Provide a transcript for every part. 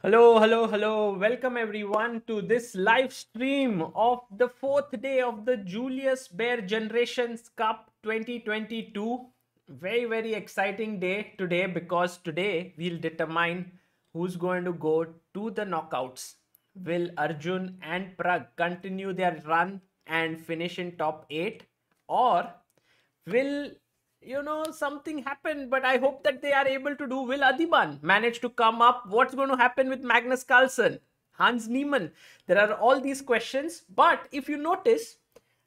Hello, hello, hello. Welcome everyone to this live stream of the fourth day of the Julius Baer Generations Cup 2022. Very, very exciting day today because today we'll determine who's going to go to the knockouts. Will Arjun and Pragg continue their run and finish in top 8, or will something happen, but I hope that they are able to do. Will Adhiban manage to come up? What's going to happen with Magnus Carlsen, Hans Neiman? There are all these questions, but if you notice,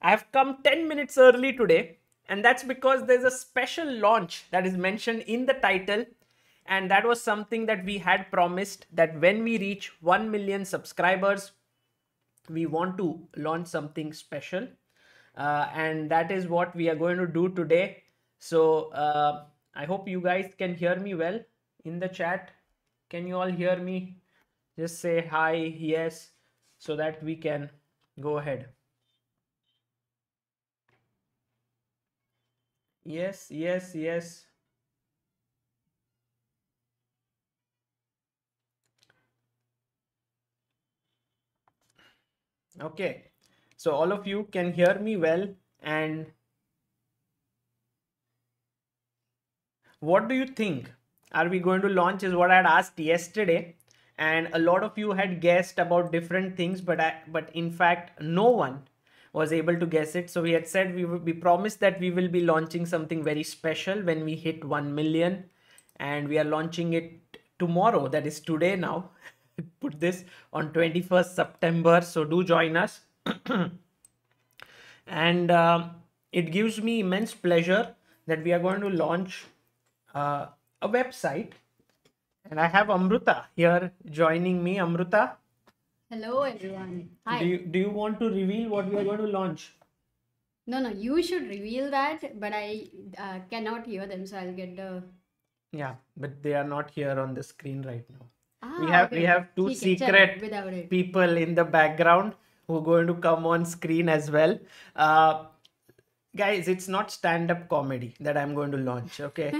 I have come 10 minutes early today, and that's because there's a special launch that is mentioned in the title, and that was something that we had promised, that when we reach 1 million subscribers we want to launch something special, and that is what we are going to do today. So I hope you guys can hear me well in the chat. Can you all hear me? Just say hi, yes, so that we can go ahead. Yes, yes, yes. Okay, so all of you can hear me well. And what do you think? Are we going to launch is what I had asked yesterday, and a lot of you had guessed about different things, but in fact no one was able to guess it. So we had said we promised that we will be launching something very special when we hit 1 million, and we are launching it tomorrow, that is today now. Put this on 21st September, so do join us. And it gives me immense pleasure that we are going to launch a website, and I have Amruta here joining me. Amruta, Hello everyone. Hi. do you want to reveal what we are going to launch? No, you should reveal that, but I cannot hear them, so I'll get the. Yeah, but they are not here on the screen right now. Okay. We have two ठीक है, चलो, secret without it. people in the background who are going to come on screen as well. Guys, it's not stand-up comedy that I'm going to launch. Okay,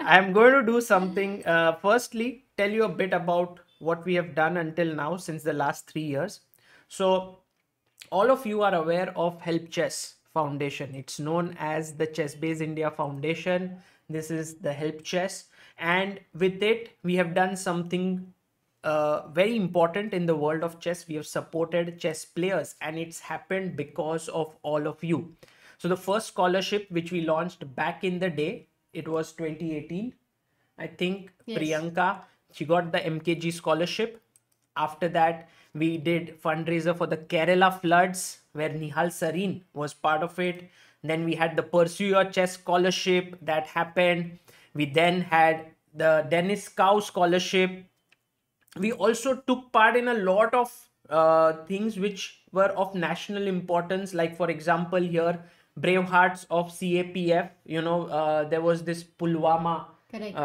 I'm going to do something. Firstly, tell you a bit about what we have done until now since the last 3 years. So all of you are aware of Help Chess Foundation. It's known as the Chess Base India Foundation. This is the Help Chess, and with it we have done something very important in the world of chess. We have supported chess players, and it's happened because of all of you. So the first scholarship which we launched back in the day, it was 2018, I think. Yes. Priyanka, she got the MKG scholarship. After that, we did fundraiser for the Kerala floods, where Nihal Sareen was part of it. Then we had the Pursue Your Chess scholarship that happened. We then had the Dennis Cow scholarship. We also took part in a lot of things which were of national importance, like for example here, Brave Hearts of CAPF. There was this Pulwama Correct.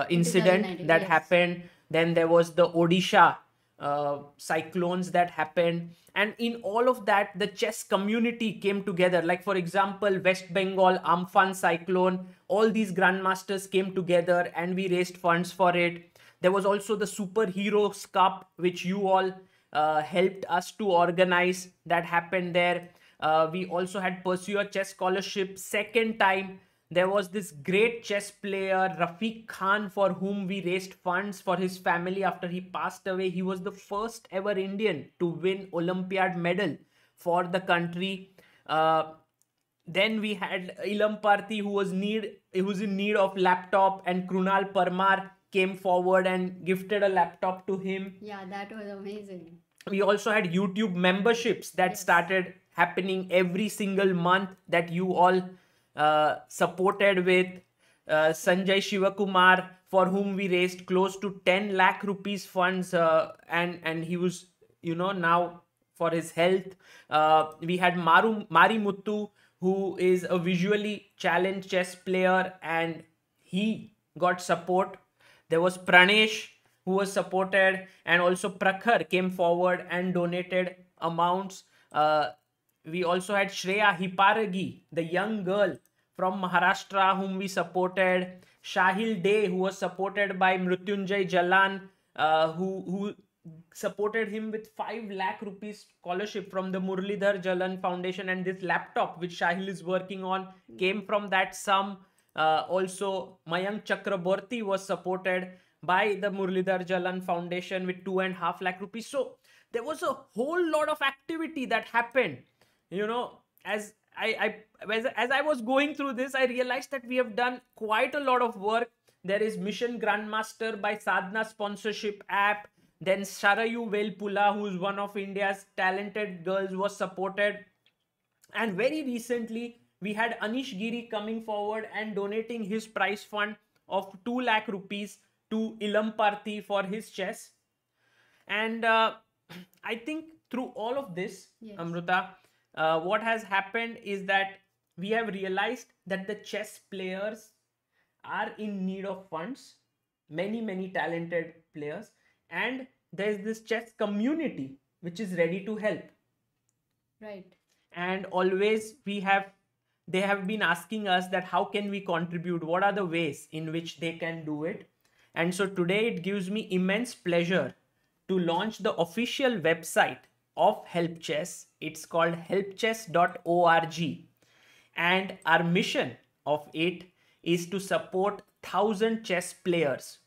incident 2019, that yes. happened. Then there was the Odisha cyclones that happened, and in all of that the chess community came together. Like for example, West Bengal Amphan cyclone, all these grandmasters came together and we raised funds for it. There was also the Superheroes Cup, which you all helped us to organize, that happened there. We also had Pursue Your Chess scholarship second time. There was this great chess player, Rafiq Khan, for whom we raised funds for his family after he passed away. He was the first ever Indian to win Olympiad medal for the country. Then we had Ilam Parthi, who was in need of laptop, and Krunal Parmar came forward and gifted a laptop to him. Yeah, that was amazing. We also had YouTube memberships that started happening every single month, that you all supported with. Sanjay Shivakumar, for whom we raised close to 10 lakh rupees funds, and he was, now for his health. We had Mari Muttu, who is a visually challenged chess player, and he got support. There was Pranesh, who was supported, and also Prakhar came forward and donated amounts. We also had Shreya Hiparagi, the young girl from Maharashtra, whom we supported. Shahil Day, who was supported by Mrutyunjay Jalan. who supported him with 5 lakh rupees scholarship from the Muralidhar Jalan Foundation, and this laptop which Shahil is working on came from that sum. Also, Mayank Chakraborty was supported by the Muralidhar Jalan Foundation with 2.5 lakh rupees. So there was a whole lot of activity that happened. You know, as I was going through this, I realized that we have done quite a lot of work. There is Mission Grandmaster by Sadhna sponsorship app. Then Sharayu Velpula, who's one of India's talented girls, was supported. And very recently, we had Anish Giri coming forward and donating his prize fund of 2 lakh rupees to Ilam Parthi for his chess. And I think through all of this, Yes. Amruta, what has happened is that we have realized that the chess players are in need of funds, many talented players, and there's this chess community which is ready to help. Right. And always they have been asking us that how can we contribute, what are the ways in which they can do it. And so today it gives me immense pleasure to launch the official website of Help Chess. It's called helpchess.org, and our mission of it is to support 1,000 chess players.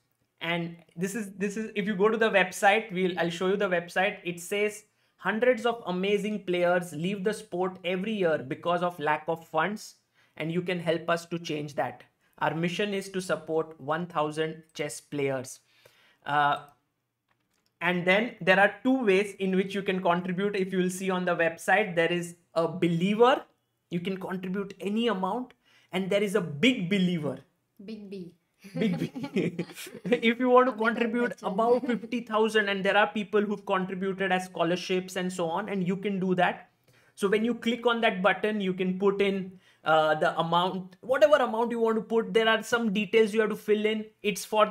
And this is if you go to the website, I'll show you the website. It says hundreds of amazing players leave the sport every year because of lack of funds, and you can help us to change that. Our mission is to support 1,000 chess players. And then there are two ways in which you can contribute. If you will see on the website, there is a believer. You can contribute any amount. And there is a big believer. Big B. Big B. If you want to contribute above 50,000, and there are people who've contributed as scholarships and so on, and you can do that. So when you click on that button, you can put in the amount, whatever amount you want to put. There are some details you have to fill in. It's for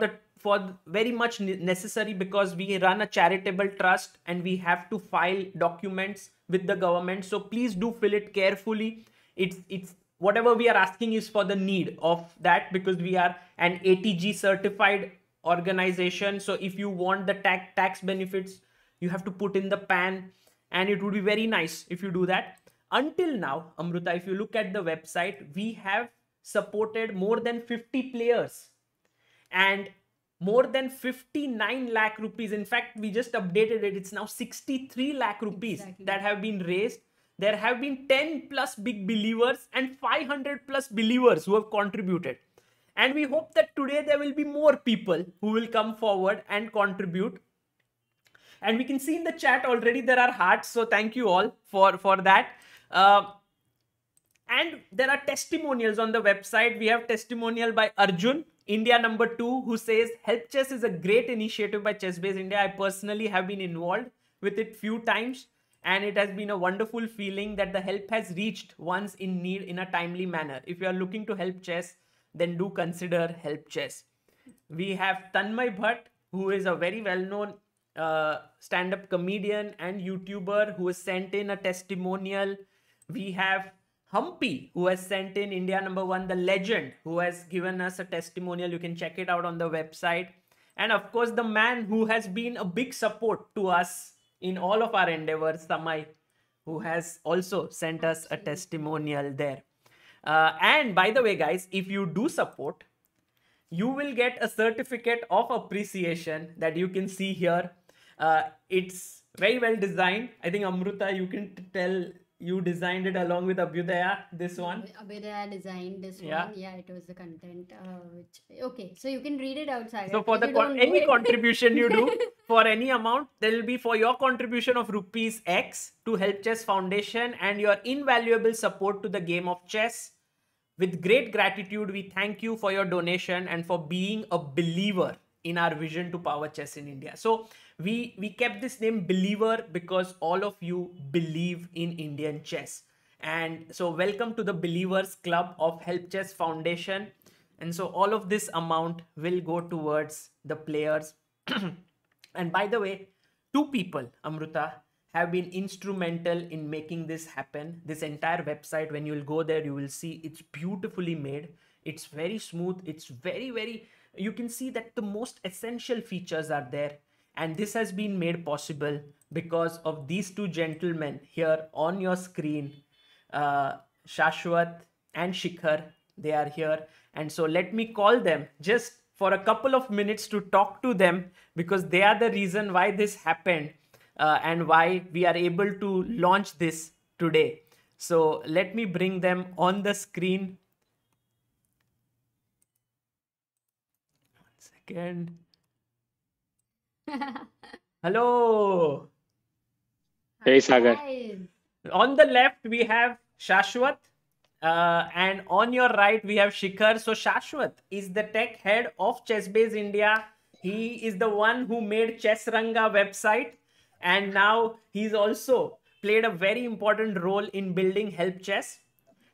very much necessary because we run a charitable trust and we have to file documents with the government. So please do fill it carefully. It's whatever we are asking is for the need of that, because we are an ATG certified organization. So if you want the tax benefits, you have to put in the PAN, and it would be very nice if you do that. Until now, Amruta, if you look at the website, we have supported more than 50 players and more than 59 lakh rupees. In fact, we just updated it. It's now 63 lakh rupees that have been raised. There have been 10 plus big believers and 500 plus believers who have contributed. And we hope that today there will be more people who will come forward and contribute. And we can see in the chat already there are hearts. So thank you all for that. And there are testimonials on the website. We have testimonial by Arjun, India #2, who says, Help Chess is a great initiative by ChessBase India. I personally have been involved with it few times, and it has been a wonderful feeling that the help has reached ones in need in a timely manner. If you are looking to help chess, then do consider Help Chess. We have Tanmay Bhatt, who is a very well-known stand-up comedian and YouTuber, who has sent in a testimonial. We have Humpy, who has sent in India #1, the legend, who has given us a testimonial. You can check it out on the website. And of course, the man who has been a big support to us in all of our endeavors, Samay, who has also sent us a testimonial there. And by the way, guys, if you do support, you will get a certificate of appreciation that you can see here. It's very well designed. I think, Amruta, you can tell you designed it along with Abhyudaya, this one. Abhyudaya designed this one. Yeah, it was the content. Okay, so you can read it outside. So for any contribution you do, for any amount, there will be for your contribution of rupees X to Help Chess Foundation and your invaluable support to the game of chess. With great gratitude, we thank you for your donation and for being a believer in our vision to power chess in India. So we kept this name Believer because all of you believe in Indian chess. And so welcome to the Believers Club of Help Chess Foundation. And so all of this amount will go towards the players. And by the way, two people, Amruta, have been instrumental in making this happen. This entire website, when you'll go there, you will see it's beautifully made. It's very smooth. It's very you can see that the most essential features are there. And this has been made possible because of these two gentlemen here on your screen, Shashwat and Shikhar. They are here. And so let me call them just for a couple of minutes to talk to them, because they are the reason why this happened, and why we are able to launch this today. So let me bring them on the screen. One second. Hello. Hey, Sagar. Guys. On the left, we have Shashwat. And on your right, we have Shikhar. So Shashwat is the tech head of ChessBase India. He is the one who made Chessranga website. And now he's also played a very important role in building Help Chess.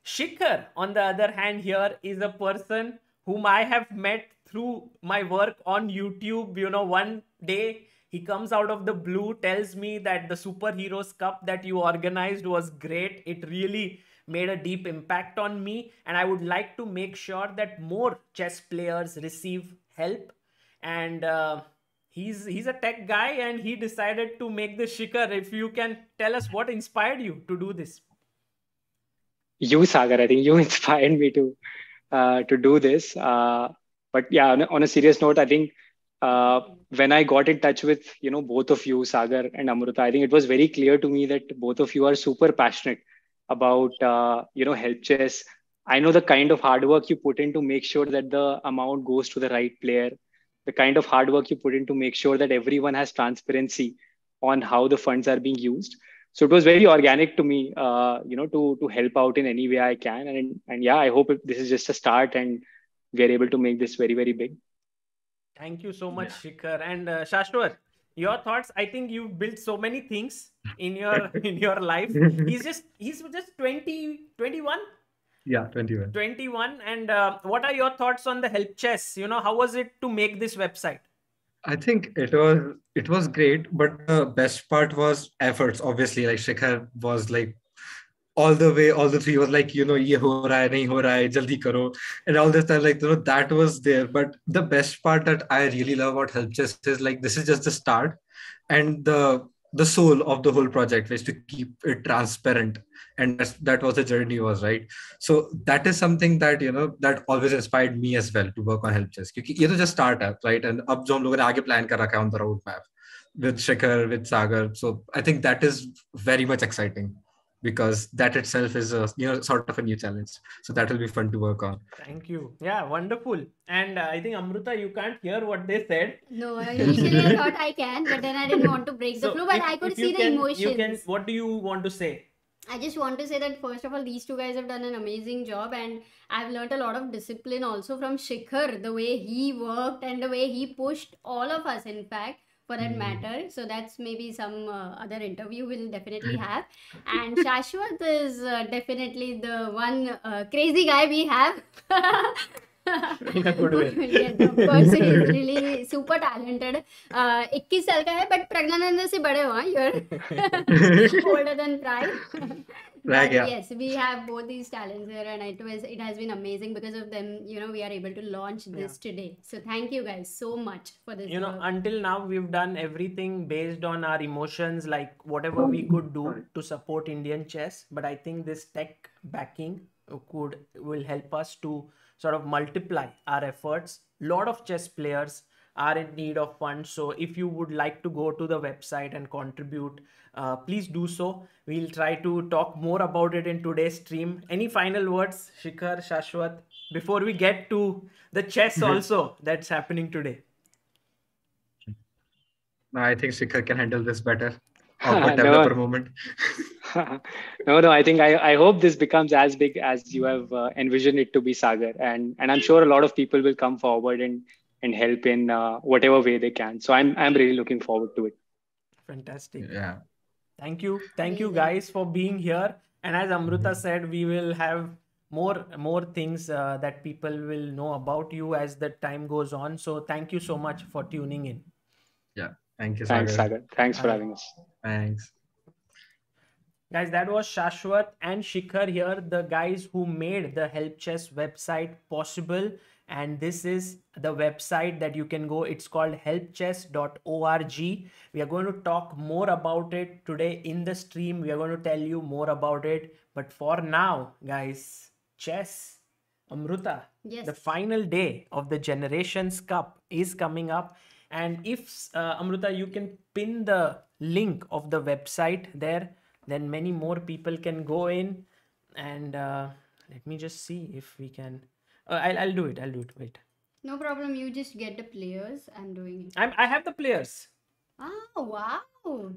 Shikhar, on the other hand, here is a person whom I have met through my work on YouTube. You know, one day he comes out of the blue, tells me that the Superheroes Cup that you organized was great. It really made a deep impact on me, and I would like to make sure that more chess players receive help. And he's a tech guy, and he decided to make this. Shikhar, if you can tell us what inspired you to do this. You, Sagar, I think you inspired me to do this. But yeah, on a serious note, I think when I got in touch with both of you, Sagar and Amruta, I think it was very clear to me that both of you are super passionate about help chess. I know the kind of hard work you put in to make sure that the amount goes to the right player, the kind of hard work you put in to make sure that everyone has transparency on how the funds are being used. So it was very organic to me, to help out in any way I can. And yeah, I hope this is just a start and we are able to make this very, very big. Thank you so much, Shikhar. And Shashwat, your thoughts? I think you've built so many things in your life. He's just 20, 21? Yeah, 21. 21. And what are your thoughts on the Help Chess? How was it to make this website? I think it was great, but the best part was efforts. Obviously, like Shikhar was like all the way, all the three was like, ye ho raha hai, nahi ho raha hai, jaldi karo. And all this time, like, that was there. But the best part that I really love about Help Chess is like, this is just the start. And the soul of the whole project was to keep it transparent. And that was the journey was, right? So that is something that, that always inspired me as well to work on Help Chess. Because ये तो just start up, right? And अब जो हम लोगों ने आगे plan कर रखा है on the roadmap with Shikhar, with Sagar. So I think that is very much exciting, because that itself is a sort of a new challenge. So that will be fun to work on. Thank you. Yeah, wonderful. And I think Amruta, you can't hear what they said. No, initially I thought I can, but then I didn't want to break the flow. But I could see the emotions. What do you want to say? I just want to say that first of all, these two guys have done an amazing job, and I've learned a lot of discipline also from Shikhar, the way he worked and the way he pushed all of us, in fact, for that matter. So that's maybe some other interview we'll definitely have. And Shashwat is definitely the one crazy guy we have. In a good way. Yeah, of course, he is really super talented. 21 साल का है, but Pragyanand से बड़े हो, you're older than Pragg. Pragg, yeah. Yes, we have both these talents here, and it has been amazing because of them. We are able to launch this today. So thank you guys so much for this. Until now we've done everything based on our emotions, like whatever we could do to support Indian chess. But I think this tech backing will help us to sort of multiply our efforts. A lot of chess players are in need of funds. So if you would like to go to the website and contribute, please do so. We'll try to talk more about it in today's stream. Any final words, Shikhar, Shashwat, before we get to the chess also that's happening today? No, I think Shikhar can handle this better. Awkward developer moment. No, I think I hope this becomes as big as you have envisioned it to be, Sagar, and I'm sure a lot of people will come forward and help in whatever way they can. So I'm really looking forward to it. Fantastic. Yeah. Thank you guys for being here. And as Amruta said, we will have more things that people will know about you as the time goes on. So thank you so much for tuning in. Yeah. Thank you, Sagar. Thanks, Sagar. Thanks for having us. Thanks. Guys, that was Shashwat and Shikhar here, the guys who made the Help Chess website possible. and this is the website that you can go. It's called helpchess.org. We are going to talk more about it today in the stream. We are going to tell you more about it, but for now, guys, chess Amruta, Yes. the final day of the Generations Cup is coming up, and if Amruta, you can pin the link of the website there, then many more people can go in. And let me just see if we can. I'll do it. Wait. No problem. You just get the players. I'm doing it. I have the players. Oh, wow.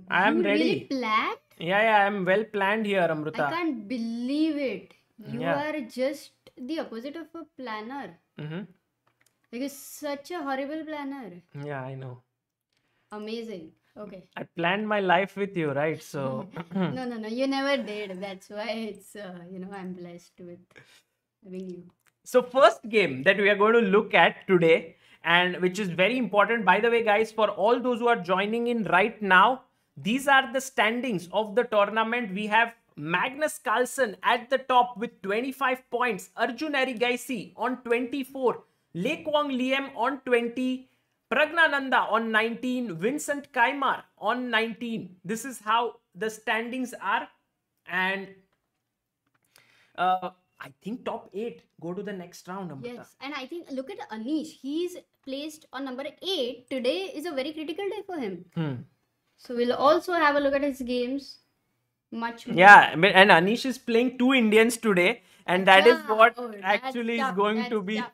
I am You ready. really planned? Yeah, I'm well planned here, Amruta. I can't believe it. You Yeah. are just the opposite of a planner. Mm-hmm. Like, such a horrible planner. Yeah, I know. Amazing. Okay. I planned my life with you, right? So No. You never did. That's why it's, I'm blessed with having you. So first game that we are going to look at today, and which is very important, by the way, guys, for all those who are joining in right now, these are the standings of the tournament. We have Magnus Carlsen at the top with 25 points, Arjun Arigaisi on 24, Le Kwang Liem on 20, Pragnananda on 19, Vincent Kaimar on 19. This is how the standings are, and I think top 8 go to the next round, Amrita. Yes. And I think, look at Anish. He's placed on number 8. Today is a very critical day for him. So we'll also have a look at his games much more. Yeah, and Anish is playing 2 Indians today, and that is Yeah. what Oh, that's actually is tough, going that's to be tough.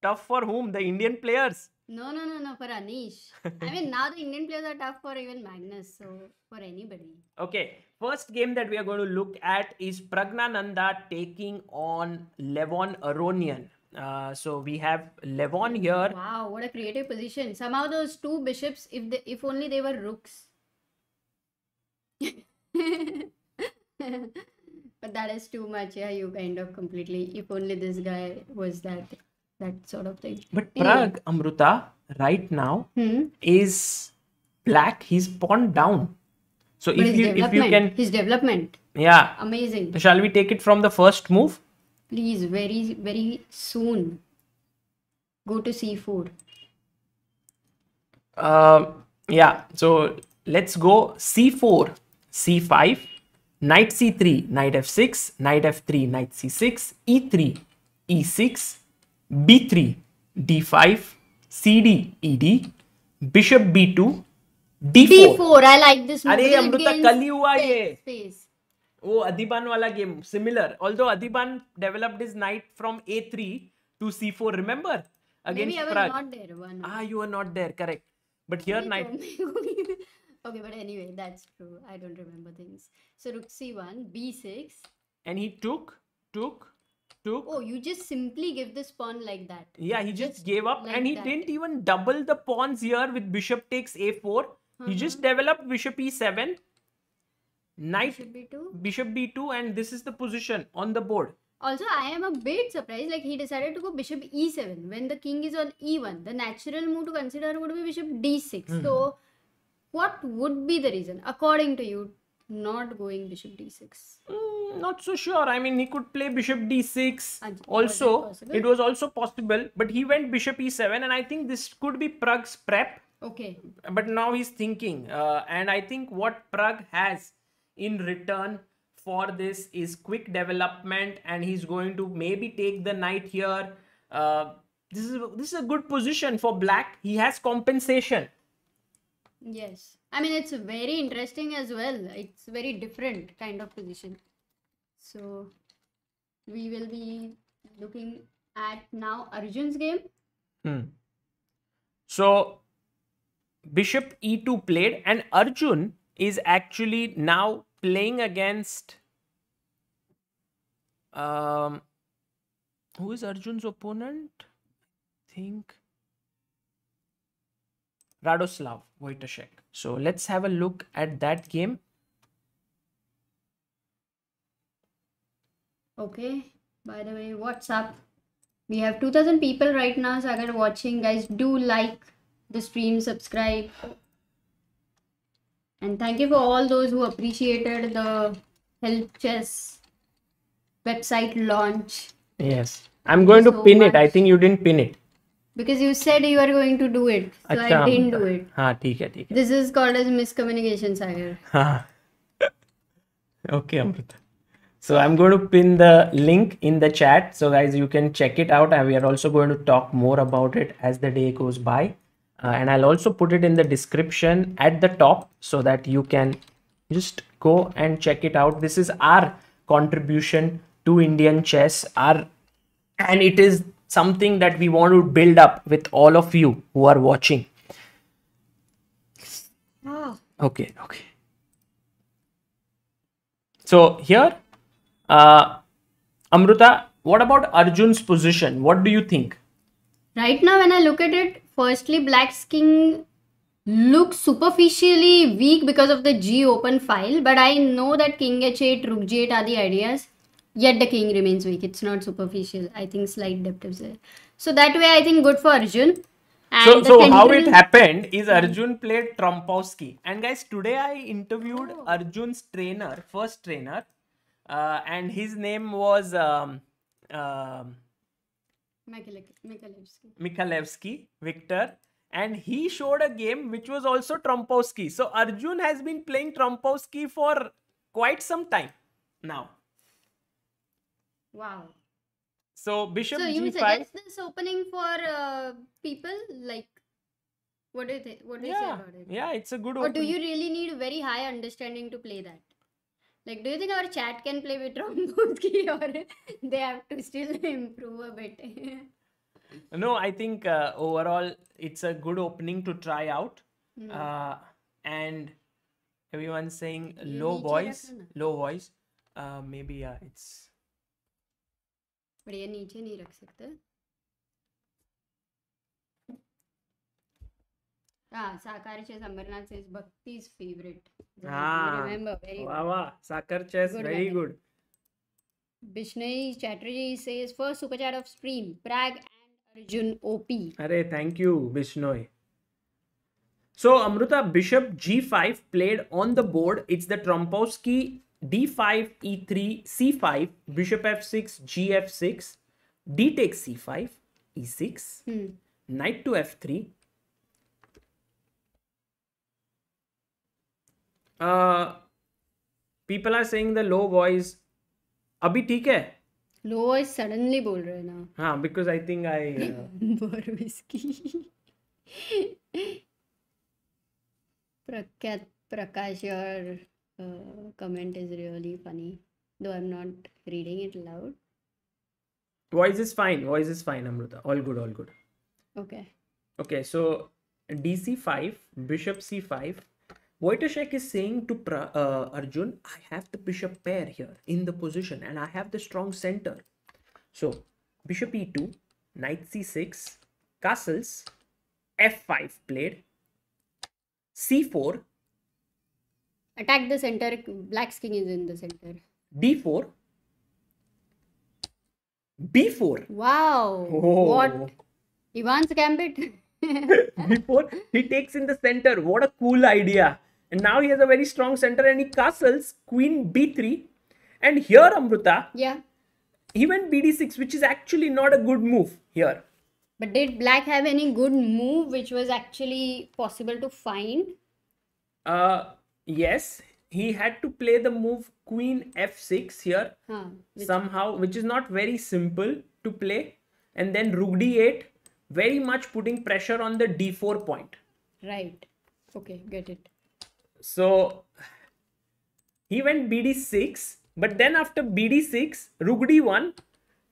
tough for whom? The Indian players. No, for Anish. I mean, now the Indian players are tough for even Magnus, so for anybody. Okay, first game that we are going to look at is Pragnananda taking on Levon Aronian. So we have Levon here. Wow, what a creative position. Somehow those 2 bishops, if only they were rooks. But that is too much. Yeah, you kind of completely, if only this guy was that sort of thing. But Anyway. Pragg, Amruta, right now is black. He's pawned down. So But if you can, his development, yeah. amazing. Shall we take it from the first move? Please, very, very soon. Go to C4. Yeah, so let's go C4, C5, knight C3, knight F6, knight F3, knight C6, E3, E6, B3, D5, CD, ED, bishop B2, D4. B4, I like this move. अरे because it Amrita gains कल ही हुआ ये. space. Oh, Adhiban wala game, similar. Although Adhiban developed his knight from A3 to C4, remember? Against Maybe I was Pragg. not there. One. You were not there, correct. But here knight. Okay, but anyway, that's true. I don't remember things. So rook C1, B6. And he took. Oh, you just simply give this pawn like that. Yeah, he just gave up, like and he that. didn't even double the pawns here with bishop takes A4. He just developed bishop E7, knight Should be 2. bishop B2, and this is the position on the board. Also, I am a bit surprised. Like, he decided to go bishop E7 when the king is on E1. The natural move to consider would be bishop D6. So, what would be the reason, according to you, not going bishop D6? Not so sure. I mean, he could play bishop D6. Was that Also, possible? it was also possible, but he went bishop E7, and I think this could be Pragg's prep. Okay. But now he's thinking, and I think what Pragg has in return for this is quick development, and he's going to maybe take the knight here. This is a good position for black. He has compensation. Yes. I mean, it's very interesting as well. It's very different kind of position. So, we will be looking at now Arjun's game. So, bishop E2 played, and Arjun is actually now playing against who is Arjun's opponent? I think Radoslav Wojtaszek. So let's have a look at that game. Okay. By the way, what's up? We have 2000 people right now, so I got watching. Guys, do like the stream, subscribe. And thank you for all those who appreciated the Help Chess website launch. Yes. I'm going to so pin it. I much. think you didn't pin it. Because you said you are going to do it. So अच्छा, I didn't do it. हाँ ठीक है ठीक है. This is called as miscommunication, Sagar. हाँ. Okay, Amrita. So I'm going to pin the link in the chat. So guys, you can check it out. And we are also going to talk more about it as the day goes by. And I'll also put it in the description at the top so that you can just go and check it out. This is our contribution to Indian chess. And it is something that we want to build up with all of you who are watching. Oh. Okay. So here, Amrita, what about Arjun's position? What do you think? Right now, when I look at it, firstly, Black's king looks superficially weak because of the G open file, but I know that king h8, rook g8 are the ideas. Yet the king remains weak. It's not superficial. I think slight depth is there. So that way, I think good for Arjun. And So how it happened is Arjun played Trompowsky. And guys, today I interviewed Arjun's trainer, first trainer. And his name was Mikhalevsky, Victor. And he showed a game which was also Trompowsky. So Arjun has been playing Trompowsky for quite some time now. Wow. So Bishop So you G5. suggest this opening for people? Like, what do you think? What do you say about it? Yeah, it's a good Or opening. do you really need very high understanding to play that? Like, do you think our chat can play with Trombowski or they have to still improve a bit? No, I think overall it's a good opening to try out. And everyone's saying low voice. Maybe it's... But ये नीचे नहीं रख सकते. Sakar chess, Ambernath says Bhakti's favorite. I remember very well. Wow, Sakar chess, good very good. Bishnoi Chatterjee says first super chat of stream, Pragg and Arjun OP. Arey, thank you, Bishnoi. So Amrita, Bishop G5 played on the board. It's the Trompowsky D5, E3, C5, Bishop F6, Gf6, D takes C5, E6, Knight to F3. People are saying the low voice. अभी ठीक है? Low voice suddenly बोल रहे हैं ना? हाँ, because I think I. Whiskey. Prakash, your comment is really funny, though I'm not reading it loud. Voice is fine, Amrita. All good. Okay, so DC5, Bishop C5. Wojtaszek is saying to Arjun, I have the bishop pair here in the position and I have the strong center. So Bishop E2, Knight C6, castles, F5 played, C4. Attack the center. Black's king is in the center. D4. B4. Wow. Oh. What? Ivan's gambit. B4. He takes in the center. What a cool idea. And now he has a very strong center and he castles Queen B3. And here, Amrita. Yeah. He went BD6, which is actually not a good move here. But did Black have any good move which was actually possible to find? Yes, he had to play the move Queen F6 here somehow, which is not very simple to play. And then Rook D8, very much putting pressure on the D4 point. Right. Okay, get it. So he went BD6, but then after BD6, Rook D1,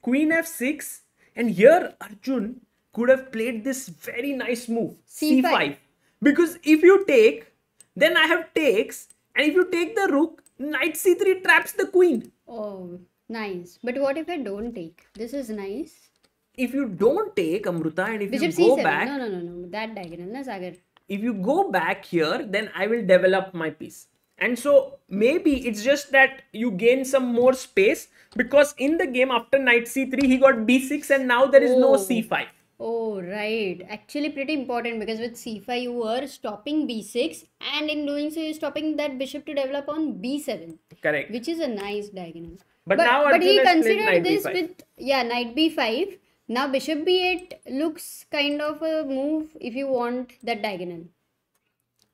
Queen F6, and here Arjun could have played this very nice move, C5. Because if you take, then I have takes, and if you take the rook, Knight C3 traps the queen. Oh, nice. But what if I don't take? This is nice. If you don't take, Amrita, and if Bishop you go C7. back... No. That diagonal, na Sagar? If you go back here, then I will develop my piece. And so maybe it's just that you gain some more space because in the game after Knight C3, he got B6 and now there is no C5. Oh, right. Actually pretty important because with C5 you were stopping B6 and in doing so you're stopping that bishop to develop on B7. Correct. Which is a nice diagonal. But now but he Arjun has played considered knight this b5. with knight b5. Now bishop b8 looks kind of a move if you want that diagonal.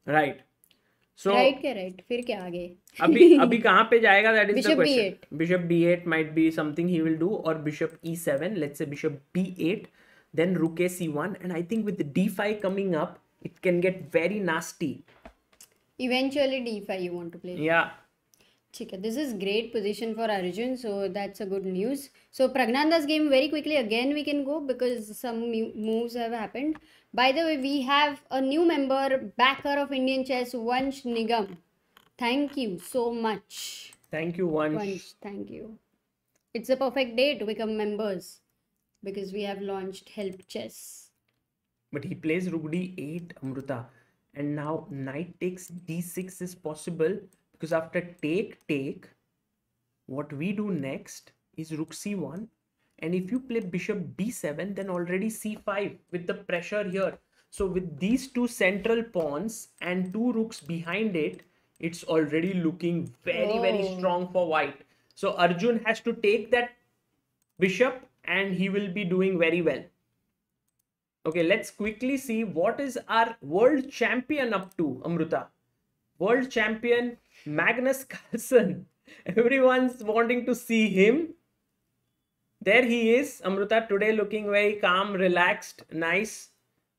Right. So Right क्या right? फिर क्या आगे? अभी कहाँ पे जाएगा? That is the Bishop question. b8. Bishop b8 might be something he will do, or bishop e7. Let's say bishop b8, then rook a c1, and I think with the d5 coming up, it can get very nasty. Eventually d5 you want to play. Yeah. ठीक है, this is great position for Arjun, so that's a good news. So Pragnanda's game very quickly again we can go because some moves have happened. By the way, we have a new member, backer of Indian chess, Vansh Nigam. Thank you so much. Thank you, Vansh. Thank you. It's a perfect day to become members because we have launched Help Chess. But he plays rook d8, Amruta, and now knight takes d6 is possible. Because after take, what we do next is rook c1. And if you play bishop b7, then already c5 with the pressure here. So with these two central pawns and two rooks behind it, it's already looking very strong for white. So Arjun has to take that bishop and he will be doing very well. Okay, let's quickly see what is our world champion up to, Amruta. World champion Magnus Carlsen. Everyone's wanting to see him. There he is, Amruta, today looking very calm, relaxed, nice.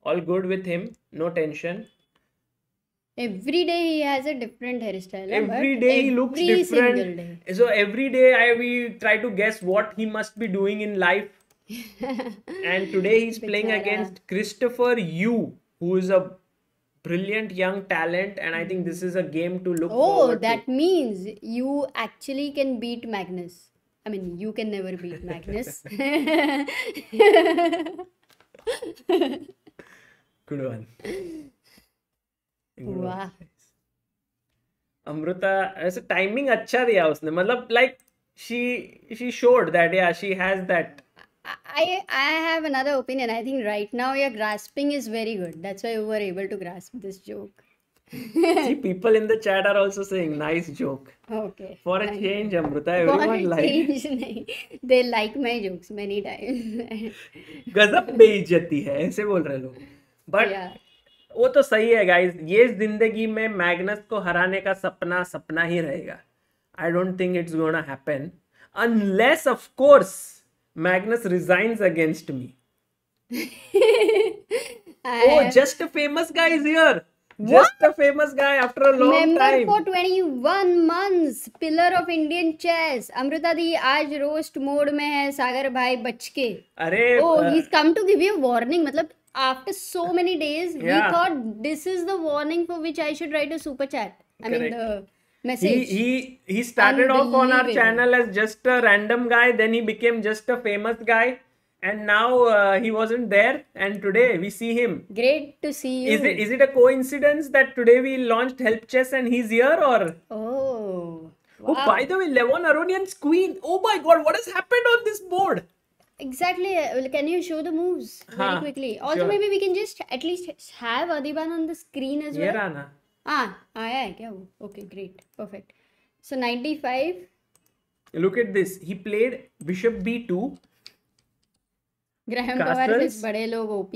All good with him, no tension. Every day he has a different hairstyle. Every day he looks different. So every day we try to guess what he must be doing in life. And today he's playing against Christopher Yu, who is a brilliant young talent, and I think this is a game to look forward to. Oh, that means you actually can beat Magnus. I mean, you can never beat Magnus. Good one. Wow. Amruta, ऐसे timing अच्छा दिया उसने, मतलब like she showed that yeah, she has that. I have another opinion. I think right now your grasping is very good. That's why you were able to grasp this joke. See, people in the chat are also saying nice joke. Okay. For a change, Amruta, everyone likes. They like my jokes many times. गजब बेइज्जती है ऐसे बोल रहे लोग. But वो तो सही है guys. ये जिंदगी में मैग्नस को हराने का सपना ही रहेगा. I don't think it's gonna happen unless of course Magnus resigns against me. Oh, just a famous guy is here. Just a famous guy after a long time. Member for 21 months, pillar of Indian chess. Amruta di आज roast mode में है सागर भाई बच के. अरे oh, he's come to give you a warning. मतलब after so many days, he thought this is the warning for which I should write a super chat. I mean the message. He started off on our channel as just a random guy, then he became just a famous guy, and now he wasn't there, and today we see him. Great to see you. Is it a coincidence that today we launched Help Chess and he's here, or? Oh. Wow. Oh, by the way, Levon Aronian's queen. Oh my God, what has happened on this board? Exactly. Can you show the moves very quickly? Also, maybe we can just at least have Adhiban on the screen as well. Rana. आया है क्या वो? Okay, great, perfect. So 95. Look at this. He played bishop b2. Graham Power says बड़े लोग OP.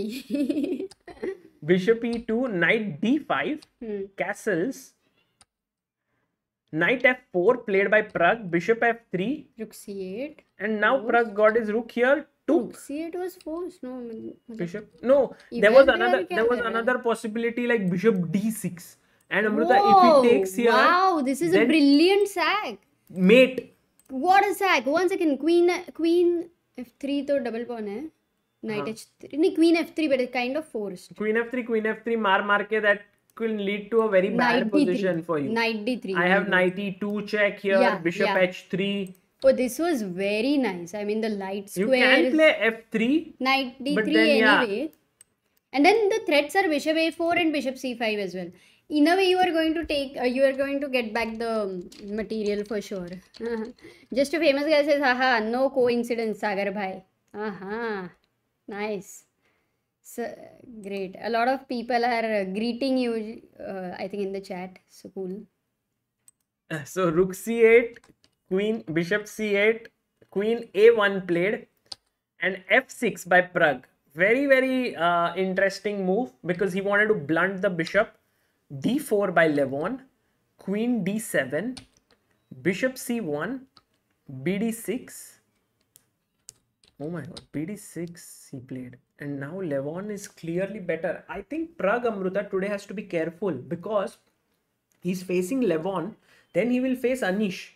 Bishop e2, knight d5, castles. Knight f4 played by Pragg, bishop f3, rook c8, and now Pragg got his rook here. Rook c8 was forced. No, bishop. No, there was another possibility like bishop d6. And Amruta, if he takes here, wow, this is a brilliant sack. Mate. What a sack! 1 second, queen f3 तो double pawn है. Knight h3. नहीं, queen f3, but it's kind of forced. Queen f3, मार के that will lead to a very bad position for you. Knight d3. I have knight e2 check here, bishop h3. Oh, this was very nice. I mean, the light square. You can play f3. Knight d3 anyway. And then the threats are bishop a4 and bishop c5 as well. In a way, you are going to get back the material for sure. Just a famous guy says, haha, no coincidence, Sagar bhai. Aha, nice. So, great. A lot of people are greeting you, I think, in the chat. So cool. So, rook c8, Queen, bishop c8, queen a1 played, and f6 by Pragg. Very, very interesting move because he wanted to blunt the bishop. d4 by Levon, queen d7, bishop c1, bd6. Oh my god, bd6 he played. And now Levon is clearly better. I think Pragg, Amruta, today has to be careful because he's facing Levon, then he will face Anish.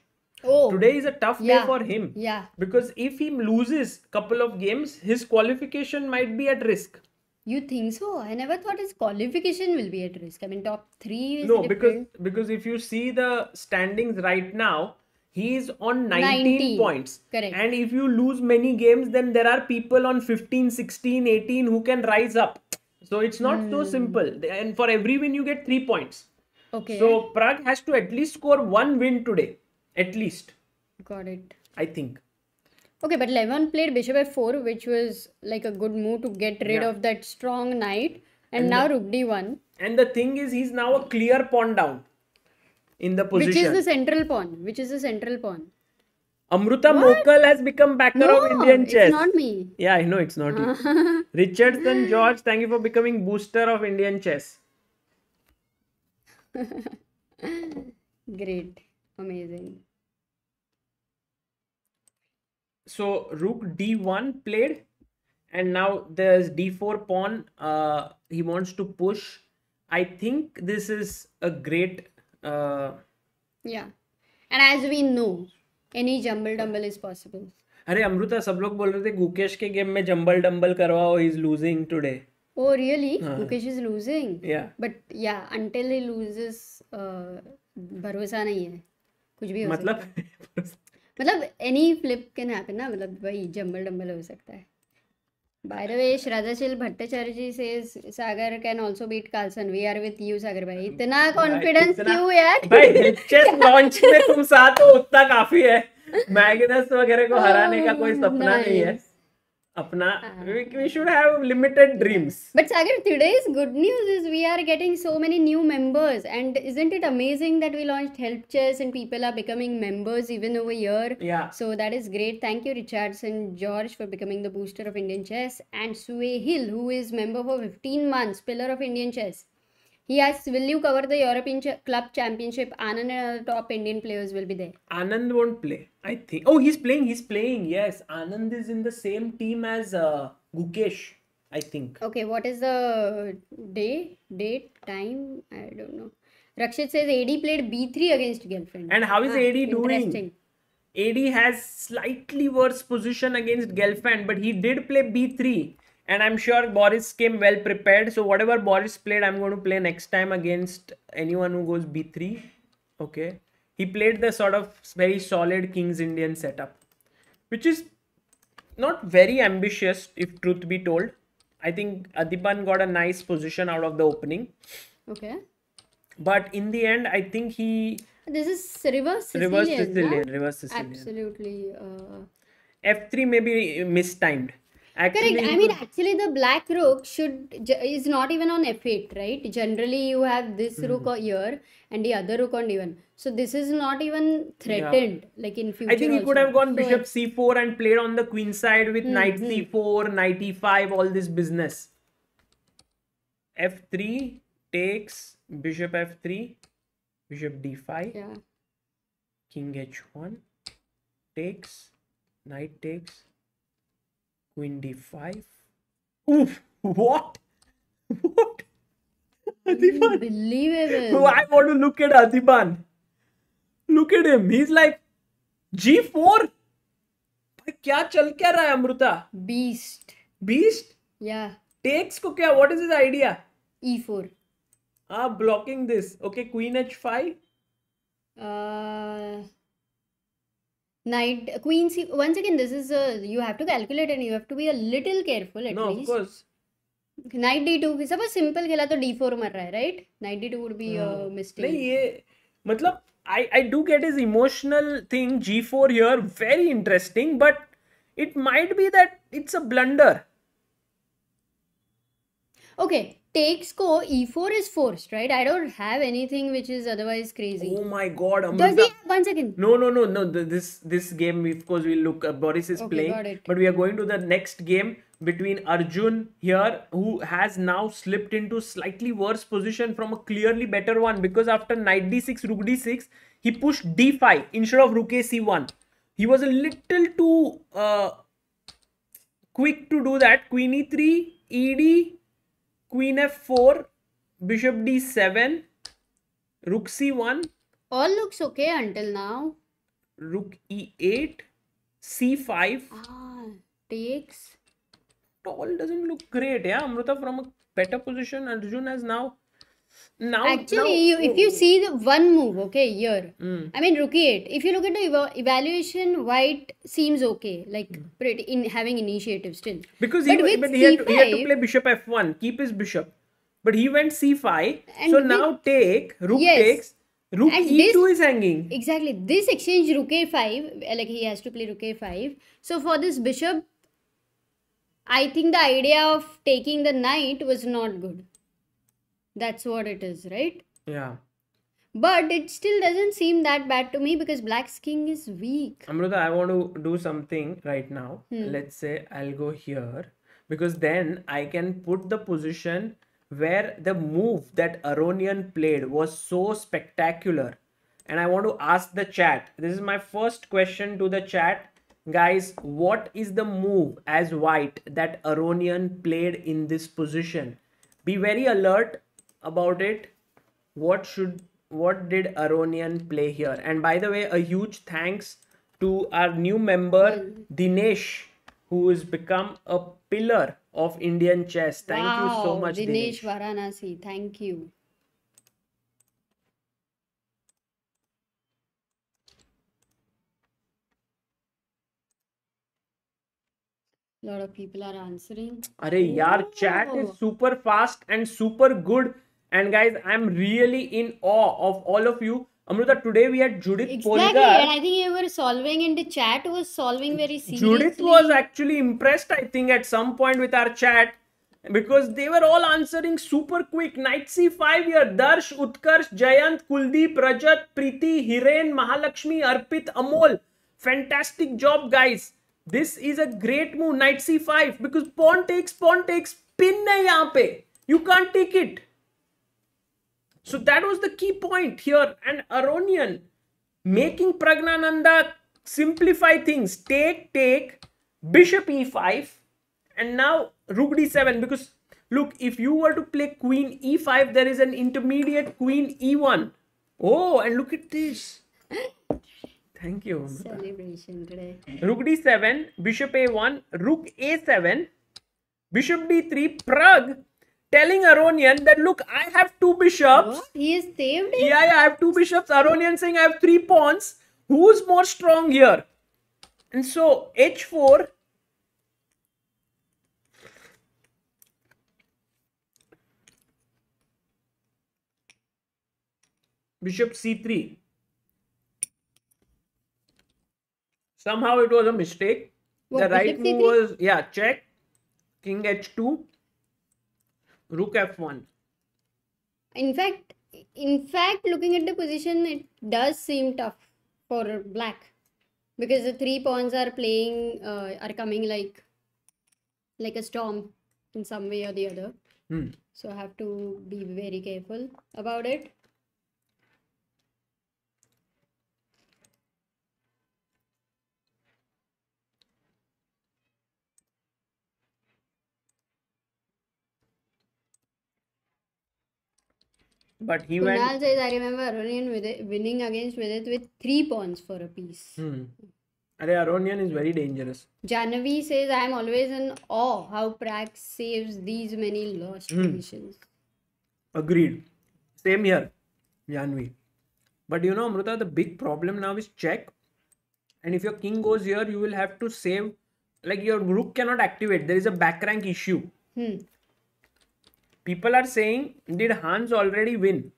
Oh, Today is a tough day yeah, for him. yeah. Because if he loses couple of games, his qualification might be at risk. You think so? I never thought his qualification will be at risk. I mean, top 3 is No, different. because if you see the standings right now, he is on 19 90. points. Correct. And if you lose many games, then there are people on 15, 16, 18 who can rise up. So it's not so simple. And for every win, you get 3 points. Okay, So Pragg has to at least score 1 win today. At least, got it. I think. Okay, but Levon played bishop f4, which was like a good move to get rid Yeah. of that strong knight. And now rook d1, And the thing is, he's now a clear pawn down in the which position. is the central pawn. Which is the central pawn. Amruta Mokal has become backer No, of Indian it's chess. not me. Yeah, I know it's not you. Richardson George, thank you for becoming booster of Indian chess. Great. Amazing. So rook d1 played, and now there's d4 pawn. He wants to push. I think this is a great. Yeah. And as we know, any jumble dumble is possible. अरे अमृता सब लोग बोल रहे थे गुकेश के game में jumble dumbbell करवाओ, he is losing today. Oh, really? Mukesh is losing. Yeah. But yeah, until he loses, भरोसा नहीं है. कुछ भी हो सकता मतलब है. मतलब any flip can happen ना, मतलब वही जंबल डंबल हो सकता है. By the way, Shradhashil Bhattacharya ji says Sagar can also beat Carlson. We are with you, Sagar भाई. इतना confidence क्यों यार? भाई चेस लॉन्च में तुम साथ हो उतना काफी है. मैग्नस वगैरह को हराने का कोई सपना नहीं है. अपना we should have limited dreams. But Sagar, today's good news is we are getting so many new members, and isn't it amazing that we launched Help Chess and people are becoming members even over here? Yeah. So that is great. Thank you, Richardson George, for becoming the booster of Indian chess, and Sue Hill, who is member for 15 months, pillar of Indian chess. He asks, will you cover the European Club Championship? Anand and other top Indian players will be there. Anand won't play, I think. Oh, he's playing. Yes, Anand is in the same team as Gukesh, I think. Okay, what is the date, time? I don't know. Rakshit says AD played B3 against Gelfand. And how is AD doing? Interesting. AD has slightly worse position against Gelfand, but he did play B3. And I'm sure Boris came well prepared. So whatever Boris played, I'm going to play next time against anyone who goes B3. Okay. He played the sort of very solid King's Indian setup, which is not very ambitious, if truth be told. I think Adhiban got a nice position out of the opening. Okay. But in the end, I think he... This is reverse Sicilian. Reverse Sicilian. Absolutely. F3 may be mistimed. Actually, Correct. I mean, actually, the black rook is not even on f8, right? Generally, you have this rook here and the other rook on d1. So this is not even threatened, like in future. I think he could have gone So bishop c4 and played on the queen side with knight c4, knight e5, all this business. f3 takes, bishop f3, bishop d5, yeah. king h1, takes, knight takes, queen d5. Oof! What? What? Adhiban. Unbelievable. I want to look at Adhiban. Look at him. He's like g4. क्या चल क्या रहा है Amrita? Beast. Beast? Yeah. Takes को क्या? What is his idea? e4. Blocking this. Okay, queen h5. Knight, queen c. Once again, this is you have to calculate and you have to be a little careful at No, least. of course. Knight d2. Suppose simple खेला तो d4 मर रहा है, right? Knight d2 would be a mistake. नहीं ये मतलब I do get his emotional thing g4 here, very interesting, but it might be that it's a blunder. Okay, takes ko e4 is forced, right? I don't have anything which is otherwise crazy. Oh my God, Does Amrita. he have 1 second? No. This game, of course, we'll look. Boris is Okay, playing, got it. but we are going to the next game between Arjun here, who has now slipped into slightly worse position from a clearly better one, because after knight d6, rook d6, he pushed d5 instead of rook a c1. He was a little too quick to do that. Queen e3, ed, queen f4, bishop d7, rook c1. All looks okay until now. Rook e8, c5. Takes. All doesn't look great, yeah. Amrita, from a better position, Arjun has now. Actually, if you see the one move, okay, here. I mean, rook e8. If you look at the evaluation, white seems okay, like pretty in having initiative still. Because But he with had to c5 play bishop f1, keep his bishop. But he went c5. And So with- now take, rook Yes. takes, rook And e2 this- is hanging. Exactly. This exchange rook a5, like he has to play rook a5. So for this bishop, I think the idea of taking the knight was not good. That's what it is, right? Yeah. But it still doesn't seem that bad to me because black's king is weak. Amrita, I want to do something right now. Let's say I'll go here, because then I can put the position where the move that Aronian played was so spectacular. And I want to ask the chat. This is my first question to the chat. Guys, what is the move as white that Aronian played in this position? Be very alert about it. What did Aronian play here? And by the way, a huge thanks to our new member Dinesh, who has become a pillar of Indian chess. Thank you so much, Dinesh Dinesh. Varanasi. Thank you. A lot of people are answering. Arey yaar, chat is super fast and super good. And guys, I'm really in awe of all of you. Amrita, today we had Judith Exactly, and Polgar. I think you were solving in the chat was solving very seriously. Judith was actually impressed, I think, at some point with our chat, because they were all answering super quick. Knight c5 here. Darsh, Utkarsh, Jayant, Kuldeep, Rajat, Preeti, Hiren, Mahalakshmi, Arpit, Amol. Fantastic job, guys. This is a great move. Knight c5, because pawn takes, pin nahi yahan pe. You can't take it. So that was the key point here. And Aronian making Pragnananda simplify things. Take, bishop e5, and now rook d7. Because look, if you were to play queen e5, there is an intermediate queen e1. Oh, and look at this. Thank you, Amrita. Celebration today. Rook d7, bishop a1, rook a7, bishop d3. Pragg telling Aronian that, look, I have two bishops. What? He is saved it? Yeah, I have two bishops. Aronian saying I have three pawns. Who's more strong here? And so h4. Bishop c3. Somehow it was a mistake. What, The right bishop move C3? was, yeah, check. King h2. Rook f1. In fact, looking at the position, it does seem tough for black because the three pawns are playing, are coming like a storm in some way or the other. So I have to be very careful about it. But he went. Kunal says, I remember Aronian winning against Vidit with three pawns for a piece. Aronian is very dangerous. Janavi says, I am always in awe how Pragg saves these many lost positions. Agreed. Same here, Janvi. But you know, Amrita, the big problem now is check. And if your king goes here, you will have to save. Like your rook cannot activate. There is a back rank issue. People are saying, did Hans already win?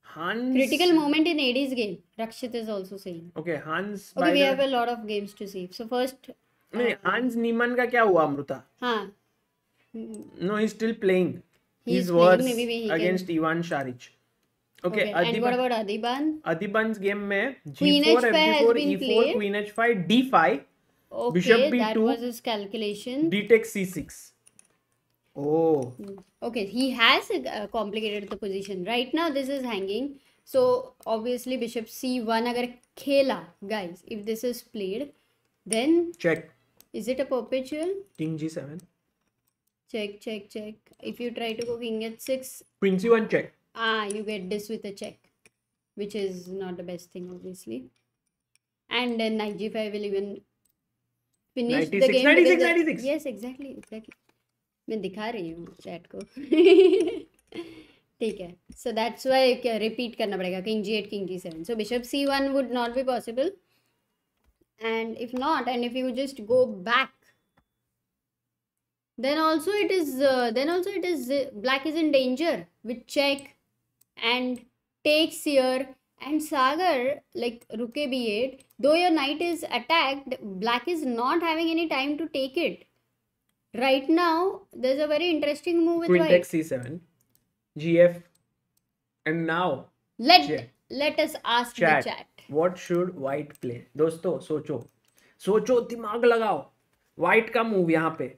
Hans. Critical moment in AD's game. Rakshit is also saying. Okay, Hans. Okay, we have a lot of games to see. So first, नहीं, Hans Neiman का क्या हुआ, Amrita? हाँ, No, he's still playing. He's He's playing, worse maybe he against can... Ivan Šarić. Okay, And what about Adhiban? Adhiban's game में Queen G4, H5 has FG4, been E4, played. Queen H5, D5, Bishop Okay, B2, that was his calculation. D takes C6. Oh. Okay, he has complicated the position. Right now, this is hanging. So, obviously, Bishop C1 agar khela, guys, if this is played, then... Check. Is it a perpetual? King G7. Check, check, check. If you try to go King H6... Queen C1 check. You get this with a check. Which is not the best thing, obviously. And then Knight G5 will even finish 96, the game. 96, 96. Yes, exactly. मैं दिखा रही हूँ chat को ठीक है so that's why repeat करना पड़ेगा king g8 king g7 so bishop c1 would not be possible and if not and if you just go back then also it is black is in danger with check and takes here and Sagar like rook b8 though your knight is attacked black is not having any time to take it. Right now, there's a very interesting move with Queen white. takes C7, GF, and now let us ask the chat. What should white play? दोस्तों सोचो दिमाग लगाओ. White का move यहाँ पे.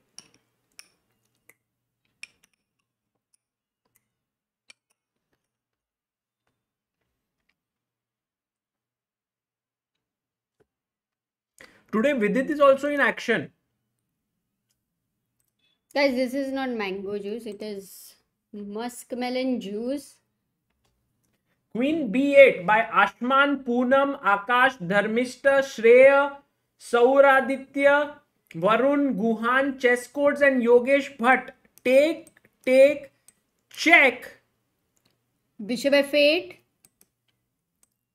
Today Vidit is also in action. Guys, this is not mango juice. It is muskmelon juice. Queen B8 by Ashman, Poonam, Akash, Dharmishta, Shreya, Sauraditya, Varun, Guhan, Chess Codes and Yogesh Bhatt. Take, check. Bishop f8.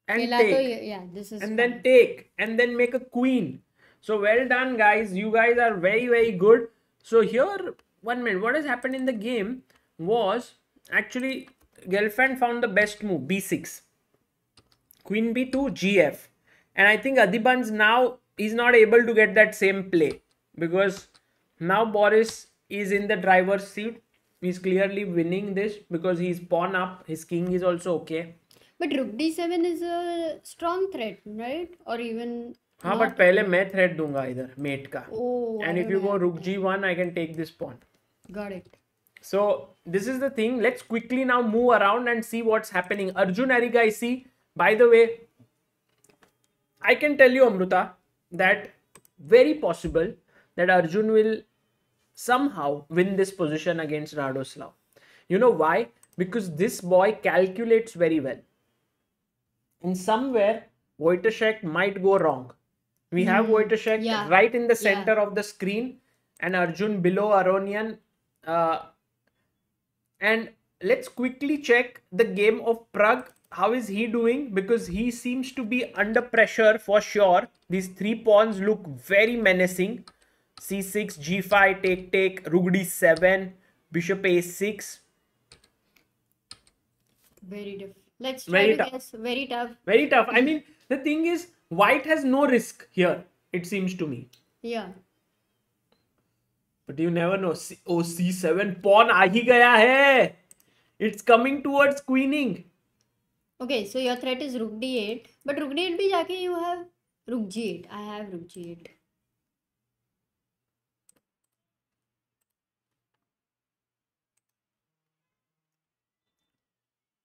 And take. Yeah, this is and then take. And then make a queen. So well done, guys. You guys are very, very good. So here, 1 minute, what has happened in the game was actually Gelfand found the best move, b6. Queen b2, gf. And I think Adhiban's now is not able to get that same play because now Boris is in the driver's seat. He's clearly winning this because he's pawn up. His king is also okay. But rook d7 is a strong threat, right? Or even... हाँ but पहले मैं threat दूंगा इधर met का and if you go rook g1 I can take this pawn. Got it. So this is the thing. Let's quickly now move around and see what's happening. Arjun Arigaisi, by the way, I can tell you Amruta that very possible that Arjun will somehow win this position against Radoslav. You know why? Because this boy calculates very well. And somewhere Wojciech might go wrong. We have Wojciech right in the center of the screen and Arjun below Aronian. And let's quickly check the game of Pragg. How is he doing? Because he seems to be under pressure for sure. These 3 pawns look very menacing. C6, G5, take, Rook D7, Bishop A6. Very tough. Let's try to guess. Very tough. Very tough. I mean, the thing is, white has no risk here, it seems to me. Yeah. But you never know. Oh, C7 pawn aa hi gaya hai. It's coming towards queening. Okay, so your threat is rook d8. But rook d8 bhi jaake you have rook g8. I have rook g8.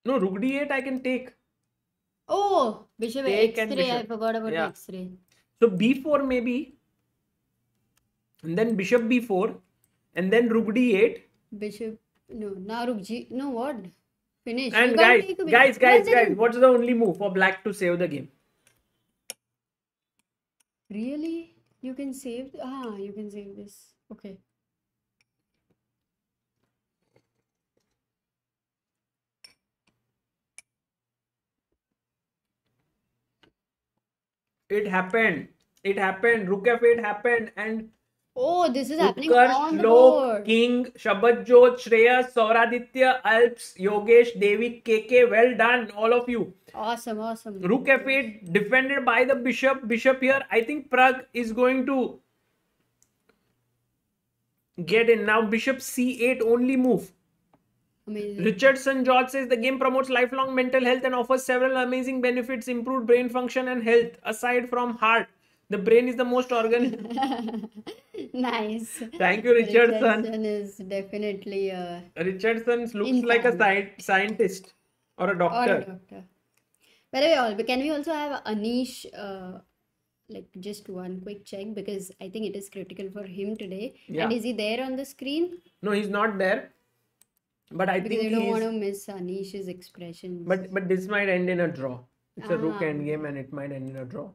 No, rook d8 I can take. Oh, bishop Take x-ray. I forgot about x-ray. So b4 maybe. And then bishop b4. And then rook d8. Bishop. No, now rook g. No, what? Finish. And guys, what's the only move for black to save the game? Really? You can save? You can save this. Okay. It happened. Rook f8 happened and oh, this is happening Utkarsh, on the Shlok, board. King, Shabadjot, Shreyas, Sauraditya, Alps, Yogesh, Devik, KK. Well done, all of you. Awesome. Rook f8 defended by the bishop. Bishop here. I think Pragg is going to Get in. Now bishop c8 only move. Amazing. Richardson George says the game promotes lifelong mental health and offers several amazing benefits, improved brain function and health. Aside from heart, the brain is the most organ. Nice. Thank you, Richardson. Richardson is definitely a Richardson looks like a scientist or a or doctor. a doctor. By the way, can we also have Anish, like just one quick check, because I think it is critical for him today. Yeah. And is he there on the screen? No, he's not there. But I Because think I don't want to miss Anish's expressions. But this might end in a draw. It's a rook Ah. endgame and it might end in a draw.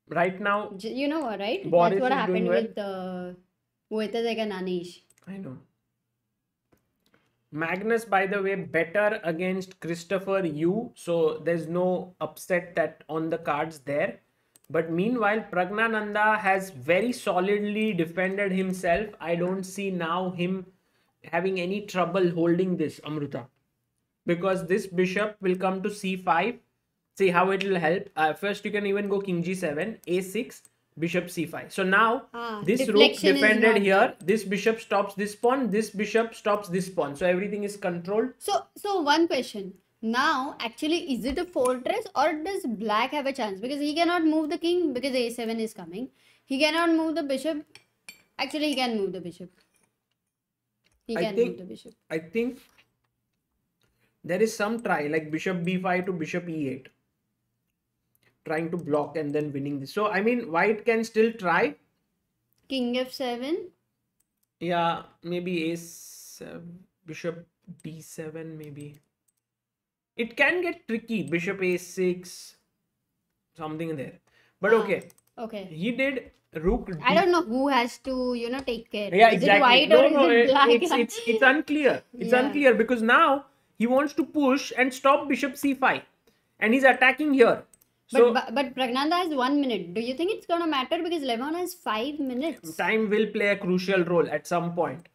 Right now, You know what, right? Boris That's what is happened doing with Wojtek and Anish. I know. Magnus, by the way, better against Christopher Yu. So there's no upset that on the cards there. But meanwhile, Pragnananda has very solidly defended himself. I don't see now him having any trouble holding this, Amruta. Because this bishop will come to c5. See how it will help. First, you can even go king g7, a6, bishop c5. So now, this rook deflection is defended not here. This bishop stops this pawn. This bishop stops this pawn. So everything is controlled. So one question. Now, actually, is it a fortress or does black have a chance? Because he cannot move the king because a7 is coming. He cannot move the bishop. Actually, he can move the bishop. He can move the bishop. I think there is some try like bishop b5 to bishop e8. Trying to block and then winning this. So, I mean, white can still try. King f7. Yeah, maybe a7, bishop d7 maybe. It can get tricky. Bishop a6, something there. But okay. Okay. He did rook d. I don't know who has to, take care. Yeah, is exactly. it white or is it black? It's unclear. It's unclear because now he wants to push and stop bishop c5. And he's attacking here. So, But Pragnanda has 1 minute. Do you think it's gonna matter? Because Levon has 5 minutes. time will play a crucial role at some point.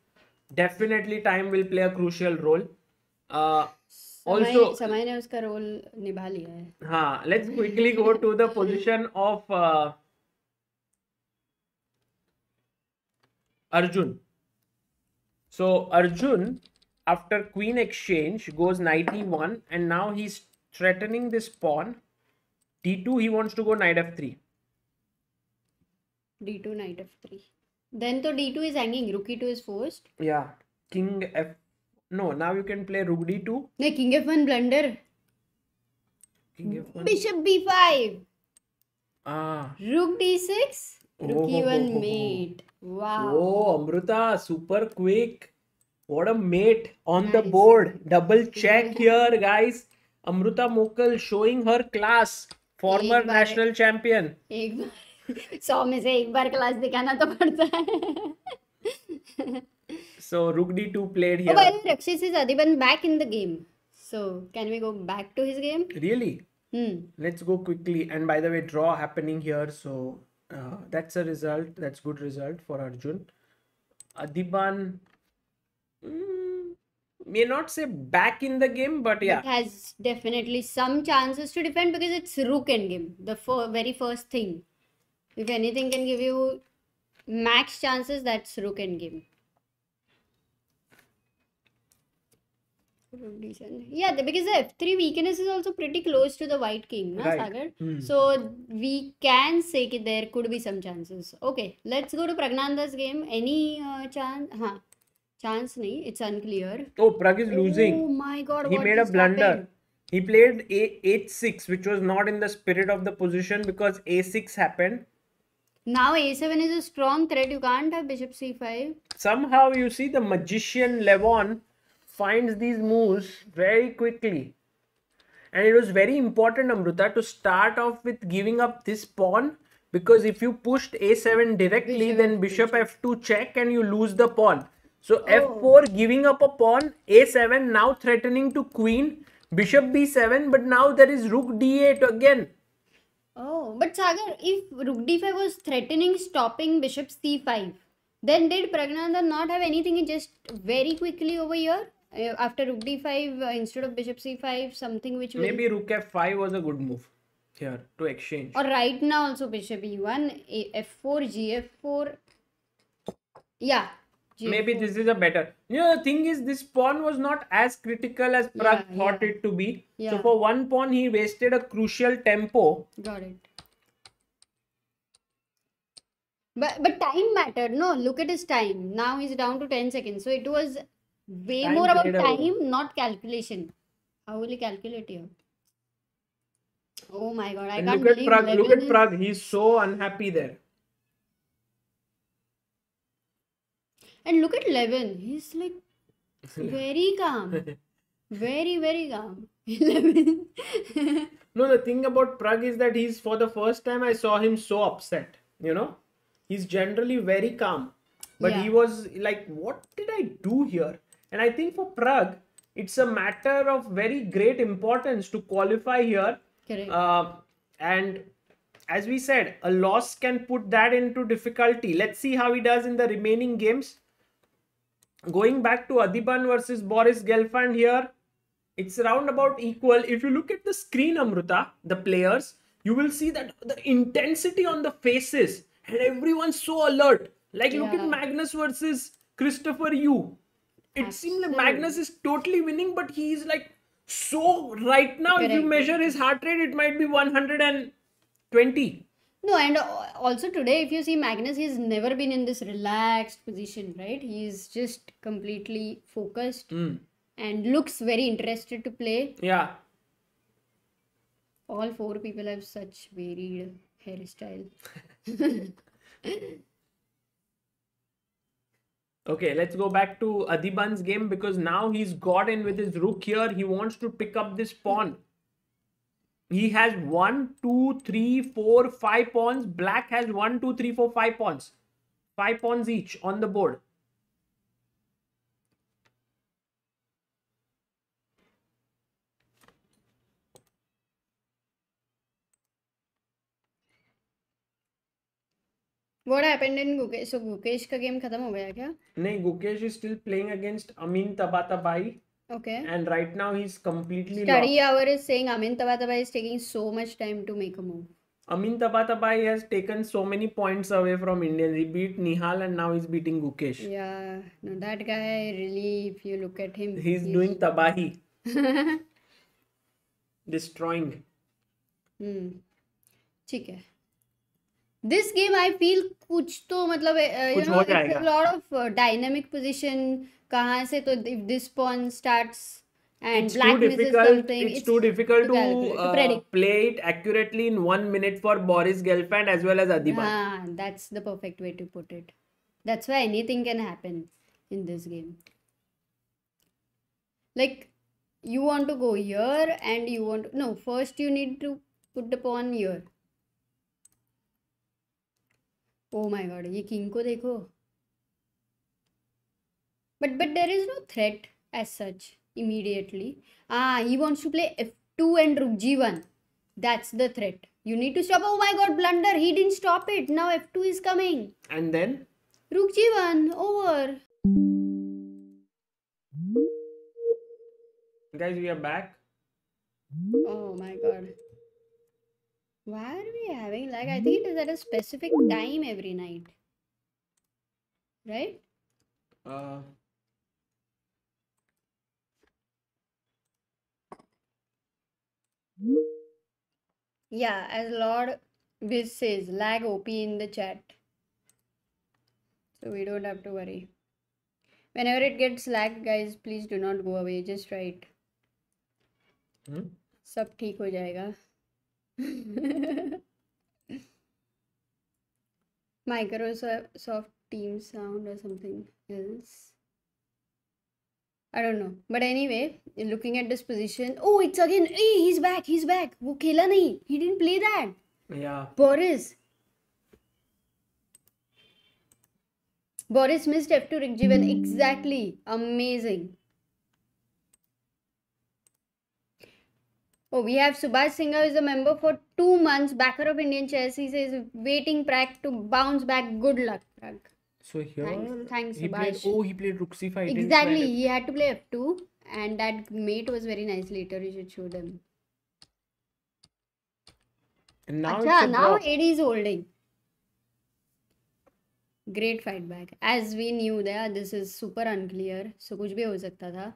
Definitely time will play a crucial role. Also, समय ने उसका role निभा लिया है. Let's quickly go to the position of Arjun. So Arjun, after queen exchange, goes knight e1 and now he's threatening this pawn. d2, he wants to go knight f3. d2, knight f3. Then to d2 is hanging. Rook e2 is forced. Yeah. King f... No, now you can play rook d2. No, king f1 blunder. King f1. Bishop b5. Ah. Rook d6. Rook e1 Oh. mate. Wow. Oh, Amruta, super quick. What a mate on the Nice. board. Double check here, guys. Amruta Mokal showing her class. Former एक बार- national champion. एक बार 100 में से एक बार class दिखाना तो पड़ता है. So rook d2 played Oh, here. by the way, Rakshit is Adhiban back in the game. So can we go back to his game? Really? Hmm. Let's go quickly. And by the way, draw happening here. So that's a result. That's good result for Arjun. Adhiban may not say back in the game, but yeah. It has definitely some chances to defend because it's rook endgame. The very first thing. If anything can give you max chances, that's rook endgame. Yeah, because the f3 weakness is also pretty close to the white king, na, Right. Sagar? Hmm. So we can say that there could be some chances. Okay, let's go to Pragnanda's game. Any chance? Chance nahi, it's unclear. Oh, Pragg is losing. Oh my god, He what made a just blunder. happened? He played h6, which was not in the spirit of the position because a6 happened. Now a7 is a strong threat. You can't have bishop c5. Somehow you see the magician Levon finds these moves very quickly. And it was very important, Amruta, to start off with giving up this pawn because if you pushed a7 directly, then bishop f2 check and you lose the pawn. So f4 giving up a pawn, a7 now threatening to queen, bishop b7, but now there is rook d8 again. Oh, but Sagar, if rook d5 was threatening stopping bishop c5, then did Pragnanda not have anything just very quickly over here? After rook d5, instead of bishop c5, something which will... Maybe rook f5 was a good move here to exchange. Or right now also bishop e1, f4, gf4. Yeah, Maybe J4. this is a better. The thing is, this pawn was not as critical as Pragg thought it to be. So Yeah. for one pawn, he wasted a crucial tempo. Got it. But time mattered. No, look at his time. Now he's down to 10 seconds. So it was way Time more about played a role. time, not calculation. How will he calculate here? Oh my god, I And can't look at believe Pragg. Look Levin at Pragg. He's so unhappy there. And look at Levin. He's like very calm. Very, very calm. Levin. No, the thing about Pragg is that he's, for the first time I saw him so upset. He's generally very calm. But he Yeah. was like, what did I do here? And I think for Pragg, it's a matter of very great importance to qualify here. Correct. And as we said, a loss can put that into difficulty. Let's see how he does in the remaining games. Going back to Adhiban versus Boris Gelfand here, it's round about equal. If you look at the screen, Amruta, the players, you will see that the intensity on the faces and everyone's so alert. Like, look at Yeah. Magnus versus Christopher Yu. It seems like Magnus is totally winning, but he's like so right now. If you Correct. measure his heart rate, it might be 120. No, and also today, if you see Magnus, he's never been in this relaxed position, right? He's just completely focused and looks very interested to play. Yeah. All four people have such varied hairstyle. Okay, let's go back to Adhiban's game, because now he's got in with his rook here. He wants to pick up this pawn. He has 1, 2, 3, 4, 5 pawns. Black has 1, 2, 3, 4, 5 pawns. 5 pawns each on the board. What happened in Gukesh? So Gukesh का game खत्म हो गया क्या? No, Gukesh is still playing against Amin Tabatabai. Okay. And right now he's completely Study lost. hour is saying Amin Tabatabai is taking so much time to make a move. Amin Tabatabai has taken so many points away from Indians. He beat Nihal and now he's beating Gukesh. Yeah, no, that guy really, if you look at him, He's doing tabahi. Destroying. ठीक है. This game I feel कुछ तो मतलब कुछ हो it's जाएगा. a lot of dynamic position. कहाँ से तो if this pawn starts and It's black too misses difficult. something, It's too difficult to predict. play it accurately in 1 minute for Boris Gelfand as well as Adhiban. That's the perfect way to put it. That's why anything can happen in this game. Like, you want to go here and you want to, no, first you need to put the pawn here. Oh my god, ये king को देखो. But there is no threat as such immediately. He wants to play f2 and rook g1. That's the threat. You need to stop. Oh my god, blunder. He didn't stop it. Now f2 is coming. And then? Rook g1. Over. Guys, we are back. Oh my god. Why are we having lag? I think it is at a specific time every night. Right? Yeah, as Lord Viz says, lag OP in the chat. So we don't have to worry. Whenever it gets lag, guys, please do not go away. Just write. सब ठीक हो जाएगा. Microsoft Teams sound or something else. I don't know. But anyway, looking at this position. Oh, it's again. Hey, he's back. He's back. वो खेला नहीं. He didn't play that. Yeah. Boris missed f2 rook g1. Exactly. Amazing. Oh, we have Subhash Singh is a member for 2 months. Backer of Indian chess. He says waiting Pragg to bounce back. Good luck, Pragg. So here, Thanks, he Subhash. played rook c5. Exactly. He had to play f2, and that mate was very nice. Later, you should show them. And now Achha, it's now AD is holding. Great fight back. As we knew that this is super unclear, so कुछ भी हो सकता था.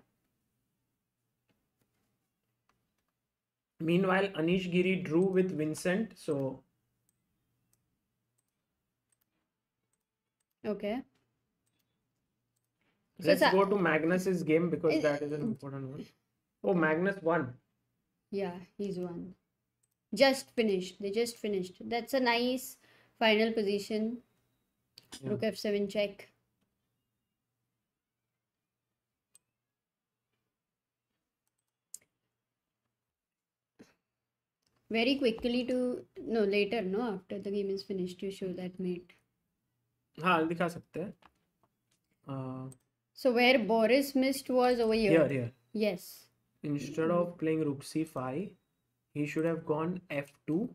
Meanwhile, Anish Giri drew with Vincent, so Okay. let's go to Magnus's game because that is an important one. Oh, Magnus won. Yeah, he's won. Just finished. They just finished. That's a nice final position. Yeah. Rook f7 check. Very quickly to no later no after the game is finished you show that mate. हाँ दिखा सकते हैं. So where Boris missed was over here. Here. Yes. Instead of playing rook c5, he should have gone f2.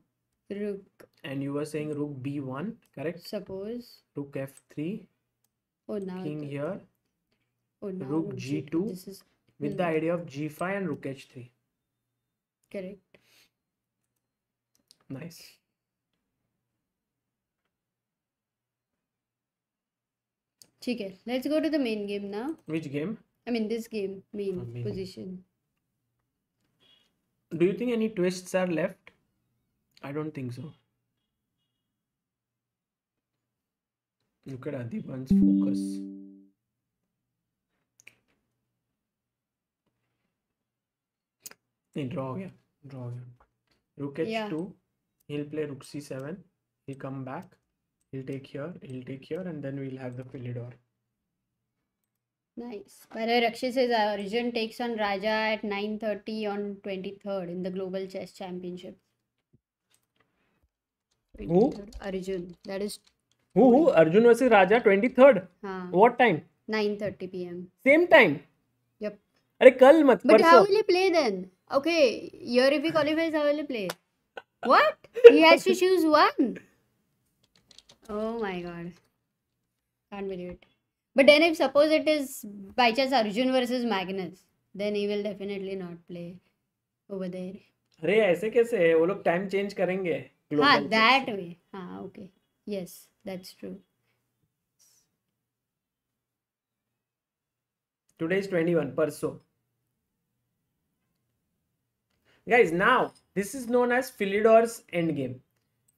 Rook. And you were saying rook b1, correct? Suppose. Rook f3. Oh now. King here. Oh now. Rook g2. This is with the idea of g5 and rook h3. Correct. Nice. ठीक है. Let's go to the main game now. Which game? I mean this game, main main. position. Do you think any twists are left? I don't think so. Look at Adhiban's focus. नहीं draw हो गया. Rook h2. He'll play rook c7. He'll come back. He'll take here, and then we'll have the Philidor. Nice. By the way, Rakshi says Arjun takes on Raja at 9:30 on 23rd in the Global Chess Championship. Who? Arjun. That is. Who? Arjun versus Raja, 23rd. What time? 9:30 p.m. Same time. Yep. अरे कल मत. But how will he play then? Okay, here if he qualifies, how will he play? What? He has to choose one. Oh my god. Can't believe it. But then if suppose it is by chance Arjun versus Magnus, then he will definitely not play over there. अरे ऐसे कैसे है? वो लोग time change करेंगे. हाँ, that way. हाँ, okay. Yes, that's true. Today is 21, परसों. Guys, now this is known as Philidor's endgame.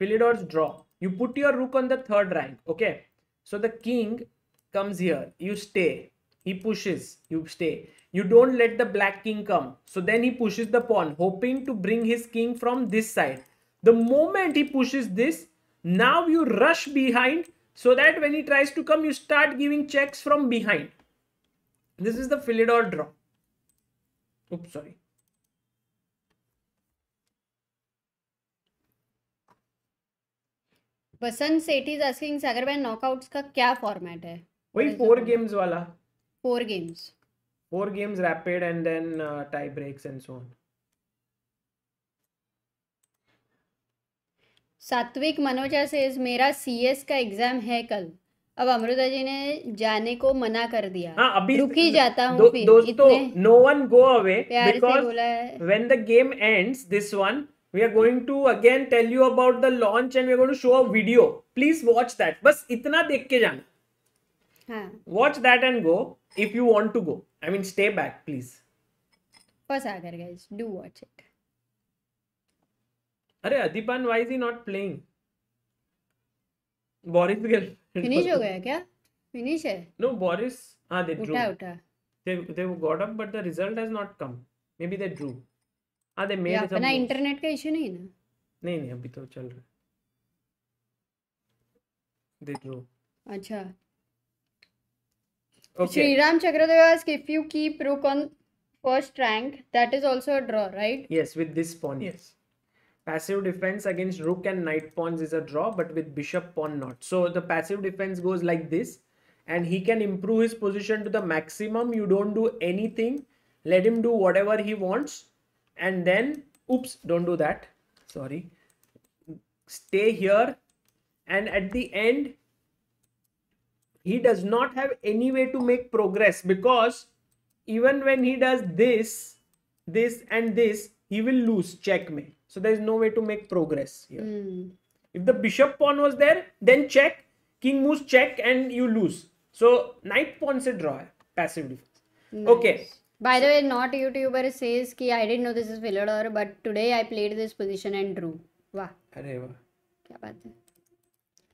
Philidor's draw. You put your rook on the third rank. Okay. So the king comes here. You stay. He pushes. You stay. You don't let the black king come. So then he pushes the pawn, hoping to bring his king from this side. The moment he pushes this, now you rush behind so that when he tries to come, you start giving checks from behind. This is the Philidor draw. Oops, sorry. Basant Sethi is asking Sagar bhai knockouts का क्या format है? वही 4 games वाला. 4 games. 4 games rapid and then tie breaks and so on. सात्विक Manoja says मेरा CS का exam है कल. अब अमृता जी ने जाने को मना कर दिया. हाँ, अभी रुक ही जाता हूँ फिर. दोस्तों, no one go away because when the game ends, this one, we are going to again tell you about the launch and we are going to show a video. Please watch that. बस इतना देख के जाना. हाँ. Watch that and go if you want to go. I mean, stay back, please. बस आकर guys, do watch it. अरे Adhiban, why is he not playing? Boris girl. Finish हो गया क्या? Finish है? No, Boris. हाँ, they drew. उठा. They got up, but the result has not come. Maybe they drew. हाँ, they made some अपना moves. Internet का issue नहीं ना? नहीं अभी तो चल रहा है. They drew. अच्छा. Okay. Sriram Chakradeva asks if you keep rook on first rank, that is also a draw, right? Yes, with this pawn, yes. Passive defense against rook and knight pawns is a draw, but with bishop pawn not. So the passive defense goes like this, and he can improve his position to the maximum. You don't do anything. Let him do whatever he wants. And then, oops, don't do that. Sorry. Stay here. And at the end, he does not have any way to make progress because even when he does this, this and this, he will lose checkmate. So there is no way to make progress here. If the bishop pawn was there, then check. king moves check and you lose. So knight pawn se draw hai, passive defense. Nice. Okay. By the way, not YouTuber says ki I didn't know this is Philodor, but today I played this position and drew. Wow. Arey wah. Kya baat hai.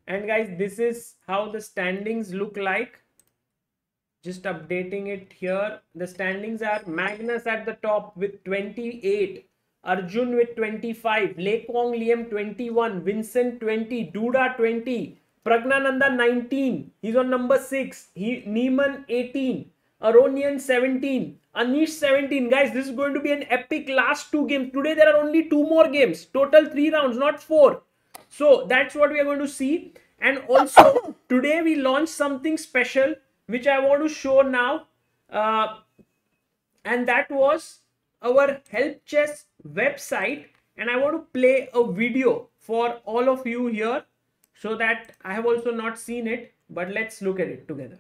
And guys, this is how the standings look like. Just updating it here. The standings are Magnus at the top with 28. Arjun with 25. Lekong Liam 21. Vincent 20. Duda 20. Pragnananda 19. He's on number 6. Neiman 18. Aronian 17. Anish 17. Guys, this is going to be an epic last 2 games. Today there are only 2 more games. Total 3 rounds, not 4. So that's what we are going to see. And also today we launched something special which I want to show now. And that was our Help Chess website. And I want to play a video for all of you here so that I have also not seen it. But let's look at it together.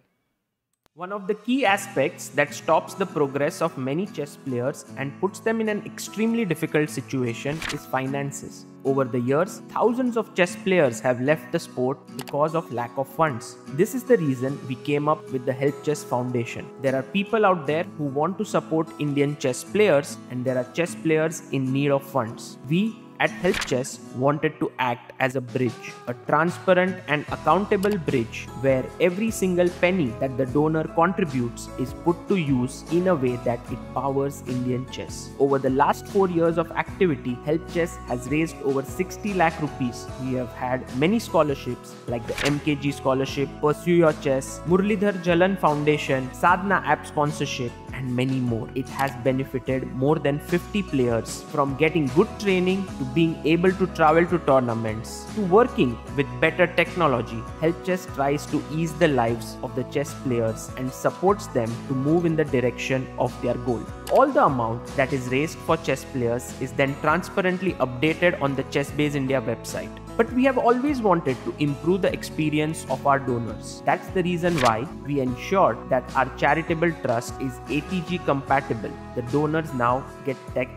One of the key aspects that stops the progress of many chess players and puts them in an extremely difficult situation is finances. Over the years, thousands of chess players have left the sport because of lack of funds. This is the reason we came up with the Help Chess Foundation. There are people out there who want to support Indian chess players, and there are chess players in need of funds. We at Help Chess wanted to act as a bridge, a transparent and accountable bridge where every single penny that the donor contributes is put to use in a way that it powers Indian chess. Over the last 4 years of activity, Help Chess has raised over 60 lakh rupees. We have had many scholarships like the MKG Scholarship, Pursue Your Chess, Murlidhar Jalan Foundation, Sadhana App Sponsorship, and many more. It has benefited more than 50 players from getting good training to being able to travel to tournaments to working with better technology. Help Chess tries to ease the lives of the chess players and supports them to move in the direction of their goal. All the amount that is raised for chess players is then transparently updated on the ChessBase India website. But we have always wanted to improve the experience of our donors. That's the reason why we ensured that our charitable trust is ATG compatible. The donors now get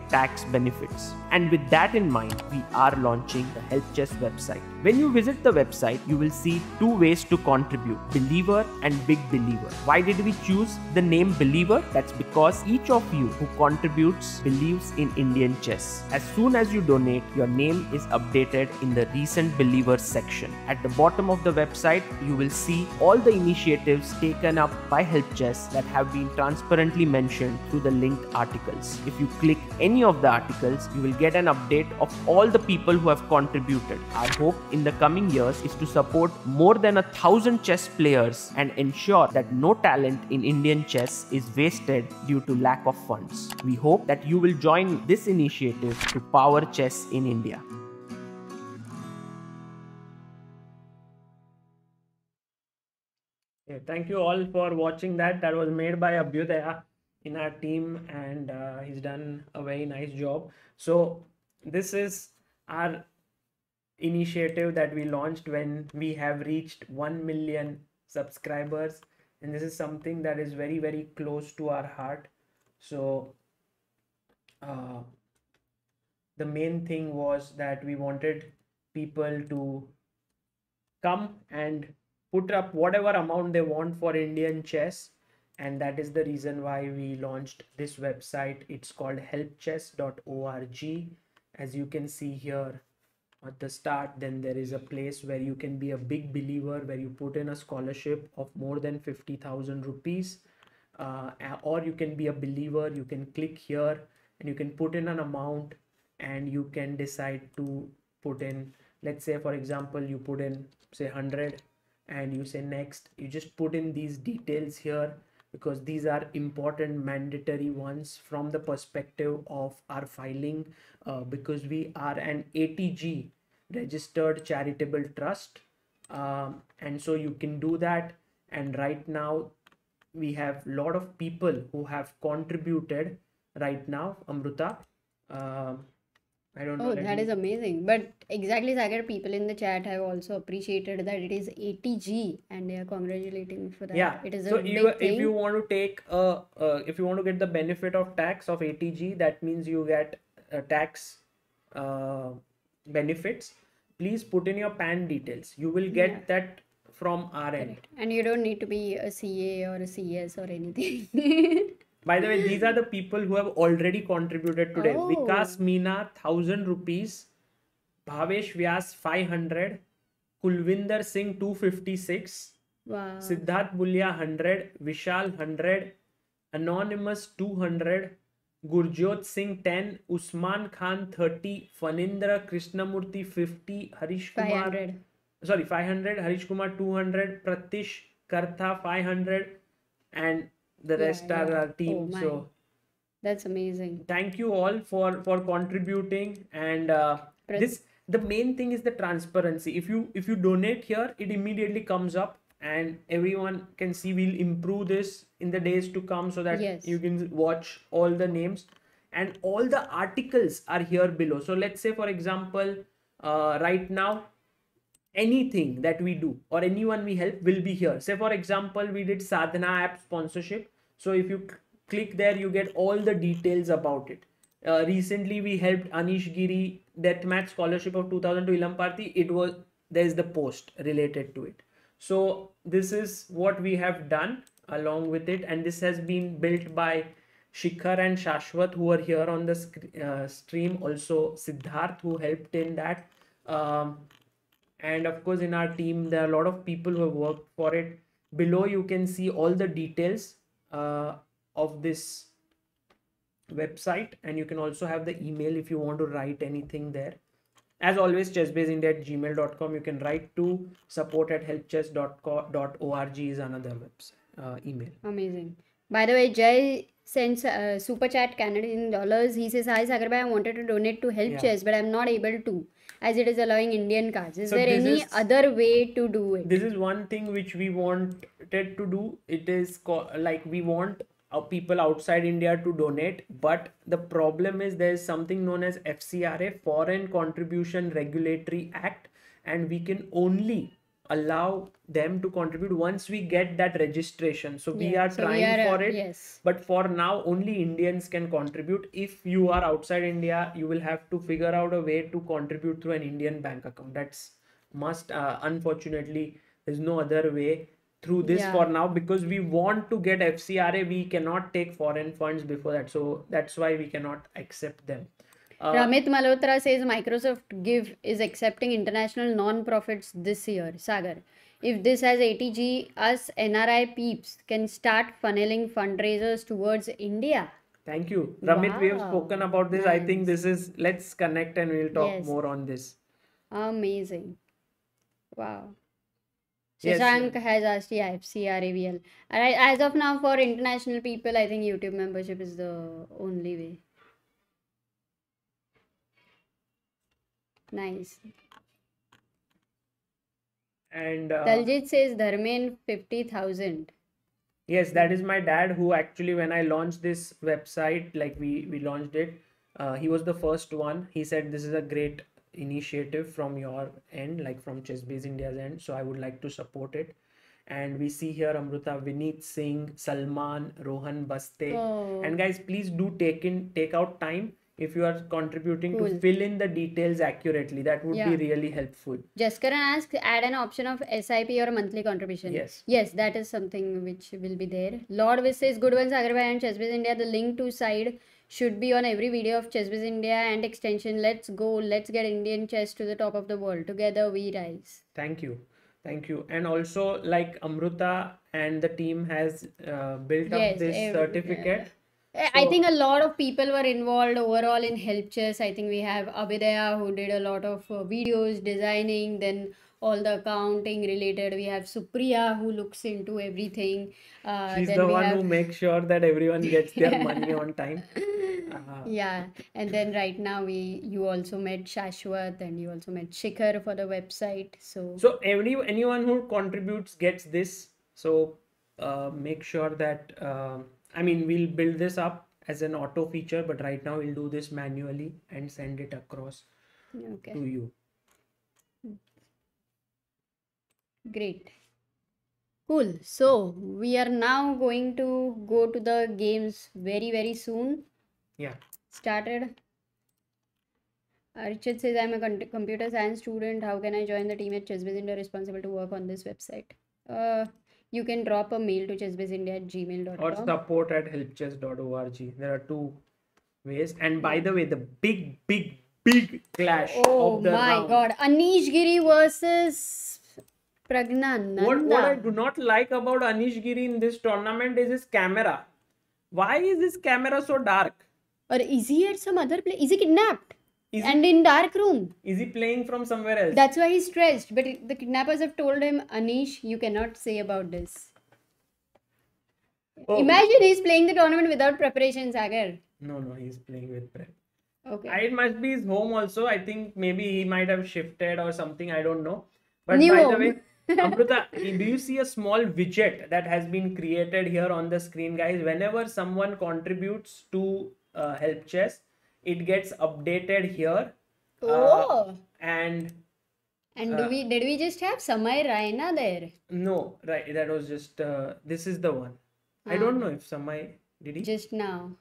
tax benefits. And with that in mind, we are launching the Help Chess website. When you visit the website, you will see 2 ways to contribute: Believer and Big Believer. Why did we choose the name Believer? That's because each of you who contributes believes in Indian chess. As soon as you donate, your name is updated in the recent Believers section. At the bottom of the website, you will see all the initiatives taken up by Help Chess that have been transparently mentioned through the linked articles. If you click any of the articles, you will get an update of all the people who have contributed. Our hope in the coming years is to support more than 1,000 chess players and ensure that no talent in Indian chess is wasted due to lack of funds. We hope that you will join this initiative to power chess in India. Yeah, thank you all for watching that. That was made by Abhyudaya in our team, and he's done a very nice job. So this is our initiative that we launched when we have reached 1 million subscribers, and this is something that is very, very close to our heart. So the main thing was that we wanted people to come and put up whatever amount they want for Indian chess, and that is the reason why we launched this website. It's called helpchess.org. As you can see here at the start, then there is a place where you can be a big believer, where you put in a scholarship of more than 50,000 rupees, or you can be a believer. You can click here and you can put in an amount, and you can decide to put in, let's say for example, you put in say 100 and you say next. You just put in these details here because these are important mandatory ones from the perspective of our filing, because we are an ATG registered charitable trust, and so you can do that. And right now we have a lot of people who have contributed right now. Amruta, I don't know. Oh, that is amazing. But exactly, Sagar, people in the chat have also appreciated that it is ATG and they are congratulating for that. Yeah, It is so a big thing. if you want to take if you want to get the benefit of tax of ATG, that means you get tax benefits. Please put in your PAN details. You will get that from our end. Correct. And you don't need to be a CA or a CS or anything. By the way, these are the people who have already contributed today. Oh. Vikas Meena, 1,000 rupees. Bhavesh Vyas, 500. Kulvinder Singh, 256. Wow. Siddharth Bulia, 100. Vishal, 100. Anonymous, 200. Gurjot Singh, 10. Usman Khan, 30. Fanindra Krishnamurthy, 50. Harish Kumar, 500. 500. Harish Kumar, 200. Pratish Kartha, 500. And the rest are our team. Oh my. So That's amazing. thank you all for contributing. And the main thing is the transparency. If you donate here, it immediately comes up and everyone can see. We'll improve this in the days to come so that Yes. you can watch all the names, and all the articles are here below. So let's say, for example, right now, anything that we do or anyone we help will be here. Say for example, we did Sadhana app sponsorship. So if you click there, you get all the details about it. Recently we helped Anish Giri deathmatch scholarship of 2000 to Ilam Parthi. There's the post related to it. So this is what we have done along with it, and this has been built by Shikhar and Shashwat, who are here on the stream. Also Siddharth, who helped in that. And of course in our team there are a lot of people who have worked for it. Below you can see all the details of this website, and you can also have the email if you want to write anything there. As always, chessbaseindia@gmail.com. You can write to support@helpchess.org is another website email. Amazing. By the way, Jay sends super chat Canadian dollars. He says, "Hi Sagar bhai, I wanted to donate to Help Yeah. Chess, but I'm not able to, as it is allowing Indian cards. Is So there this any is- other way to do it?" This is one thing which we wanted to do. It is like we want people outside India to donate, but the problem is there is something known as FCRA, Foreign Contribution Regulatory Act, and we can only allow them to contribute once we get that registration. So we Yeah, are so we trying are, for it. yes. But for now, only Indians can contribute. If you are outside India, you will have to figure out a way to contribute through an Indian bank account. That's must. Unfortunately, there's no other way through this Yeah. for now, because we want to get FCRA. We cannot take foreign funds before that. So that's why we cannot accept them. Ramit Malhotra says Microsoft Give is accepting international non-profits this year. Sagar, if this has ATG, us NRI peeps can start funneling fundraisers towards India. Thank you, Ramit. We have Wow. spoken about this. I think Nice. this is, let's connect and we'll talk Yes. more on this. Amazing. Wow. Yes. Shashank has asked, yeah, FCRAVL. Alright, as of now, for international people, I think YouTube membership is the only way. Nice. And Daljit says Dharmen 50,000. yes, that is my dad, who actually, when I launched this website, like we launched it, he was the first one. He said this is a great initiative from your end, like from ChessBase India's end, so I would like to support it. And we see here Amruta, Vineet Singh, Salman, Rohan Baste. Oh. And guys, please do take out time if you are contributing to Cool. fill in the details accurately. That would Yeah. be really helpful. Jaskaran asks, add an option of SIP or monthly contribution. Yes. Yes, that is something which will be there. Lord Wish says, good one, Sagar bhai and ChessBase India. The link to side should be on every video of ChessBase India and extension. Let's go. Let's get Indian chess to the top of the world. Together we rise. Thank you. Thank you. And also, like Amruta and the team has built up Yes, this certificate. I think a lot of people were involved overall in Help Chess. I think we have Abhidaya, who did a lot of videos, designing, then all the accounting related. We have Supriya, who looks into everything. She's Then the we one have who makes sure that everyone gets their money on time. yeah, and then right now you also met Shashwat and you also met Shikhar for the website. So anyone who contributes gets this. So make sure that I mean, we'll build this up as an auto feature, but right now we'll do this manually and send it across Okay, to you. great. Cool. So we are now going to go to the games very, very soon. Yeah. Started. Archit says, I'm a computer science student. How can I join the team at ChessBizIndia responsible to work on this website? You can drop a mail to chessbizindia@gmail.com. Or support@helpchess.org. There are two ways. And by the way, the big clash Oh of the my round. god. Anish Giri versus Pragnananda. What I do not like about Anish Giri in this tournament is his camera. Why is his camera so dark? Or is he at some other place? Is he kidnapped? Is And in dark room? Is he playing from somewhere else? That's why he's stressed. But the kidnappers have told him, Anish, you cannot say about this. Oh. Imagine he's playing the tournament without preparation, Sagar. No, he's playing with prep. Okay. It must be his home also. I think maybe he might have shifted or something. I don't know. But New by home. the way, Amruta, do you see a small widget that has been created here on the screen, guys? Whenever someone contributes to Help Chess, it gets updated here. Oh. And did we just have Samay Raina there? no, right. That was just this is the one. I don't know if Samay did he. Just now.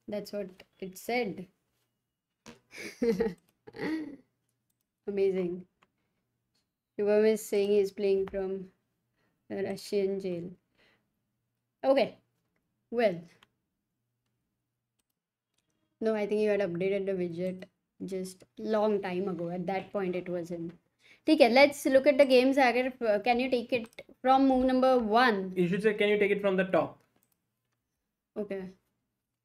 That's what it said. Amazing. Shubham is saying he's playing from a Russian jail. Okay. Well. No, I think you had updated the widget just long time ago. At that point, it was in. Okay, let's look at the games. Agar, can you take it from move number 1? You should say, can you take it from the top? Okay.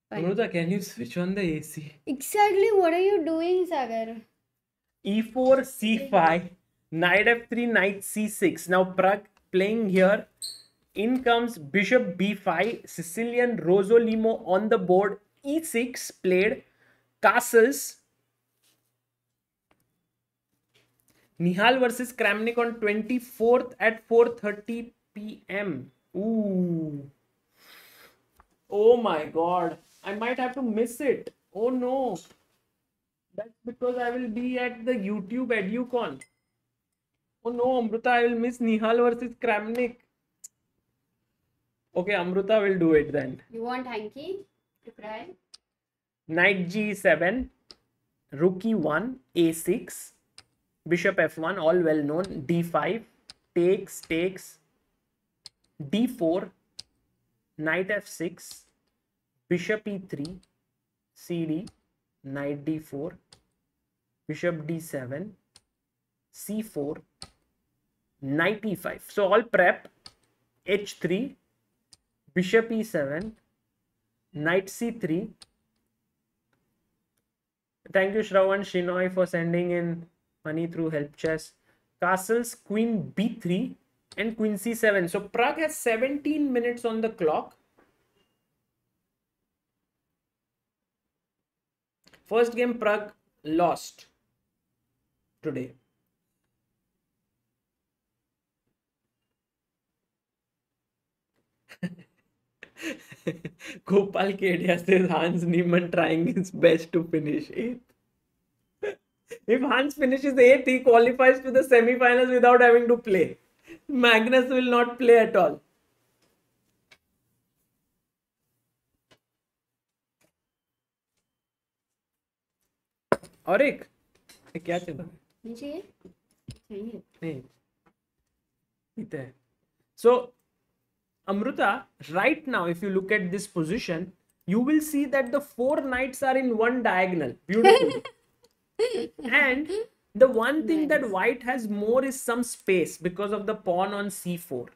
Fine. Amruta, can you switch on the AC? Exactly. What are you doing, Sagar? E4, C5, knight F3, knight C6. Now Pragg playing here. In comes bishop B5, Sicilian Rosolimo on the board. E6 played. Castles. Nihal versus Kramnik on 24th at 4:30 p.m. Ooh. Oh my god. I might have to miss it. Oh no. That's because I will be at the YouTube EduCon. Oh no, Amruta, I will miss Nihal versus Kramnik. Okay, Amruta will do it then. You want Hanky to cry? Knight G7, Rook E1, A6, Bishop F1, all well known. D5, takes, D4, Knight F6, Bishop E3, CD, Knight D4, Bishop D7, C4, Knight E5. So all prep. H3, Bishop E7, Knight C3. Thank you, Shravan Shinoy, for sending in money through Help Chess. Castles, Queen B3 and Queen C7. So Pragg has 17 minutes on the clock. First game Pragg lost today. Gopal Kedia says Hans Neiman trying his best to finish 8th. If Hans finishes 8th, he qualifies to the semi-finals without having to play. Magnus will not play at all. और एक क्या चला नहीं नहीं पीते हैं. So Amruta, right now, if you look at this position, you will see that the 4 knights are in one diagonal. Beautiful. And the one thing that white has more is some space because of the pawn on c4.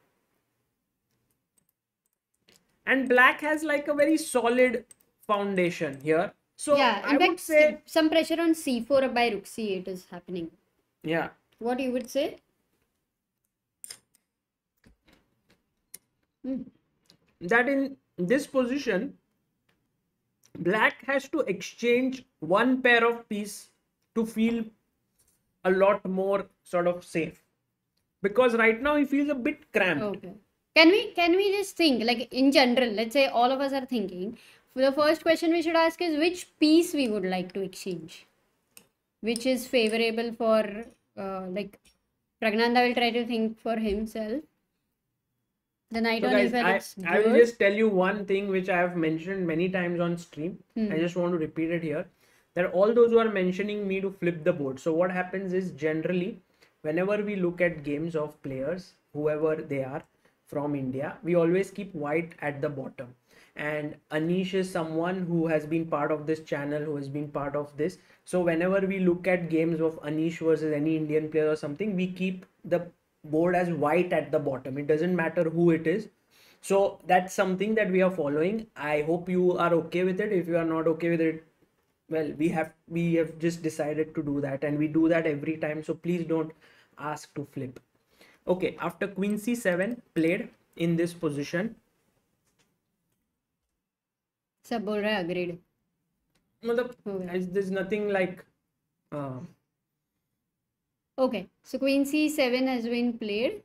And black has like a very solid foundation here. So yeah, I in would fact, say some pressure on c4 by rook c8 is happening. Yeah. What you would say? That in this position, black has to exchange one pair of piece to feel a lot more sort of safe, because right now he feels a bit cramped. Okay. Can we just think, like, in general, let's say all of us are thinking, the first question we should ask is which piece we would like to exchange, which is favorable for like Pragnanda will try to think for himself. The knight So on guys, e5 I will just tell you one thing which I have mentioned many times on stream. I just want to repeat it here. There are all those who are mentioning me to flip the board. So what happens is, generally, whenever we look at games of players, whoever they are from India, we always keep white at the bottom. And Anish is someone who has been part of this channel, who has been part of this. So whenever we look at games of Anish versus any Indian player or something, we keep the board as white at the bottom. It doesn't matter who it is. So that's something that we are following. I hope you are okay with it. If you are not okay with it, well, we have just decided to do that, and we do that every time. So please don't ask to flip. Okay, after Queen C7 played in this position. सब बोल रहा है agreed. मतलब there's nothing like Okay, so Queen C7 has been played.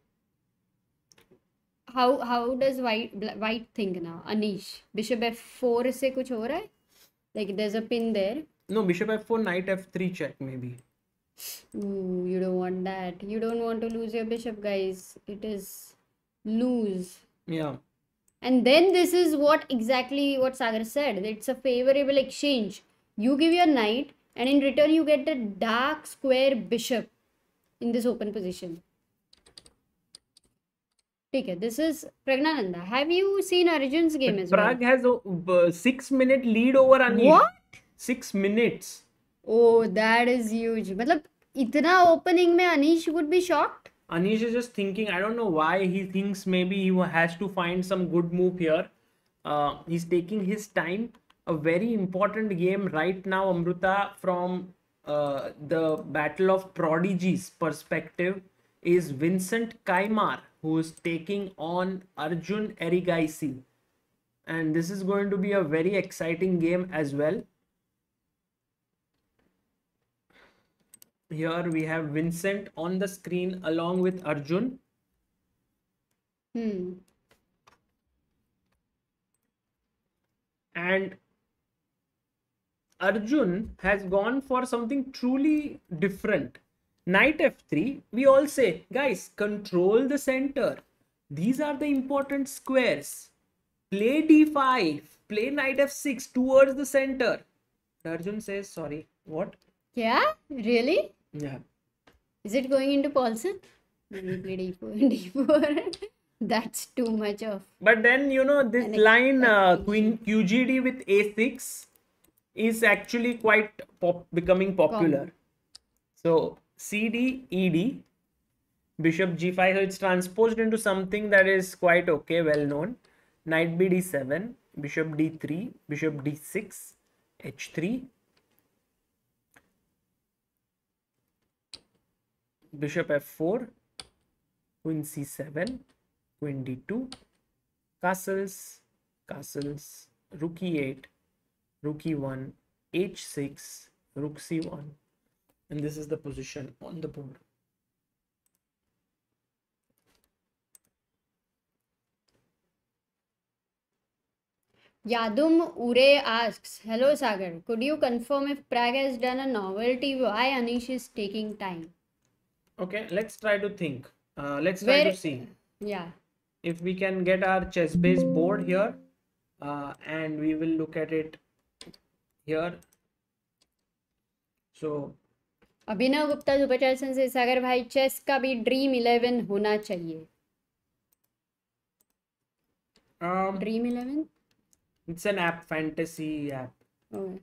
How does white think now? Anish, Bishop F4 से कुछ हो रहा है? Like there's a pin there. No, Bishop F4, Knight F3 check maybe. Ooh, you don't want that. You don't want to lose your bishop, guys. It is lose. Yeah. And then this is exactly what Sagar said. It's a favorable exchange. You give your knight, and in return you get a dark square bishop in this open position. Okay, this is Pragnananda. Have you seen Arjun's game as well? Pragg has a 6-minute lead over Anish. What? 6 minutes. Oh, that is huge. मतलब इतना opening में Anish would be shocked. Anish is just thinking, I don't know why he thinks maybe he has to find some good move here. He's taking his time. A very important game right now, Amruta, from the Battle of Prodigies perspective, is Vincent Kaimar, who is taking on Arjun Erigaisi. And this is going to be a very exciting game as well. Here we have Vincent on the screen along with Arjun. And Arjun has gone for something truly different. Knight F3, we all say, guys, control the center. These are the important squares. Play D5, play Knight F6 towards the center. Arjun says, sorry, what? Yeah? Really? Yeah. Is it going into Carlsen? Maybe play D4, D4. That's too much of. But then, you know, this line Queen QGD with A6 is actually quite becoming popular. So CD, ED, Bishop G5. So it's transposed into something that is quite okay, well known. Knight B D7, Bishop D3, Bishop D6, H3. Bishop F4, Queen C7, Queen D2, castles, castles, Rook E8, Rook E1, H6, Rook C1, and this is the position on the board. Yadum Ure asks, hello Sagar, could you confirm if Pragg has done a novelty? Why Anish is taking time? Okay, let's try to think. Let's try to see. Yeah. If we can get our chess-based board here, and we will look at it here. So, Abhinav Gupta super chat से सागर भाई chess का भी dream 11 होना चाहिए. Dream 11? It's an app, fantasy app. Okay.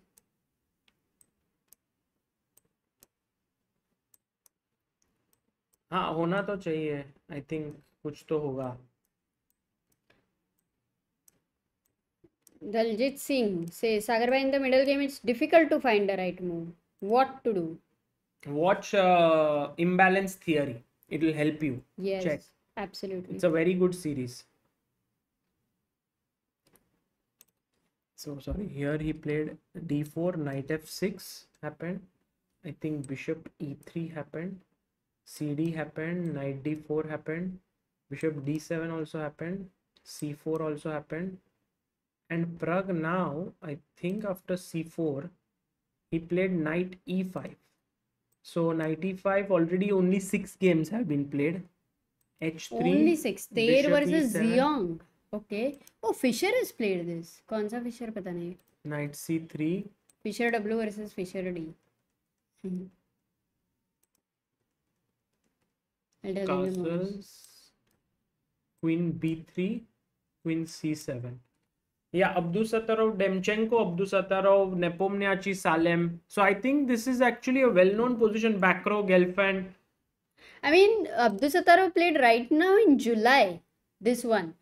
हाँ होना तो चाहिए. I think कुछ तो होगा. Daljit Singh says, Sagar bhai, in the middle game it's difficult to find the right move. What to do? Watch Imbalance Theory. It will help you. Yes, check. Absolutely. It's a very good series. So sorry, here he played D4, Knight F6 happened. I think Bishop E3 happened. CD happened, Knight D4 happened. Bishop D7 also happened. C4 also happened. And Pragg now, I think after C4, he played Knight E5. So Knight E5, already only 6 games have been played. H3. Only 6. Ther versus E7. Zeong. Okay. Oh, Fisher has played this. कौन सा Fisher पता नहीं. Knight C3. Fisher W versus Fisher D. I'll tell you the moves. Castles, Queen B3, Queen C7. Yeah, Abdusattorov, Demchenko, Abdusattorov, Nepomniachtchi, Salem. So I think this is actually a well-known position. Bakro, Gelfand. I mean, Abdusattorov played right now in July. This one.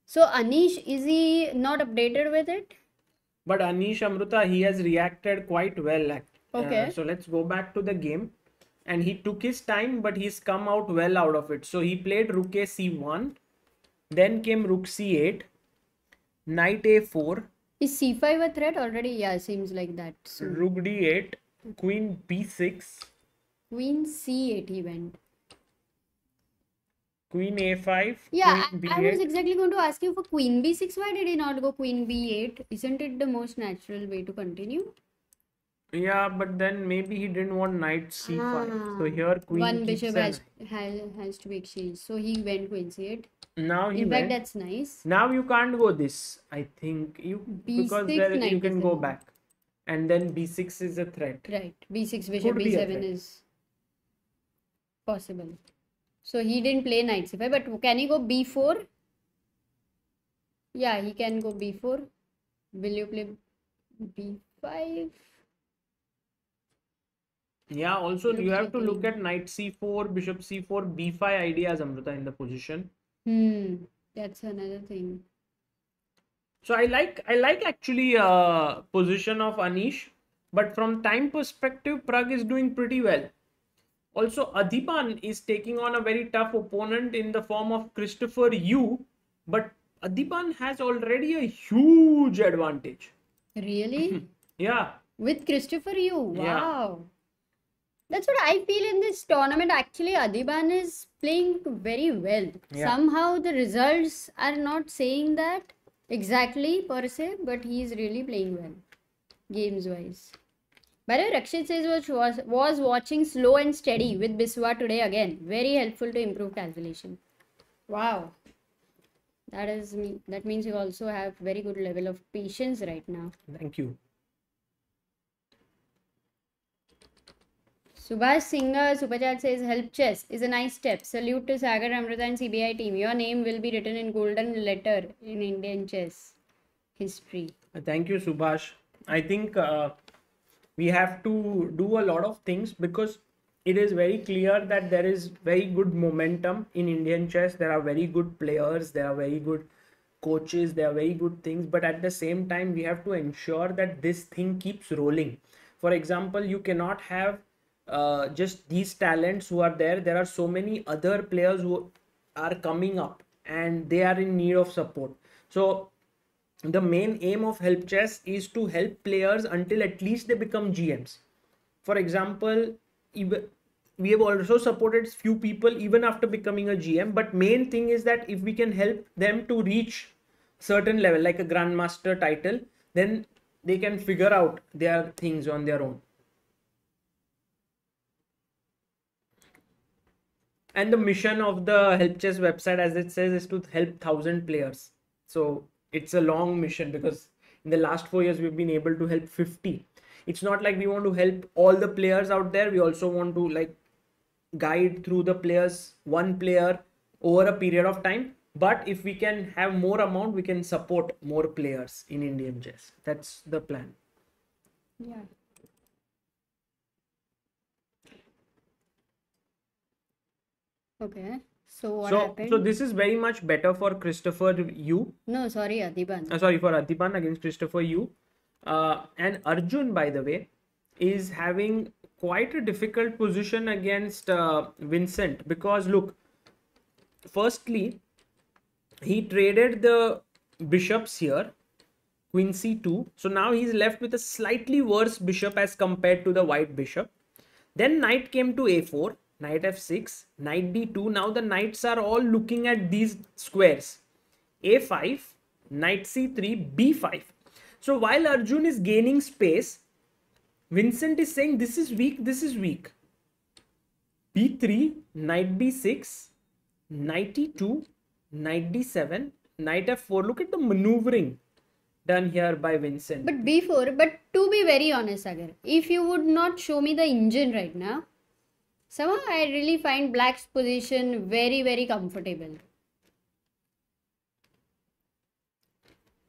So Anish, is he not updated with it? But Anish Amruta, he has reacted quite well. Okay. So let's go back to the game. And he took his time, but he's come out well out of it. So he played Rook A C1. Then came Rook C8. Knight A4. Is C5 a threat already? Yeah, seems like that. So Rook D8. Queen B6. Queen C8 he went. Queen A5. Yeah, Queen I B8. was exactly going to ask you for Queen B6. Why did he not go Queen B8? Isn't it the most natural way to continue? Yeah, but then maybe he didn't want Knight C5. So here Queen One keeps bishop an- has to be exchanged. So he went Queen C8. Now he In fact, went. that's nice. Now you can't go this. I think you because B6 there you knight can is go a- back, and then B6 is a threat. Right. B6 bishop Could be a B7 threat. is possible. So he didn't play knight C5, but can he go B4? Yeah, he can go B4. Will you play B5? Yeah. Also, Looks you have to okay. look at Knight C4, Bishop C4, B5 ideas, Amrita, in the position. That's another thing. So I like actually position of Anish, but from time perspective, Pragg is doing pretty well. Also, Adhiban is taking on a very tough opponent in the form of Christopher Yu, but Adhiban has already a huge advantage. Really? Yeah, With Christopher Yu. Yeah. Wow. That's what I feel in this tournament. Actually, Adhiban is playing very well. Yeah. Somehow the results are not saying that exactly per se, but he is really playing well, games wise. By the way, Rakshit says was watching Slow and Steady with Biswa today again. Very helpful to improve calculation. Wow. That means you also have very good level of patience right now. thank you. Subhash Singh Superchat says, help chess is a nice step. Salute to Sagar, Amrita and CBI team. Your name will be written in golden letter in Indian chess history. Thank you, Subhash. I think we have to do a lot of things because it is very clear that there is very good momentum in Indian chess. There are very good players, there are very good coaches, there are very good things, but at the same time, we have to ensure that this thing keeps rolling. For example, you cannot have just these talents who are there. There are so many other players who are coming up and they are in need of support. So the main aim of help chess is to help players until at least they become GMs. For example, we have also supported few people even after becoming a GM, but main thing is that if we can help them to reach certain level like a grandmaster title, then they can figure out their things on their own. And the mission of the help chess website, as it says, is to help 1,000 players. So it's a long mission because in the last 4 years we've been able to help 50. It's not like we want to help all the players out there. We also want to like guide through the players, one player over a period of time. But if we can have more amount, we can support more players in Indian chess. That's the plan. Yeah. Okay. So what happened? So this is very much better for Christopher Yu. No, sorry, Adhiban. Sorry, for Adhiban against Christopher Yu. And Arjun, by the way, is having quite a difficult position against Vincent because look, firstly, he traded the bishops here, Queen C2. So now he's left with a slightly worse bishop as compared to the white bishop. Then knight came to A4, knight F6, knight D2. Now the knights are all looking at these squares. A5, knight C3, B5. So while Arjun is gaining space, Vincent is saying this is weak, this is weak. B3, knight B6, knight E2, knight D7, knight F4. Look at the maneuvering. done here by Vincent. But to be very honest, Agar, if you would not show me the engine right now, somehow I really find black's position very, very comfortable.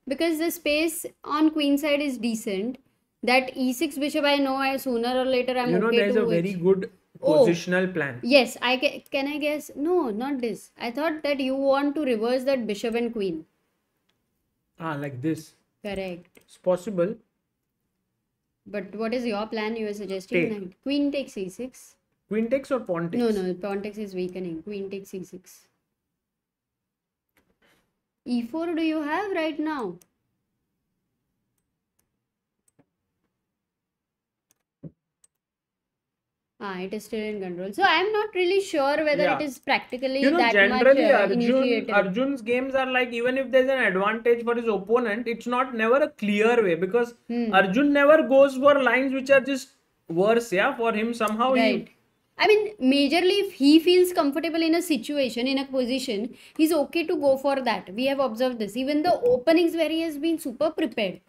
Because the space on queen side is decent. That e6 bishop, I know sooner or later I'm okay there's a very good positional plan. Yes, can I guess? No, not this. I thought that you want to reverse that bishop and queen. Like this. Correct. It's possible. But what is your plan you are suggesting? Queen takes e6. Queen takes or pawn takes? No, pawn takes is weakening. Queen takes e6. e4 do you have right now? It is still in control. So I'm not really sure whether it is practically that generally much initiative. Arjun's games are like, even if there's an advantage for his opponent, it's never a clear way, because Arjun never goes for lines which are just worse. For him somehow. Right. I mean, majorly if he feels comfortable in a situation, in a position, he's okay to go for that. We have observed this. Even the openings where he has been super prepared,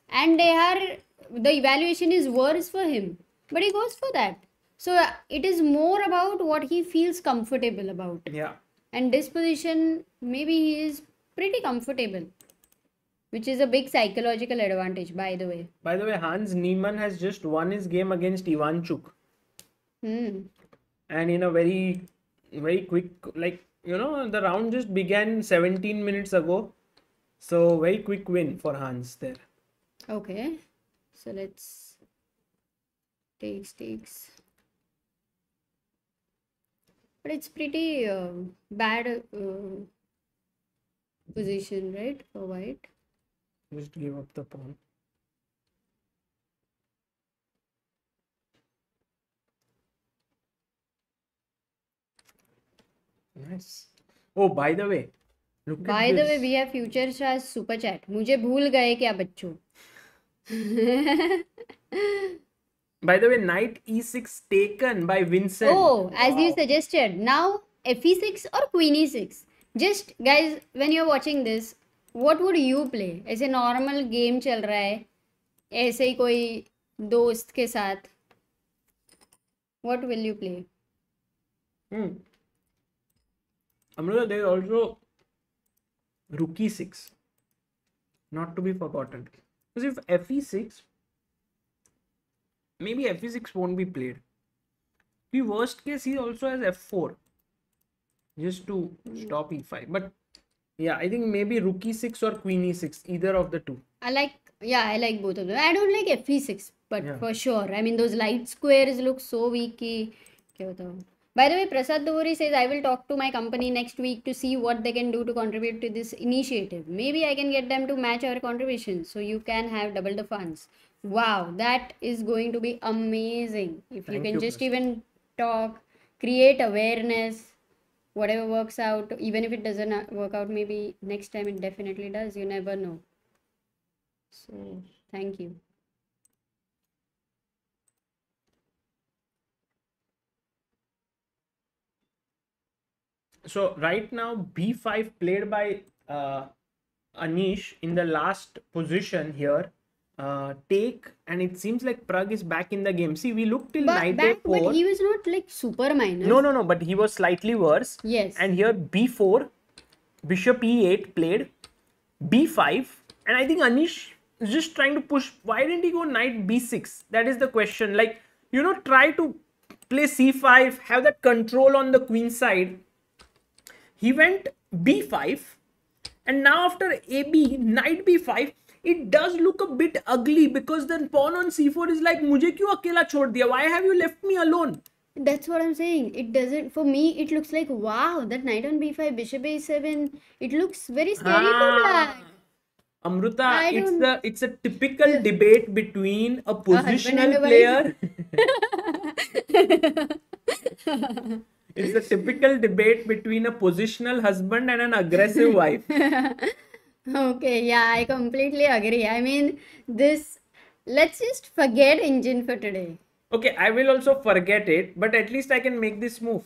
and the evaluation is worse for him, but he goes for that. So it is more about what he feels comfortable about. Yeah. And this position, maybe he is pretty comfortable, which is a big psychological advantage, by the way. By the way, Hans Neiman has just won his game against Ivankuk. And in a very, very quick, the round just began 17 minutes ago. So very quick win for Hans there. Okay. So let's takes. But it's pretty bad position, right, for white. Just give up the pawn. Nice. Oh, by the way. By the way, we have Future Shah's super chat. मुझे भूल गए क्या बच्चों? By the way, knight e6 taken by Vincent. Oh, as you suggested. Now, fe6 or queen e6. Just, guys, when you're watching this, what would you play? ऐसे normal game चल रहा है, ऐसे ही कोई दोस्त के साथ. What will you play? Amruta, there is also rook e6. Not to be forgotten. Because if fe6, maybe fe6 won't be played. The worst case, he also has f4. Just to stop e5. But yeah, I think maybe rook e6 or queen e6. Either of the two. I like both of them. I don't like fe6, but for sure. I mean, those light squares look so weak. By the way, Prasad Duvuri says, I will talk to my company next week to see what they can do to contribute to this initiative. Maybe I can get them to match our contributions so you can have double the funds. Wow, that is going to be amazing. If you can just even talk, create awareness, whatever works out, even if it doesn't work out, maybe next time it definitely does. You never know. So, thank you. So right now b5 played by Anish in the last position here. Take, and it seems like Pragg is back in the game. See, we looked till knight a4. But he was not like super minus. No, but he was slightly worse. Yes. And here b4, bishop e8 played, b5, and I think Anish is just trying to push. Why didn't he go knight b6? That is the question. Like, try to play c5, have that control on the queen side. He went b5, and now after ab, knight b5, it does look a bit ugly, because then pawn on c4 is like, mujhe kyun akela chhod diya? Why have you left me alone? That's what I'm saying. It doesn't, for me, it looks like, wow, that knight on b5, bishop a7, it looks very scary for black. Amruta, it's a typical debate between a positional player. It's a typical debate between a positional husband and an aggressive wife. Okay, yeah, I completely agree. I mean, let's just forget engine for today. Okay, I will also forget it, but at least I can make this move.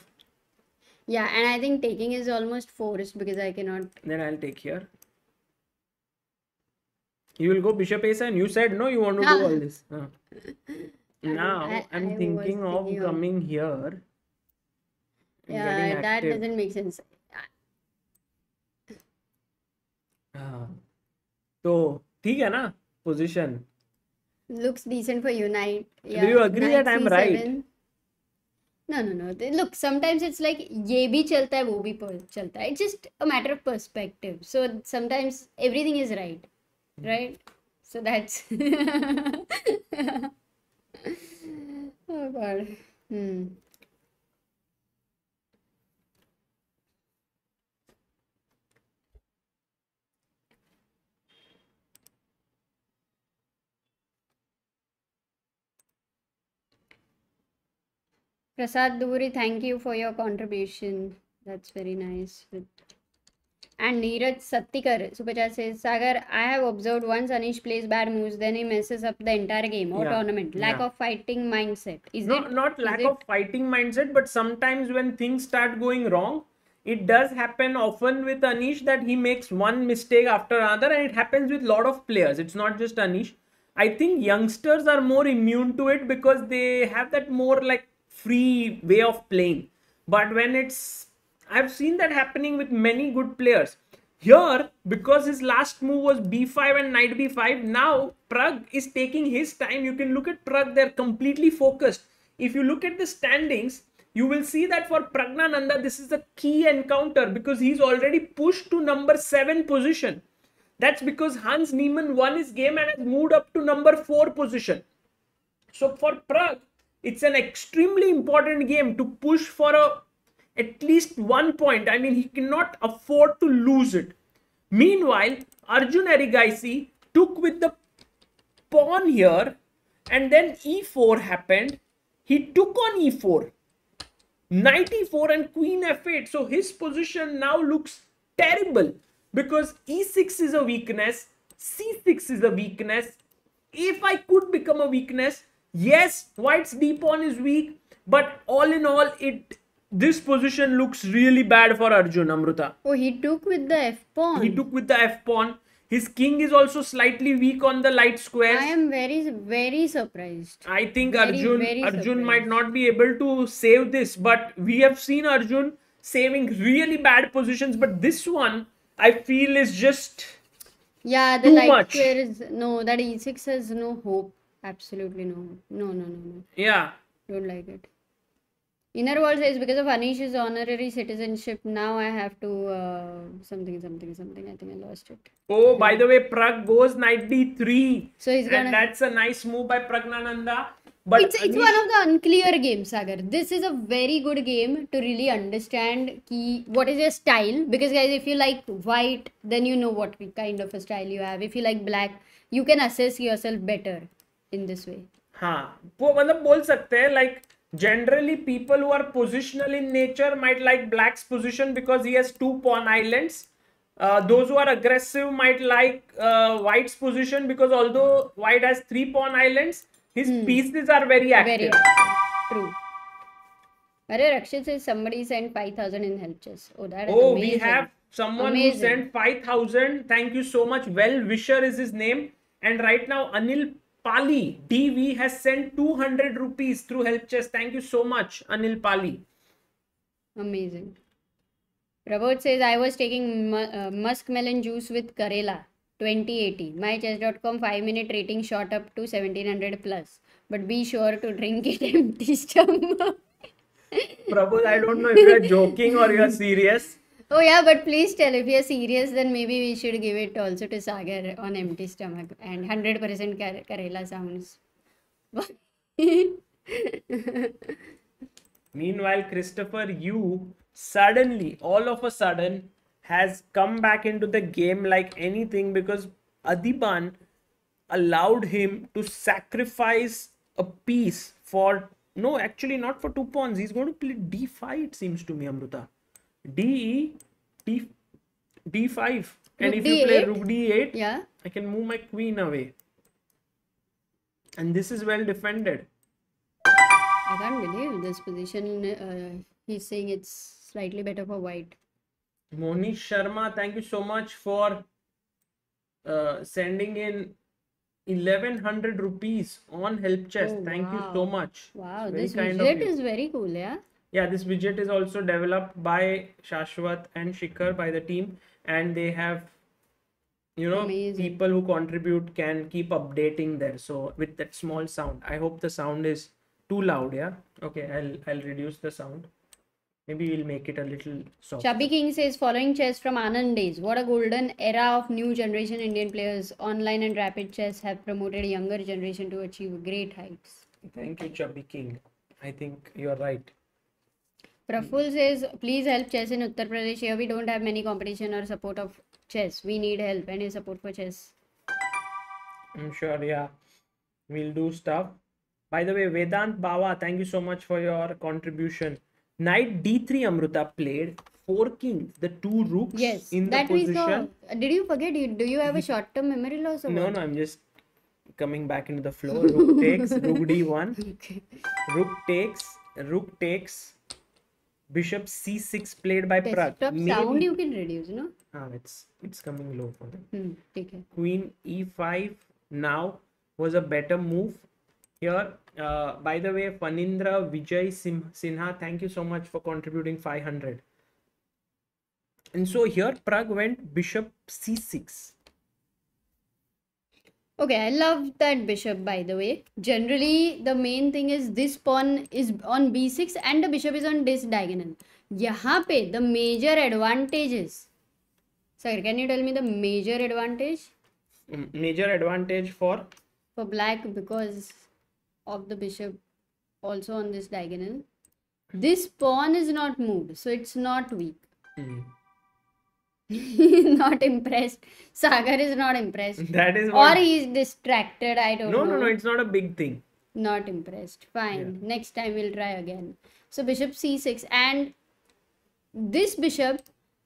Yeah, and I think taking is almost forced because I cannot. Then I'll take here. You will go bishop a7. You said no, you want to do all this. Now I'm I was thinking of thinking of- coming here and getting Yeah, that active. doesn't make sense. So, ठीक है ना position. Looks decent for you, knight. Yeah, Do you agree knight that I'm C7. right? No. Look, sometimes it's like ये भी चलता है, वो भी चलता है. It's just a matter of perspective. So sometimes everything is right, right? So that's. Oh God. Prasad Duri, thank you for your contribution. That's very nice. And Neeraj Sattikar, Super Chat says, Sagar, I have observed once Anish plays bad moves, then he messes up the entire game or Yeah, tournament. Lack yeah. of fighting mindset. Is No, it? not Is lack it? of fighting mindset, but sometimes when things start going wrong, it does happen often with Anish that he makes one mistake after another, and it happens with a lot of players. It's not just Anish. I think youngsters are more immune to it because they have that more like free way of playing. But when it's, I've seen that happening with many good players. Here, because his last move was b5 and knight b5, now Pragg is taking his time. You can look at Pragg, they're completely focused. If you look at the standings, you will see that for Pragnananda, this is a key encounter because he's already pushed to number 7 position. That's because Hans Neiman won his game and has moved up to number 4 position. So for Pragg, it's an extremely important game to push for at least 1 point. I mean, he cannot afford to lose it. Meanwhile, Arjun Erigaisi took with the pawn here and then e4 happened. He took on e4. Knight e4 and queen f8. So his position now looks terrible because e6 is a weakness, c6 is a weakness. If I could become a weakness, yes, white's d pawn is weak, but all in all, this position looks really bad for Arjun, Amruta. Oh, he took with the f pawn. He took with the f pawn. His king is also slightly weak on the light squares. I am very surprised. I think Very Arjun surprised. might not be able to save this, but we have seen Arjun saving really bad positions. But this one, I feel, is just Yeah, the too light much. square is no. That e6 has no hope. Absolutely no. No. Yeah. Don't like it. Inner World says because of Anish's honorary citizenship, now I have to something. I think I lost it. Oh, by the way, Pragg goes knight d3. So he's gonna. And that's a nice move by Pragnananda. But It's one of the unclear games, Sagar. This is a very good game to really understand what is your style. Because guys, if you like white, then you know what kind of a style you have. If you like black, you can assess yourself better in this way. हाँ, वो मतलब बोल सकते हैं like generally people who are positional in nature might like black's position because he has 2 pawn islands. Those who are aggressive might like white's position because although white has 3 pawn islands, his pieces are very active. Very active. True. Arey Rakshit says somebody sent 5,000 in help chess. Oh, that is amazing. We have someone who sent 5,000. Thank you so much. Well Wisher is his name. And right now, Anil Pali DV has sent 200 rupees through help chess. Thank you so much, Anil Pali. Amazing. Prabodh says I was taking muskmelon juice with Karela 2080. My chess.com 5-minute rating shot up to 1700 plus. But be sure to drink it empty stomach. Prabodh, I don't know if you're joking or you're serious. Oh yeah, but please tell if you're serious, then maybe we should give it also to Sagar on empty stomach and 100% Karela sounds. Meanwhile, Christopher Yu suddenly, all of a sudden, has come back into the game like anything because Adhiban allowed him to sacrifice a piece for, no, actually not for 2 pawns. He's going to play d5, it seems to me, Amruta. D5. And if you play rook d8, yeah, I can move my queen away. And this is well defended. I can't believe this position. He's saying it's slightly better for white. Monish Sharma, thank you so much for sending in 1100 rupees on help chess. Oh, Thank you so wow. much. Wow, It's very this kind of widget you. is very cool, yeah? Yeah, this widget is also developed by Shashwat and Shikhar, by the team, and they have, Amazing. people who contribute can keep updating there. So with that small sound, I hope the sound is too loud. Yeah. Okay, I'll reduce the sound. Maybe we'll make it a little softer. Chubby King says, following chess from Anand days, what a golden era of new generation Indian players. Online and rapid chess have promoted younger generation to achieve great heights. Thank you, Chubby King. I think you're right. Praful says, please help chess in Uttar Pradesh. Here we don't have many competition or support of chess. We need help and support for chess. I'm sure, yeah. We'll do stuff. By the way, Vedant Bawa, thank you so much for your contribution. Knight d3 Amruta played, 4 kings, the 2 rooks Yes, in the that we saw. position. Did you forget? Do you have a short-term memory loss or No, what? no, I'm just coming back into the flow. Rook takes, rook d1, Okay. rook takes, bishop c6 played by Pragg. Desktop sound you can reduce, no? It's coming low for them. Take care. Queen e5 now was a better move here. By the way, Fanindra Vijay Sinha, thank you so much for contributing 500. And so here Pragg went bishop c6. Okay, I love that bishop, by the way. Generally, the main thing is this pawn is on b6 and the bishop is on this diagonal. Yahan pe the major advantage is. Sir, can you tell me the major advantage? Major advantage for black because of the bishop also on this diagonal. This pawn is not moved, so it's not weak. Not impressed. Sagar is not impressed. That is what... Or he is distracted. I don't know. No, it's not a big thing. Not impressed. Fine. Yeah. Next time we'll try again. So bishop c6, and this bishop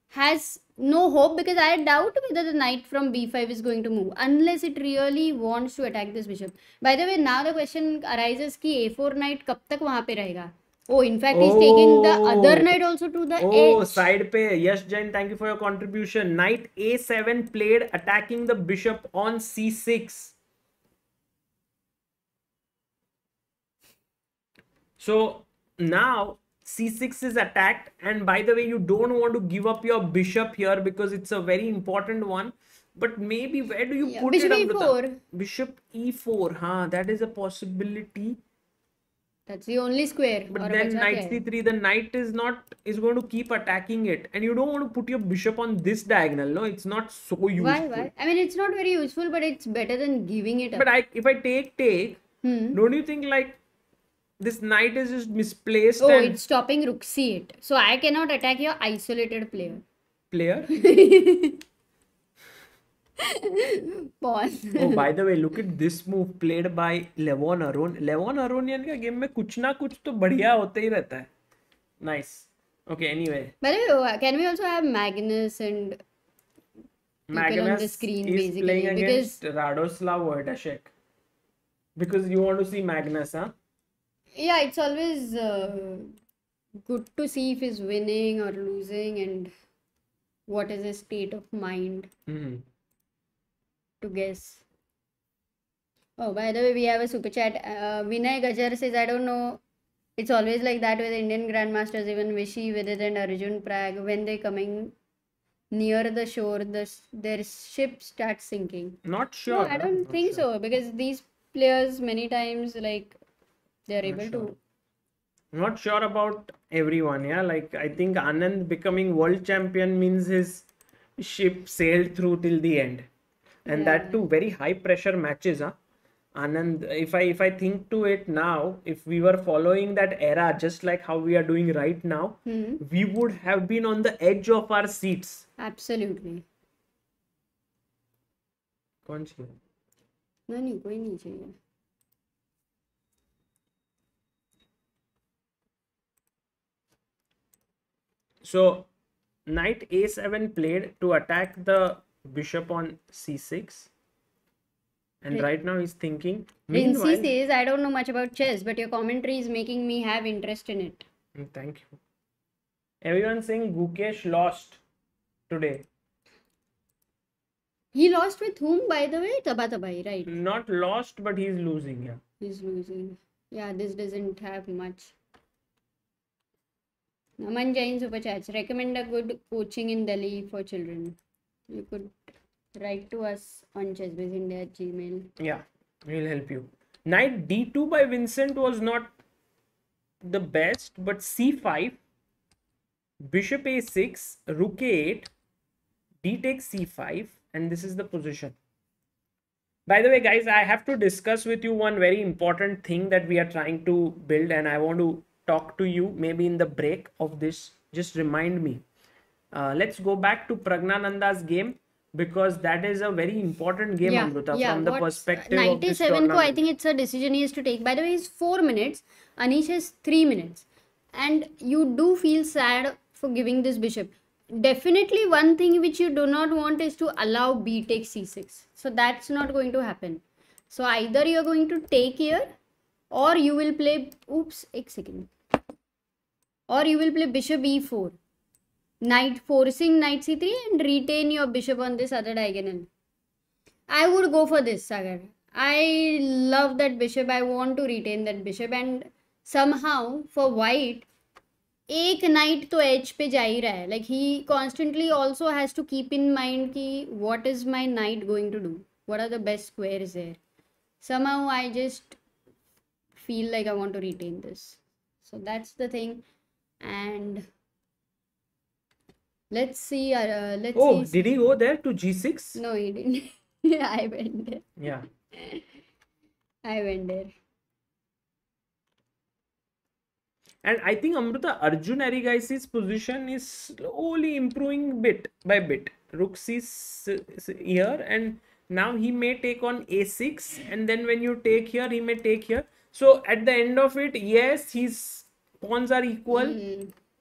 has no hope because I doubt whether the knight from b5 is going to move unless it really wants to attack this bishop. By the way, now the question arises ki a4 knight kab tak wahan pe rahega? Oh, in fact, he's taking the other knight also to the edge. Oh, side pe. Yes, Jain, thank you for your contribution. Knight a7 played, attacking the bishop on c6. So now c6 is attacked, and by the way, you don't want to give up your bishop here because it's a very important one. But maybe where do you put bishop it? e4. Bishop e4. That is a possibility. That's the only square. But then knight c3, the knight is going to keep attacking it, and you don't want to put your bishop on this diagonal. No, it's not so useful. Why? I mean, it's not very useful, but it's better than giving it up. But if I take, don't you think like this knight is just misplaced? Oh, it's stopping rook c8. So I cannot attack your isolated player. Pawn. Oh, by the way, look at this move played by Levon Aronian. Levon Aronian का game में कुछ ना कुछ तो बढ़िया होते ही रहता है. Nice. Okay, anyway. By the way, can we also have Magnus and people on the screen is basically? Playing against Radoslav Wojtaszek. Because you want to see Magnus, huh? Yeah, it's always good to see if he's winning or losing and what is his state of mind. To guess. Oh, by the way, we have a super chat. Vinay Gajar says, I don't know. It's always like that with Indian grandmasters, even Vishy, Vidit and Arjun Pragg. When they're coming near the shore, their ship starts sinking. Not sure. No, I don't think so, because these players many times like they're able to. Not sure about everyone. Yeah, like I think Anand becoming world champion means his ship sailed through till the end. And that too, very high pressure matches, huh? Anand, if I think to it now, if we were following that era, just like how we are doing right now, we would have been on the edge of our seats. Absolutely. कौन सी? नहीं कोई नहीं चाहिए. So, knight a7 played to attack the bishop on c6. And right now he's thinking. Rincy says, I don't know much about chess, but your commentary is making me have interest in it. Thank you. Everyone's saying Gukesh lost today. He lost with whom, by the way? Tabatabai, right? Not lost, but he's losing. Yeah. He's losing. Yeah, this doesn't have much. Naman Jain Super Chats. Recommend a good coaching in Delhi for children. You could write to us on chessbizeindia@gmail. Yeah, we'll help you. Knight d2 by Vincent was not the best, but c5, bishop a6, rook a8, d takes c5, and this is the position. By the way, guys, I have to discuss with you one very important thing that we are trying to build, and I want to talk to you maybe in the break of this. Just remind me. Let's go back to Pragnananda's game, because that is a very important game, Amruta, from the perspective of this 97 tournament. I think it's a decision he has to take. By the way, it's 4 minutes. Anish has 3 minutes. And you do feel sad for giving this bishop. Definitely one thing which you do not want is to allow b takes c6. So that's not going to happen. So either you are going to take here, or you will play, oops, एक second. Or you will play bishop e4. Knight forcing knight c3 and retain your bishop on this other diagonal. I would go for this, Sagar. I love that bishop. I want to retain that bishop. And somehow for white, एक knight तो edge पे जा ही रहा है. Like he constantly also has to keep in mind कि what is my knight going to do? What are the best squares there? Somehow I just feel like I want to retain this. So that's the thing. And let's see. Did he go there to g6? No, he didn't. I went there. Yeah. I went there. And I think Amruta, Arjun Arigaisi's position is slowly improving bit by bit. Rook is here, and now he may take on a6, and then when you take here, he may take here. So at the end of it, yes, his pawns are equal.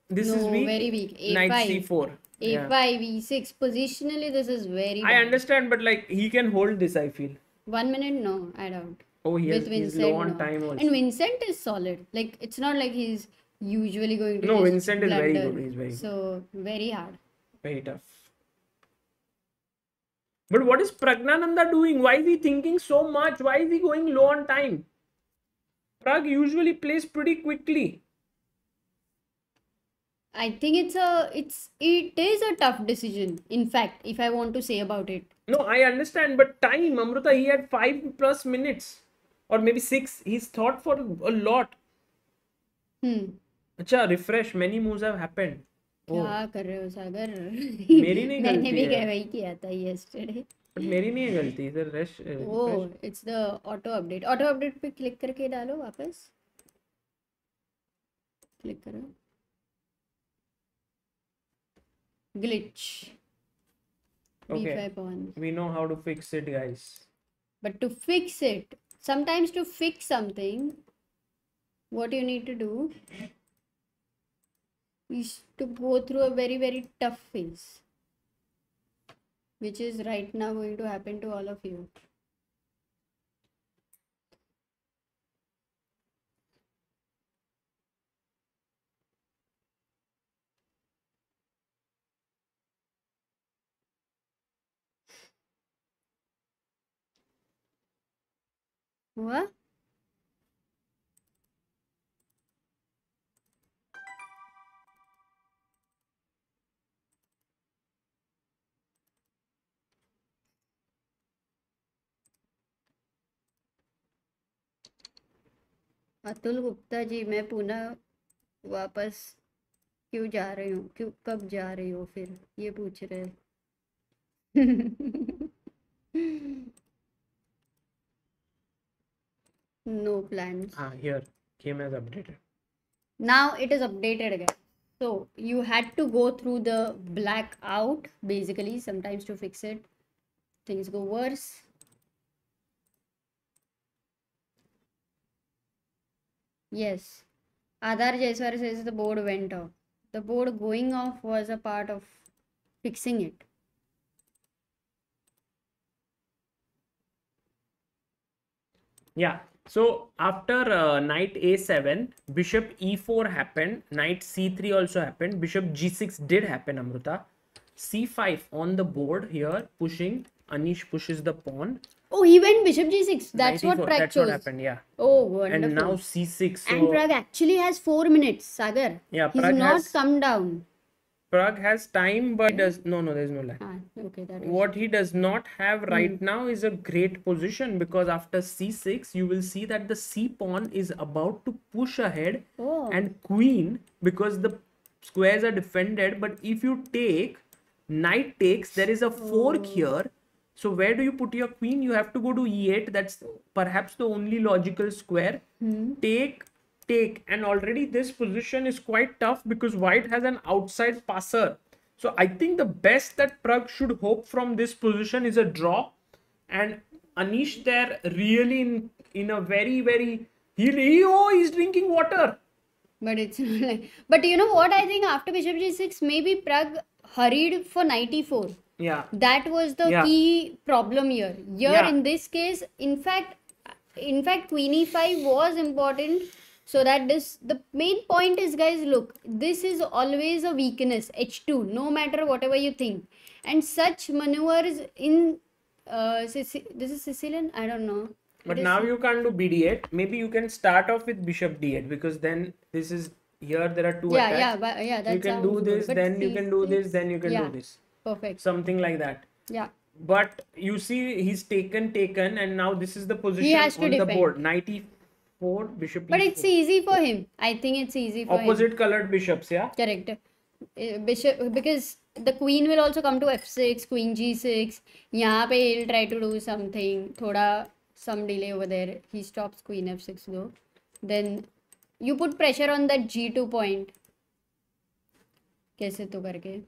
This is weak. Very weak. A5. Knight c4. A5, E6. Positionally, this is very bad. I understand, but like he can hold this, I feel. 1 minute, no, I doubt. Oh, he's low on time also. And Vincent is solid. Like, it's not like he's usually going to. No, Vincent is very good. He's very good. So, very hard. Very tough. But what is Pragnananda doing? Why is he thinking so much? Why is he going low on time? Pragg usually plays pretty quickly. I think it is a tough decision. In fact, if I want to say about it. No, I understand, but time, Amruta, he had 5+ minutes. Or maybe 6. He's thought for a lot. Acha, refresh. Many moves have happened. क्या कर रहे हो सागर? मेरी नहीं मैंने भी गलती है. वही किया था yesterday. But मेरी नहीं है गलती. Sir, Oh, it's the auto update. Auto update पे click करके डालो वापस. Click करो. Glitch. Okay. B5 pawn. We know how to fix it, guys. But to fix it, sometimes to fix something, what you need to do is to go through a very, very tough phase, which is right now going to happen to all of you. हुआ? अतुल गुप्ता जी, मैं पुनः वापस क्यों जा रही हूँ? कब जा रही हो फिर? ये पूछ रहे हैं. No plans. Here, game has updated. Now it is updated again. So you had to go through the blackout basically sometimes to fix it. Things go worse. Yes. Adar Jaiswar says the board went off. The board going off was a part of fixing it. Yeah. So after knight a7, bishop e4 happened, knight c3 also happened, bishop g6 did happen, Amruta. c5 on the board here, pushing, Anish pushes the pawn. Oh, he went bishop g6. That's 94, what Pragg that's chose. what happened, yeah. Oh, wonderful. And now c6. So, and Pragg actually has 4 minutes, Sagar. yeah, He's Pragg not has, come down. Pragg has time, but he does no, there's no lag. Okay, that is. What he does not have right now is a great position, because after c6 you will see that the c pawn is about to push ahead and queen, because the squares are defended. But if you take knight takes, there is a fork here. So where do you put your queen? You have to go to e8. That's perhaps the only logical square. Take, and already this position is quite tough because white has an outside passer. So I think the best that Pragg should hope from this position is a draw. And Anish there really in a very he's drinking water. But it's not like. But you know what? I think after bishop g6, maybe Pragg hurried for knight e4. Yeah. That was the key problem here. In this case, in fact, queen e5 was important. So that the main point is, guys, look, this is always a weakness, h2, no matter whatever you think. And such maneuvers in this is Sicilian, I don't know. But now you can't do bd8. Maybe you can start off with bishop d8, because then this is here there are two attacks. That you can do this, then you can do this, then you can do this. Perfect. Something like that. Yeah. But you see, he's taken, and now this is the position he has to on defend. the board. Knight e4, bishop but e4. It's easy for him. I think it's easy for him. Opposite colored bishops, yeah? Correct. Bishop, because the queen will also come to f6, queen g6. Yahan pe he'll try to do something. Some delay over there. He stops queen f6 though. Then you put pressure on that g2 point. Kaise to karke.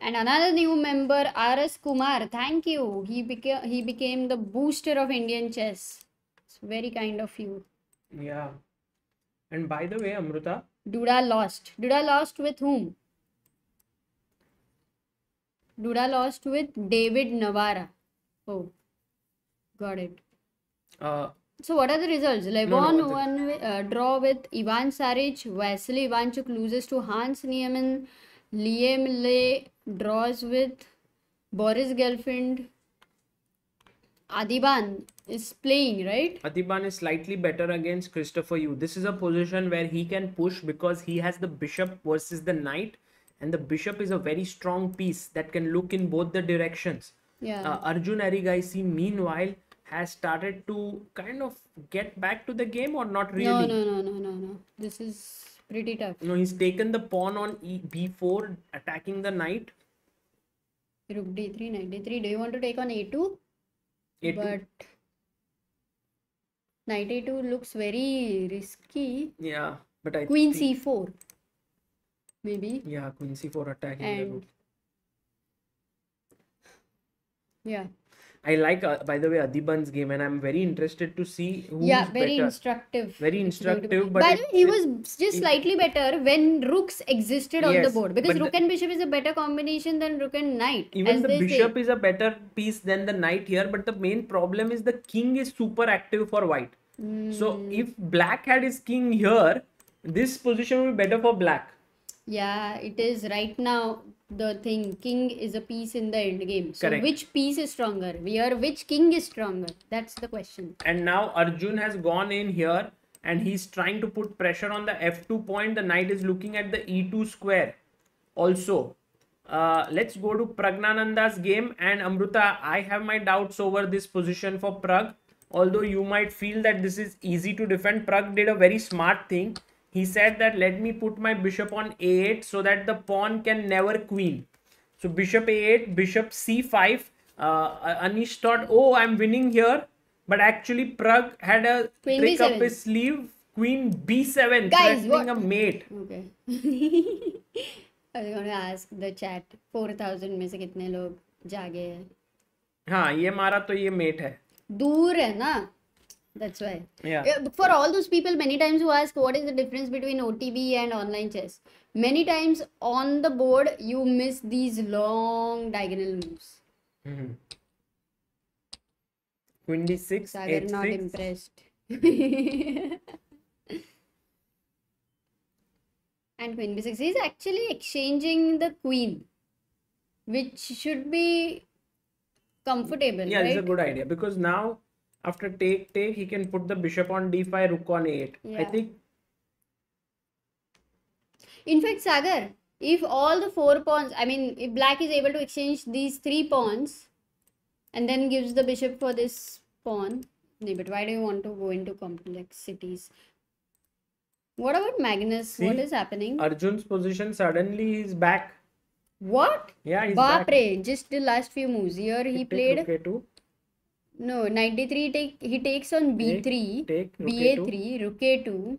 And another new member, R.S. Kumar. Thank you. He became the booster of Indian chess. It's very kind of you. Yeah. And by the way, Amruta, Duda lost. Duda lost with whom? Duda lost with David Navarra. Oh, got it. So what are the results? Levon won draw with Ivan Saric. Vasily Ivanchuk loses to Hans Neiman. Liam Lay draws with Boris Gelfand. Adhiban is playing, right? Adhiban is slightly better against Christopher Yu. This is a position where he can push because he has the bishop versus the knight, and the bishop is a very strong piece that can look in both the directions. Yeah. Arjun Arigaisi, meanwhile, has started to kind of get back to the game, or not really? No. This is pretty tough. No, he's taken the pawn on b4, attacking the knight. Rook d3, knight d3. Do you want to take on a2? A2. But knight a2 looks very risky. Yeah, but I Queen think, c4. Maybe. yeah, queen c4 attacking the And rook. yeah. I like, by the way, Adhiban's game, and I'm very interested to see who's Very better. instructive. Very instructive, but by the way, he was just slightly better when rooks existed on the Yes, board, because but rook and bishop is a better combination than rook and knight. even as the they bishop say. is a better piece than the knight here, but the main problem is the king is super active for white. So if black had his king here, this position would be better for black. Yeah, it is right now. The thing, king is a piece in the end game. So Correct. which piece is stronger? Which king is stronger? That's the question. And now Arjun has gone in here and he's trying to put pressure on the f2 point. The knight is looking at the e2 square also. Let's go to Pragnananda's game. And Amruta, I have my doubts over this position for Pragg. Although you might feel that this is easy to defend, Pragg did a very smart thing. He said that let me put my bishop on a8 so that the pawn can never queen. So bishop a8, bishop c5. Anish thought, oh, I'm winning here. But actually Pragg had a Queen trick up b7. his sleeve. Queen b7, Guys, threatening what? a mate. Okay. I was going to ask the chat, 4,000 में से कितने लोग जागे हैं? हाँ, ये मारा तो ये mate है. दूर है ना? That's why. Yeah. For all those people many times who ask what is the difference between OTB and online chess, many times on the board you miss these long diagonal moves. Queen d6, Sagar not h6. impressed. And queen b6 is actually exchanging the queen. which should be comfortable, Yeah, right? this is a good idea because now after take, he can put the bishop on d5, rook on a8. I Yeah. think. In fact, Sagar, if all the 4 pawns, I mean, if black is able to exchange these 3 pawns and then gives the bishop for this pawn, no, but why do you want to go into complexities? What about Magnus? What See, is happening? Arjun's position suddenly is back. What? Yeah, he's back. Bapre, just the last few moves. Here he Take played. rook a2. No, knight d3 he takes on b3, Take rook ba3, rook a2,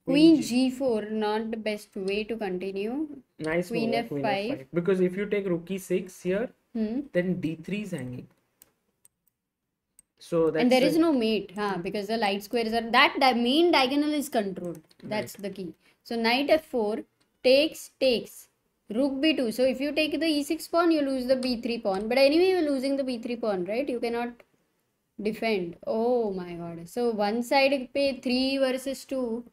queen g4, not the best way to continue. Nice Queen move, queen f5. f5. Because if you take rook e6 here, Hmm. then d3 is hanging. So that's And there is no mate, because the light squares are that main diagonal is controlled. That's the key. So knight f4 takes rook b2. So if you take the e6 pawn, you lose the b3 pawn. But anyway, you're losing the b3 pawn, right? You cannot defend. Oh my god. So one side pay 3 versus 2.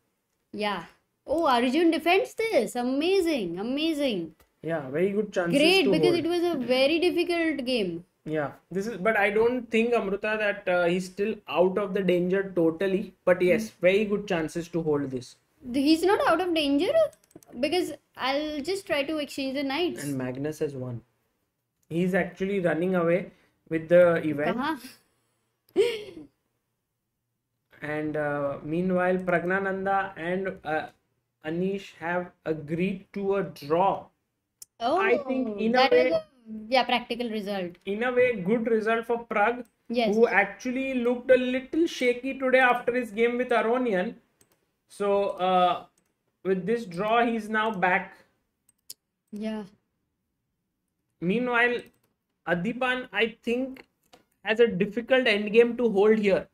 Yeah. Oh, Arjun defends this. Amazing. Amazing. Yeah, very good chances Great, to because hold. it was a very difficult game. Yeah, this is, but I don't think Amruta that he's still out of the danger totally. But yes, very good chances to hold this. He's not out of danger because I'll just try to exchange the knights. And Magnus has won. He's actually running away with the event. And meanwhile, Pragnananda and Anish have agreed to a draw. Oh, I think in a that way, was a practical result. in a way, good result for Pragg, Yes. who actually looked a little shaky today after his game with Aronian. So with this draw, he's now back. Yeah. Meanwhile, Adhiban, I think, has a difficult endgame to hold here.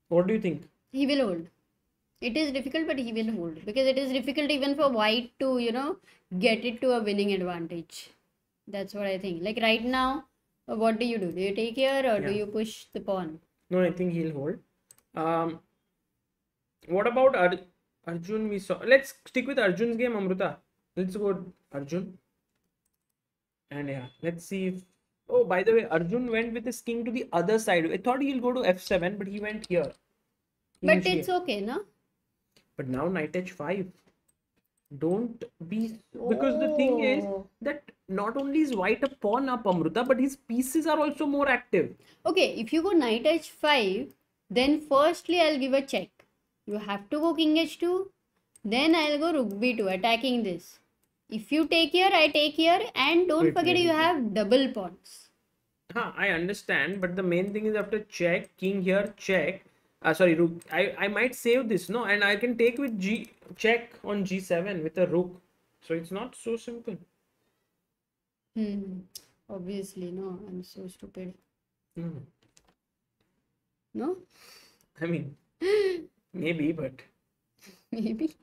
What do you think? He will hold. It is difficult, but he will hold because it is difficult even for white to, get it to a winning advantage. That's what I think. Like right now, what do you do? Do you take here or do you push the pawn? No, I think he'll hold. What about Arjun? We saw. Let's stick with Arjun's game, Amruta. Let's go Arjun. And yeah, let's see if. Oh, by the way, Arjun went with his king to the other side. I thought he'll go to f7, but he went here. But it's okay, no? But now knight h5. Don't be, because the thing is that not only is white a pawn up, Amruta, but his pieces are also more active. Okay, if you go knight h5, then firstly I'll give a check. You have to go king h2, then I'll go rook b2, attacking this. If you take here, I take here, and don't forget you have double pawns. I understand, but the main thing is after check, king here, check. Sorry, rook. I might save this, no? And I can take with check on g7 with a rook. So it's not so simple. Obviously, no. I'm so stupid. No. No? I mean, maybe, but... Maybe.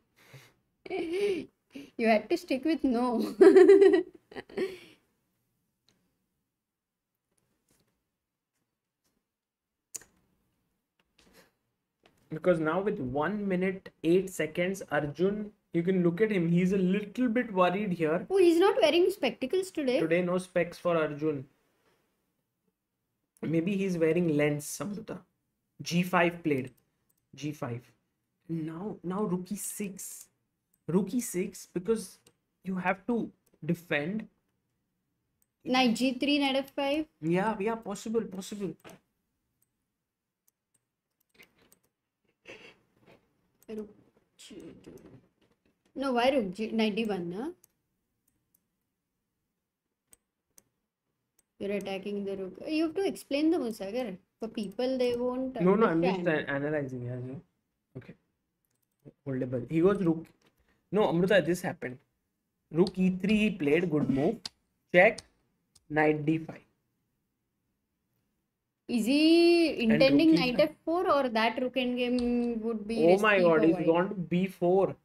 You had to stick with no. Because now with 1 minute 8 seconds, Arjun, you can look at him. He's a little bit worried here. Oh, he's not wearing spectacles today. Today, no specs for Arjun. Maybe he's wearing lens, Samruta. G5 played. G5. Now rook e6. Rook e6 because you have to defend. Knight g3, knight f5. Yeah, possible. Rook g2. No, why rook knight d1, no? You're attacking the rook. You have to explain the Musagar. For people, they won't No, I'm understand. just analyzing. Yeah. Okay. Holdable. He goes rook. No, Amruta, this happened. Rook e3 he played. Good move. Check. Knight d5. Is he intending rook knight f4 or that rook endgame would be Oh my risky god, for he's white? gone to b4.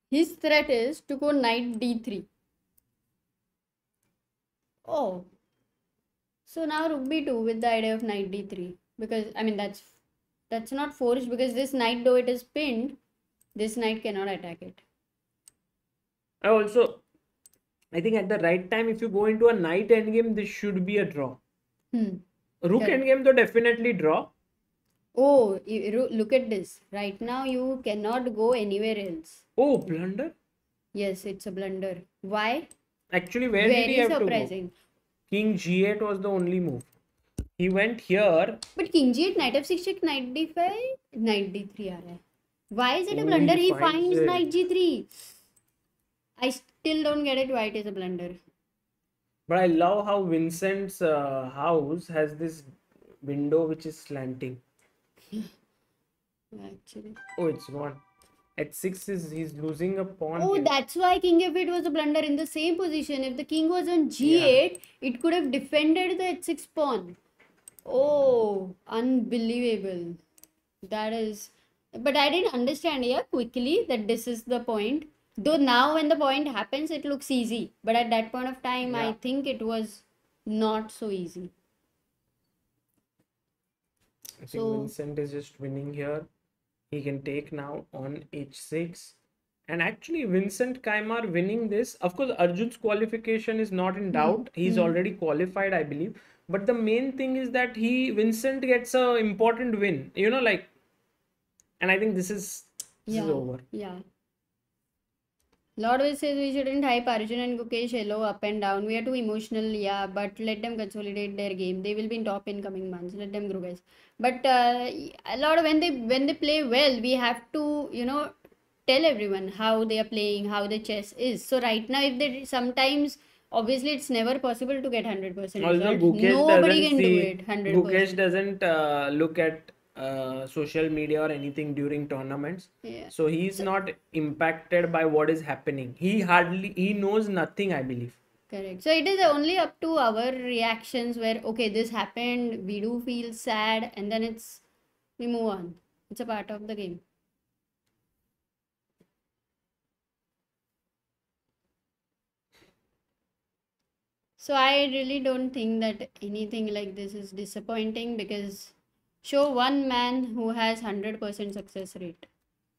His threat is to go knight d3. Oh. So now rook b2 with the idea of knight d3. Because, I mean, that's not forced because this knight, though it is pinned, this knight cannot attack it. I also I think at the right time, if you go into a knight endgame, this should be a draw. Rook Correct. endgame, though, definitely draw. Oh, look at this. Right now, you cannot go anywhere else. Oh, blunder. Yes, it's a blunder. Why? Actually, where did he Very have surprising. to go? King g8 was the only move. He went here. But king g8, knight f6 check, knight d5, knight d3 aa raha hai. Why is it a Oh, blunder? he He finds finds it. knight g3. I still don't get it why it is a blunder. But I love how Vincent's house has this window which is slanting. Actually. Oh, it's gone. At 6 is he's losing a pawn. Oh, here. that's why king f8 was a blunder in the same position. If the king was on g8, it could have defended the h6 pawn. Oh, unbelievable. That is... But I didn't understand here quickly that this is the point. Though now when the point happens, it looks easy. But at that point of time, I think it was not so easy. I think Vincent is just winning here. He can take now on h6. And actually, Vincent Kaimar winning this. Of course, Arjun's qualification is not in doubt. He's already qualified, I believe. But the main thing is that Vincent gets a important win. You know, like, and I think this is over. Yeah. Lord Will says we shouldn't hype Arjun and Gukesh hello up and down. We are too emotional, yeah, but let them consolidate their game. They will be in top in coming months. Let them grow, guys. But a lot of when they play well, we have to, you know, tell everyone how they are playing, how the chess is. So right now, if they sometimes, obviously, it's never possible to get 100% result. Nobody can do it 100%. Gukesh doesn't look at social media or anything during tournaments. So he's not impacted by what is happening. He knows nothing, I believe. Correct. So it is only up to our reactions where, okay, this happened, we do feel sad, and then we move on. It's a part of the game. So I really don't think that anything like this is disappointing because show one man who has 100% success rate.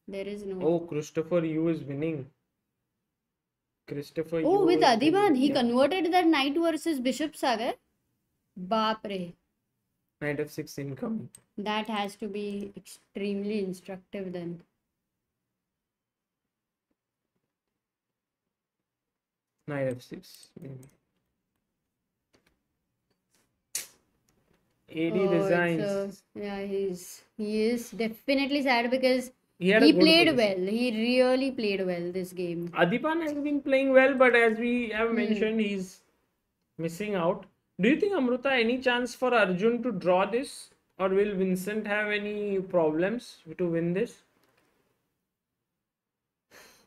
There is no... Oh, Christopher Yu is winning. Christopher Yu. Oh, with Adhiban, he converted that knight versus bishop saga. Baapre. Knight f6 incoming. That has to be extremely instructive then. Knight f6. AD designs. Yeah, he is definitely sad because he played well. He really played well this game. Adhiban has been playing well, but as we have mentioned, he's missing out. Do you think, Amruta, any chance for Arjun to draw this? Or will Vincent have any problems to win this?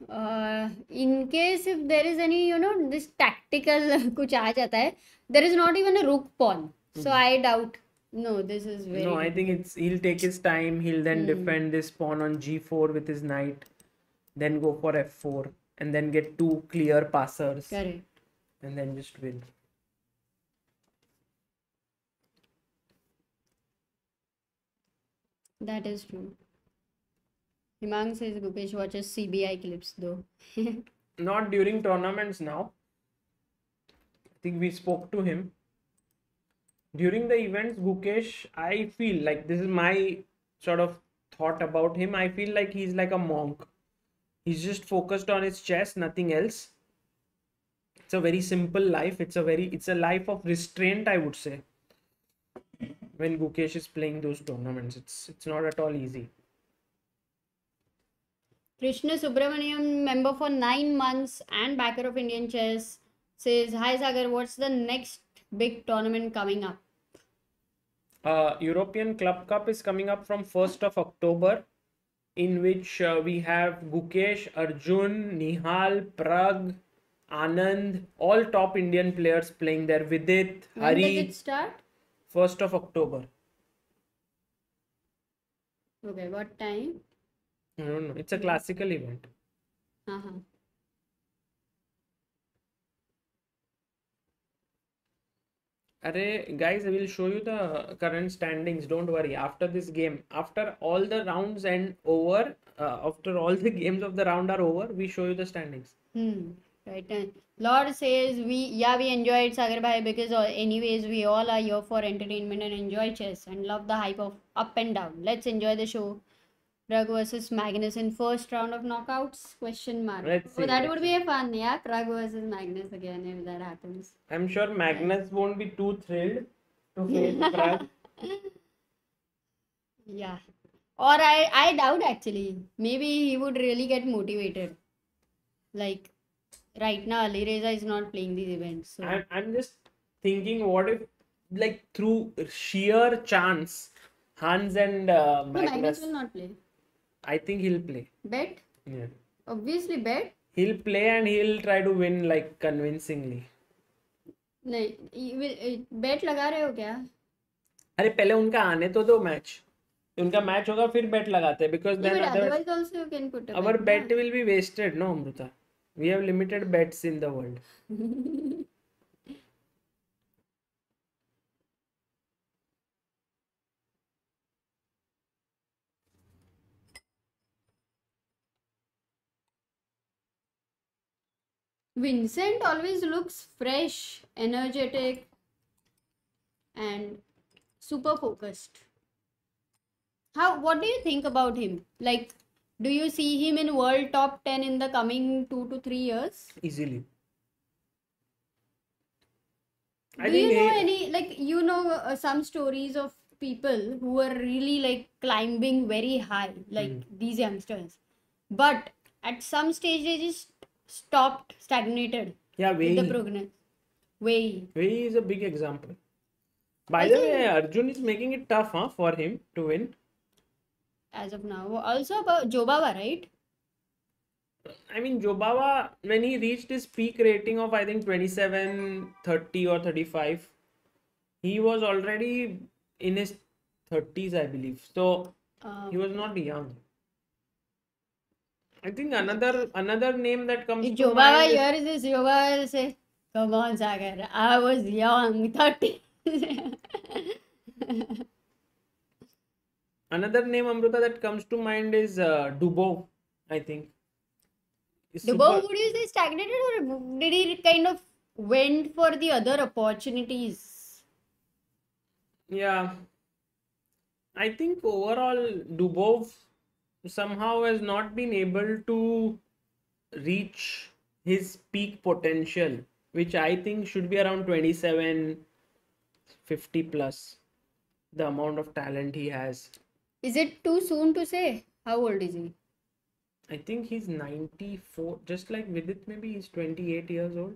In case if there is any, you know, this tactical kuch aa jata hai, there is not even a rook pawn. So I doubt. No, this is very... No, I think he'll take his time. He'll then defend this pawn on g4 with his knight. Then go for f4. And then get two clear passers. Correct. And then just win. That is true. Himang says Gukesh watches CBI clips though. Not during tournaments now. I think we spoke to him. During the events, Gukesh, I feel like this is my sort of thought about him. I feel like he's like a monk. He's just focused on his chess, nothing else. It's a very simple life. It's a life of restraint, I would say. When Gukesh is playing those tournaments, it's not at all easy. Krishna Subramaniam, member for 9 months and backer of Indian chess, says, hi Sagar, what's the next big tournament coming up? European Club Cup is coming up from 1st of October, in which we have Gukesh, Arjun, Nihal, Pragg, Anand, all top Indian players playing there. Vidit, Hari. When does it start? 1st of October. Okay, what time? I don't know. It's a classical event. Array, guys, I will show you the current standings. Don't worry. After this game, after all the rounds and over, after all the games of the round are over, we show you the standings. Right. And Lord says we enjoyed Sagar Bhai because anyways we all are here for entertainment and enjoy chess and love the hype of up and down. Let's enjoy the show. Pragg versus Magnus in first round of knockouts? Question mark. Let's see. That would be a fun, yeah. Pragg versus Magnus again if that happens. I'm sure Magnus won't be too thrilled to face Pragg. Yeah. Or I doubt actually. Maybe he would really get motivated. Like right now, Ali Reza is not playing these events. So I'm just thinking, what if, like, through sheer chance, Hans and no, Magnus Magnus, will not play. I think he'll play. Bet? Yeah. Obviously bet. He'll play and he'll try to win, like, convincingly. नहीं bet लगा रहे हो क्या? अरे पहले उनका आने तो दो मैच. उनका मैच होगा फिर bet लगाते हैं, because then Otherwise also you can put a our bet. bet will be wasted, no, Amruta? We have limited bets in the world. Vincent always looks fresh, energetic, and super focused. What do you think about him? Like, do you see him in world top 10 in the coming 2 to 3 years? Easily. Do you know any, like, some stories of people who are really like climbing very high, like these youngsters, but at some stage they just stopped, stagnated. Yeah, with the progress. Wei is a big example. By the way, Arjun is making it tough, for him to win. As of now. Also about Jobawa, right? I mean, Jobawa, when he reached his peak rating of, I think, 27, 30 or 35, he was already in his 30s, I believe. So, he was not young. I think another name that comes to Jobawa mind hears this, Jobawa will say, come on, Sagar, I was young, 30. Another name, Amruta, that comes to mind is Dubov, I think. Dubov, would you say stagnated, or did he kind of went for the other opportunities? Yeah. I think overall Dubov somehow has not been able to reach his peak potential, which I think should be around 27, 50 plus, the amount of talent he has. Is it too soon to say? How old is he? I think he's 94, just like Vidit, maybe he's 28 years old.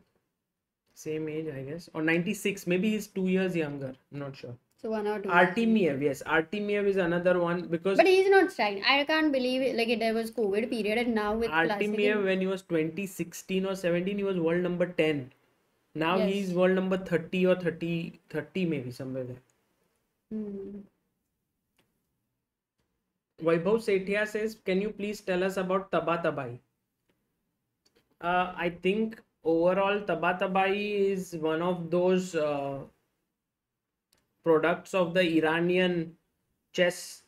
Same age, I guess. Or 96, maybe he's 2 years younger. I'm not sure. So 1 or 2. Artemiev, yes. Artemiev is another one because... But he's not stagnant. I can't believe it. Like, there was COVID period and now with Artemiev, when he was 2016 or 17, he was world number 10. Now he's world number 30 or 30 maybe, somewhere there. Vaibhav Sethia says, can you please tell us about Tabatabai? I think overall Tabatabai is one of those products of the Iranian chess.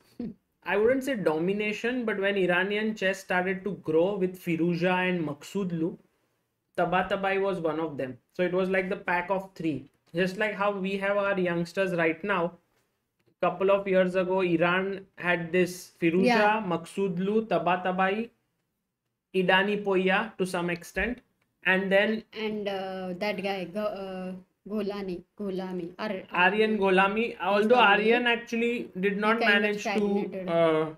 I wouldn't say domination, but when Iranian chess started to grow with Firuza and Maqsoodlu, Tabatabai was one of them. So it was like the pack of three. Just like how we have our youngsters right now. Couple of years ago, Iran had this Firuza, Maqsoodlu, Tabatabai, Idani Poya to some extent, and then that guy Aryan Golami. Although Aryan actually did not manage to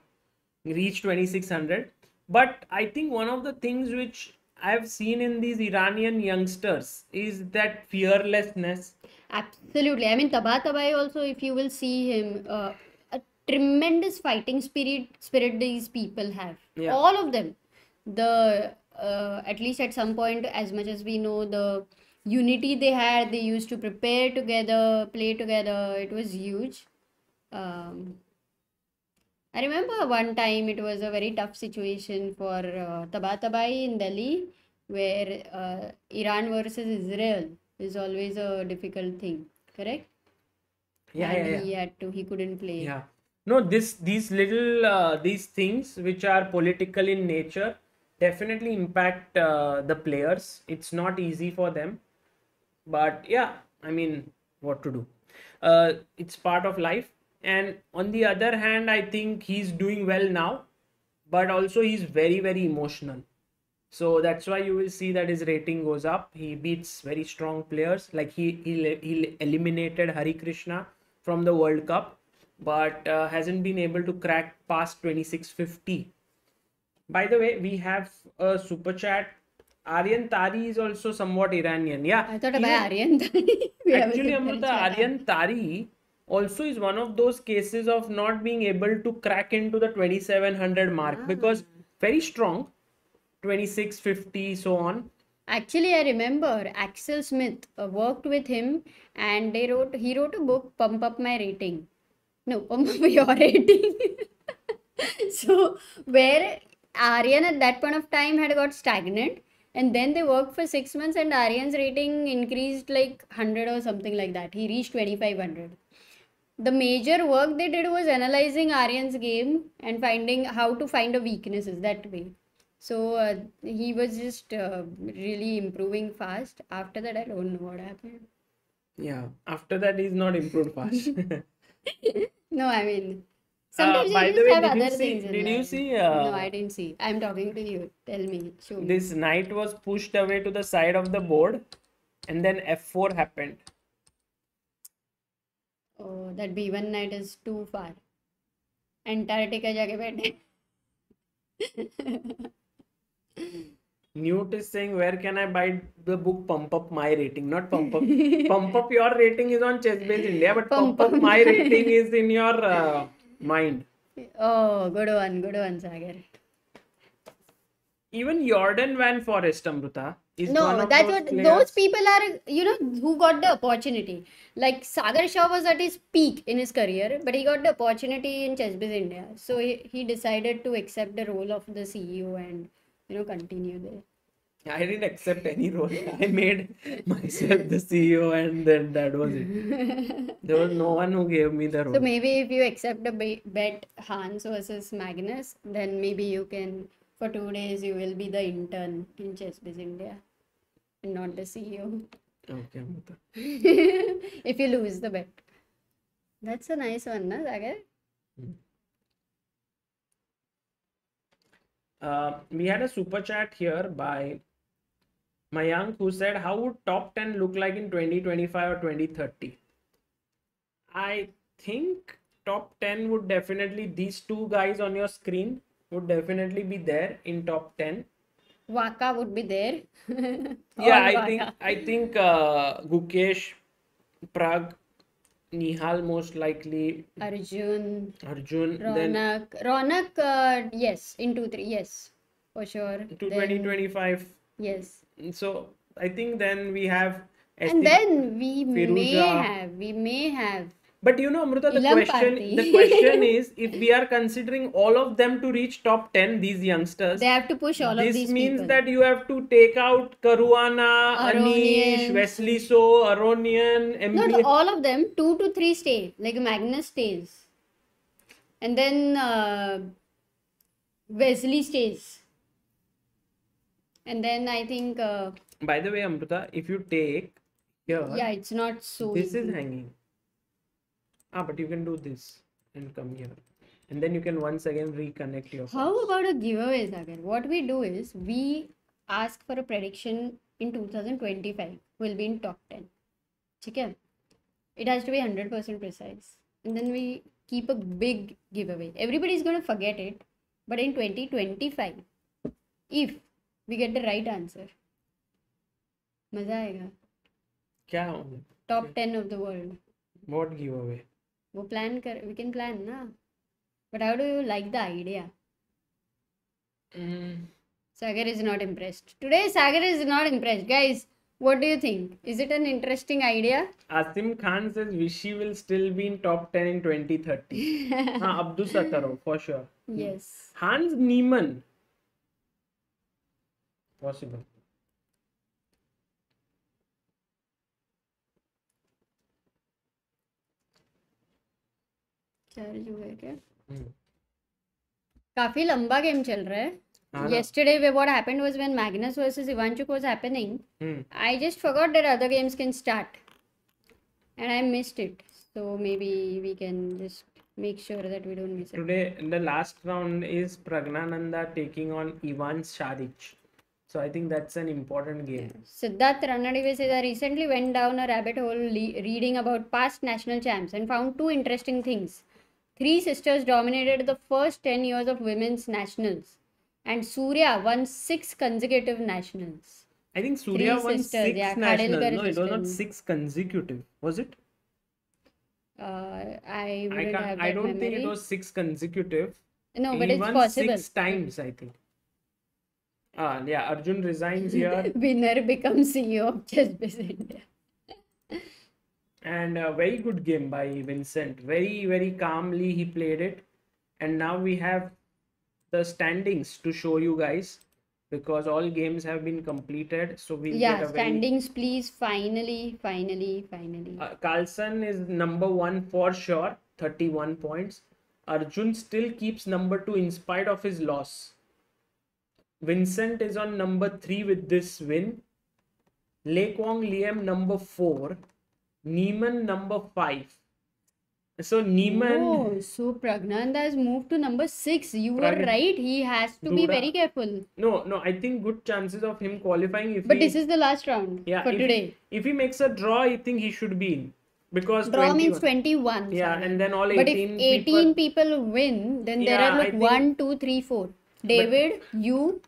reach 2600, but I think one of the things which I have seen in these Iranian youngsters is that fearlessness. Absolutely. I mean, Tabatabai also, if you will see him, a tremendous fighting spirit these people have. Yeah. All of them. At least at some point, as much as we know, the unity they had, they used to prepare together, play together. It was huge. I remember one time it was a very tough situation for Tabatabai in Delhi, where Iran versus Israel is always a difficult thing, correct? He couldn't play. Yeah. No, these little these things which are political in nature definitely impact the players. It's not easy for them, but yeah, I mean, what to do? It's part of life. And on the other hand, I think he's doing well now, but also he's very, very emotional. So that's why you will see that his rating goes up. He beats very strong players. Like he eliminated Hari Krishna from the World Cup, but hasn't been able to crack past 2650. By the way, we have a super chat. Aryan Tari is also somewhat Iranian. Yeah. I thought about Aryan. Actually, Amrita, Aryan Tari also is one of those cases of not being able to crack into the 2700 mark because very strong, 2650, so on. Actually, I remember Axel Smith worked with him, and he wrote a book, Pump Up My Rating. No, Pump Up Your Rating. So where Aryan at that point of time had got stagnant, and then they worked for 6 months, and Aryan's rating increased like 100 or something like that. He reached 2500. The major work they did was analyzing Aryan's game and finding how to find a weaknesses that way. So he was just really improving fast. After that, I don't know what happened. Yeah, after that, he's not improved fast. No, I mean, sometimes by you the just way, have did you other see? things in Did you life. see? No, I didn't see. I'm talking to you. Tell me. Show me. This knight was pushed away to the side of the board, and then f4 happened. Oh, that B1 knight is too far. Antarctica जाके बैठे. Newt is saying, where can I buy the book Pump Up My Rating? Not Pump Up. Pump Up Your Rating is on ChessBase India, but Pump Up My Rating is in your mind. Oh, good one, Sagar. Even Jordan Van Forest, Amruta, is one No, of that's those what players. those people are, who got the opportunity. Like Sagar Shah was at his peak in his career, but he got the opportunity in ChessBase India. So he decided to accept the role of the CEO and, continue there. I didn't accept any role. I made myself the CEO, and then that was it. There was no one who gave me the role. So maybe if you accept a bet Hans versus Magnus, then maybe you can, for 2 days, you will be the intern in ChessBase India and not the CEO. Okay, Amruta. If you lose the bet. That's a nice one, na, Sagar? We had a super chat here by Mayank who said, how would top 10 look like in 2025 or 2030? I think top 10 would definitely, these two guys on your screen would definitely be there in top 10. Waka would be there. Yeah, I think Gukesh, Pragg, Nihal most likely, Arjun, then Ronak, yes, in 2-3, yes, for sure. to 2025. Yes. So I think then we have And then we Firuza. may have. But Amruta, the Ilam question is, if we are considering all of them to reach top 10, these youngsters, They have to push all of these this means people. that you have to take out Caruana, Anish, Aronian. Wesley So, Aronian, Not all of them, 2 to 3 stay, like Magnus stays. And then Wesley stays. And then I think, By the way, Amruta, if you take here, yeah, it's not so this easy. is hanging. But you can do this and come here. And then you can once again reconnect your How about a giveaway, Sagar? What we do is, we ask for a prediction in 2025. We'll be in top 10. Okay? It has to be 100% precise. And then we keep a big giveaway. Everybody's going to forget it. But in 2025, if we get the right answer, मजा आएगा. क्या होगा? Top 10 of the world. What giveaway? We can plan, na? But how do you like the idea? Sagar is not impressed. Today, Sagar is not impressed. Guys, what do you think? Is it an interesting idea? Asim Khan says Vishy will still be in top 10 in 2030. Abdul Sataro, for sure. Yes. Hans Neiman. Possible. Charge हुआ है क्या? काफी लंबा game चल रहा है. Yesterday, what happened was when Magnus versus Ivankuk was happening, I just forgot that other games can start. And I missed it. So maybe we can just make sure that we don't miss it. Today, the last round is Pragnananda taking on Ivan Šarić. So I think that's an important game. Siddharth Ranadive says, I recently went down a rabbit hole reading about past national champs and found two interesting things. Three sisters dominated the first 10 years of women's nationals. And Surya won 6 consecutive nationals. I think Surya won sisters, 6 yeah, nationals. Khadilkar No, it was not sisters. 6 consecutive. Was it? I wouldn't have that I don't think memory. it was 6 consecutive. No, but He it's won possible. 6 times, I think. Yeah, Arjun resigns here. Winner becomes CEO of ChessBase India. And a very good game by Vincent. Very, very calmly he played it. And now we have the standings to show you guys, because all games have been completed. So we'll get a standings, please. Finally. Carlson is number 1 for sure, 31 points. Arjun still keeps number 2 in spite of his loss. Vincent is on number 3 with this win. Lekwang Liam number 4. Neiman number 5. So Neiman... so Pragnananda has moved to number 6. You were right. He has to be Duda. very careful. No, I think good chances of him qualifying. But this is the last round for today. If he makes a draw, I think he should be in. Because draw means 21. Yeah, sorry. and then all 18 But if 18 people win, then there are like 1, 2, 3, 4. David, you...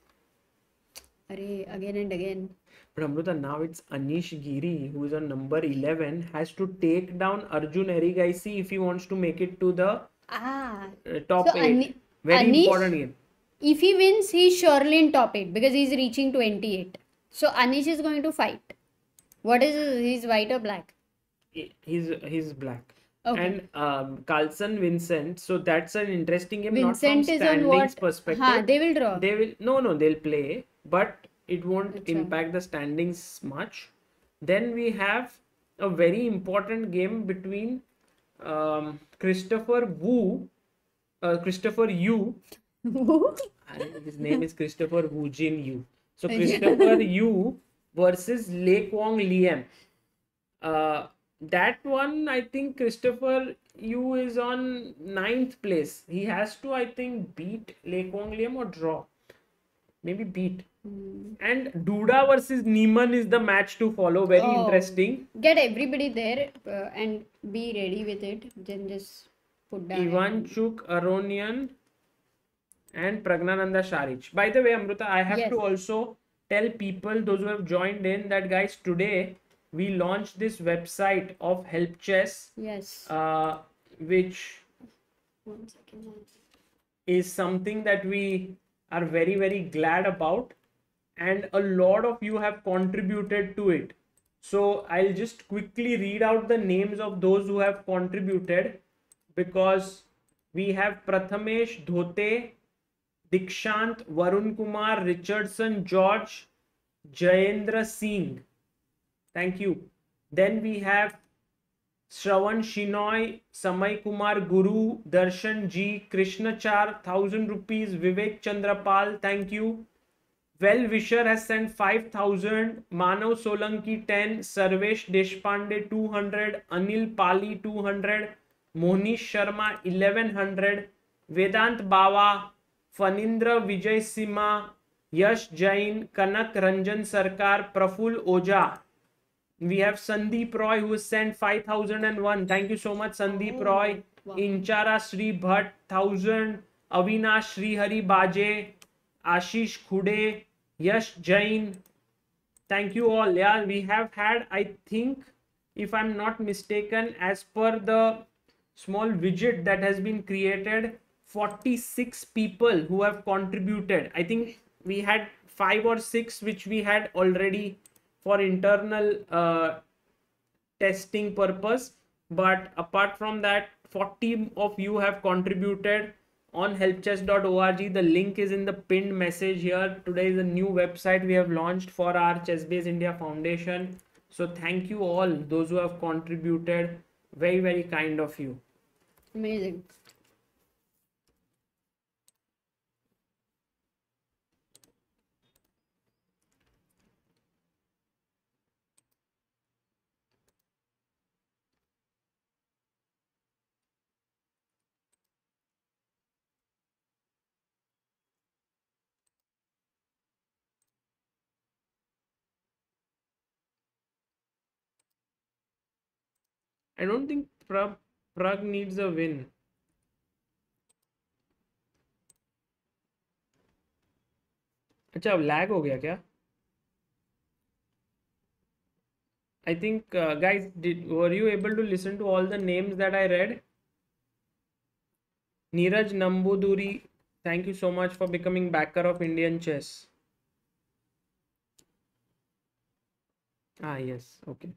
again and again. But Amruta, now it's Anish Giri, who is on number 11, has to take down Arjun Erigaisi if he wants to make it to the top 8. Very Anish, important game. If he wins, he's surely in top 8 because he's reaching 28. So Anish is going to fight. What is he's white or black? He's black. Okay. And Carlson, Vincent. So that's an interesting game. Vincent not from is on standings what? perspective. They will draw. They'll play, but it won't impact the standings much. Then we have a very important game between Christopher Yu. His name is Christopher Wu Jin Yu. So Christopher Yu versus Lekwang Liam. That one, I think Christopher Yu is on 9th place. He has to, I think, beat Lekwang Liam or draw. Maybe beat. And Duda versus Neiman is the match to follow. Very interesting. Get everybody there and be ready with it. Then just put down. Ivankuk, Aronian and Pragnananda Šarić. By the way, Amruta, I have to also tell people, those who have joined in, that guys, today we launched this website of Help Chess. Yes. Which is something that we are very, very glad about. And a lot of you have contributed to it. So I'll just quickly read out the names of those who have contributed, because we have Prathamesh Dhote, Dikshant, Varun Kumar, Richardson, George, Jayendra Singh. Thank you. Then we have Shravan Shinoy, Samay Kumar Guru, Darshan G, Krishnachar, 1000 rupees, Vivek Chandrapal, thank you. Well-wisher has sent 5,000, Manav Solanki 10, Sarvesh Deshpande 200, Anil Pali 200, Mohnish Sharma 1100, Vedant Bawa, Fanindra Vijay Sima, Yash Jain, Kanak Ranjan Sarkar, Praful Oja. We have Sandeep Roy who has sent 5,001. Thank you so much, Sandeep Roy. Wow. Inchara Sri Bhatt 1000, Avinash Sri Hari Baje, Ashish Khude, Yash Jain. Thank you all. Yeah, we have had, I think, if I'm not mistaken, as per the small widget that has been created, 46 people who have contributed. I think we had 5 or 6 which we had already for internal testing purpose. But apart from that, 40 of you have contributed on helpchess.org. The link is in the pinned message here. Today is a new website we have launched for our ChessBase India Foundation. So thank you all, those who have contributed. Very, very kind of you. Amazing. I don't think Pragg needs a win. अच्छा lag हो गया क्या? I think guys, were you able to listen to all the names that I read? Neeraj Nambuduri, thank you so much for becoming backer of Indian chess. Ah, yes, okay.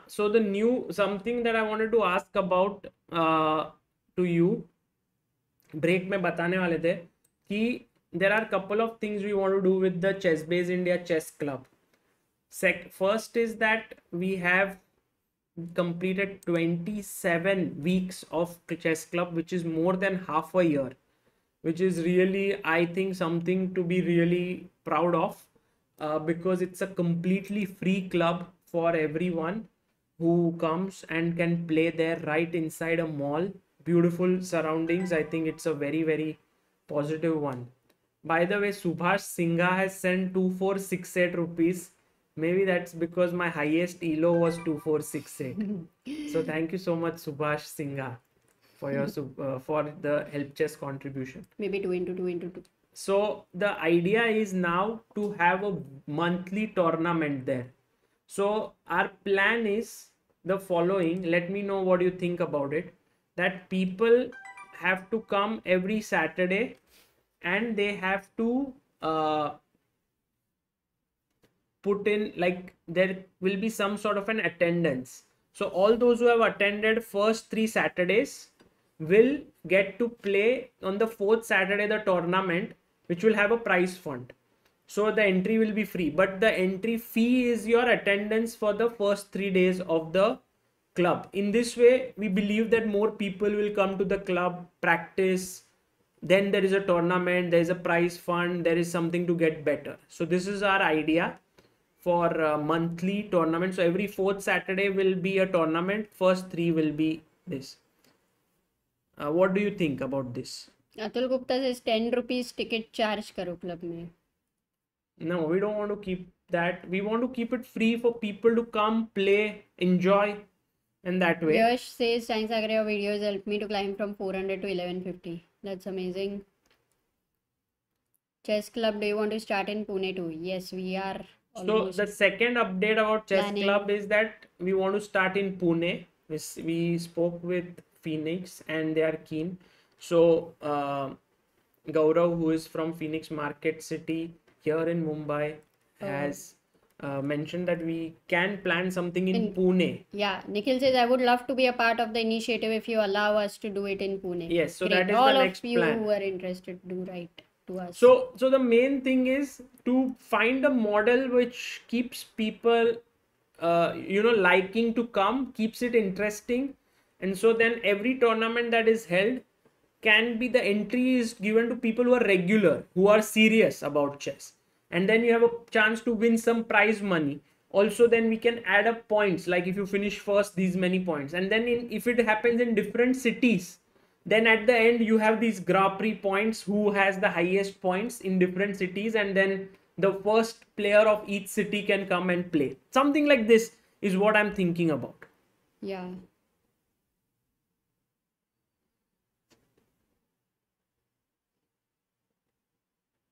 So the new something that I wanted to ask about to you, break में बताने वाले थे कि there are couple of things we want to do with the Chess Base India Chess Club. First is that we have completed 27 weeks of chess club, which is more than half a year, which is really, I think, something to be really proud of, because it's a completely free club for everyone who comes and can play there right inside a mall. Beautiful surroundings. I think it's a very, very positive one. By the way, Subhash Singha has sent 2468 rupees. Maybe that's because my highest elo was 2468. So thank you so much, Subhash Singha, for your for the help chess contribution. Maybe 2 into 2 into 2. So the idea is now to have a monthly tournament there. So our plan is the following. Let me know what you think about it. That people have to come every Saturday and they have to put in, like, there will be some sort of an attendance. So all those who have attended first 3 Saturdays will get to play on the 4th Saturday the tournament, which will have a prize fund. So the entry will be free, but the entry fee is your attendance for the first 3 days of the club. In this way, we believe that more people will come to the club, practice, then there is a tournament, there is a prize fund, there is something to get better. So this is our idea for a monthly tournament. So every 4th Saturday will be a tournament, first 3 will be this. What do you think about this? Atul Gupta says 10 rupees ticket charge karo club mein. No, we don't want to keep that. We want to keep it free for people to come, play, enjoy, and that way. Yash says, thanks Agar, your videos helped me to climb from 400 to 1150. That's amazing. Chess club, do you want to start in Pune too? Yes, we are. So the second update about chess club is that we want to start in Pune. We spoke with Phoenix and they are keen. So Gaurav, who is from Phoenix Market City here in Mumbai, has mentioned that we can plan something in Pune. Yeah, Nikhil says, I would love to be a part of the initiative if you allow us to do it in Pune. Yes, so great. that is all the next of you plan. Who are interested, do write to us. So the main thing is to find a model which keeps people liking to come, keeps it interesting, and so then every tournament that is held can be, the entry is given to people who are regular, who are serious about chess, and then you have a chance to win some prize money. Also, then we can add up points, like if you finish first, these many points, and then if it happens in different cities, then at the end you have these Grand Prix points, who has the highest points in different cities, and then the first player of each city can come and play. Something like this is what I'm thinking about. Yeah.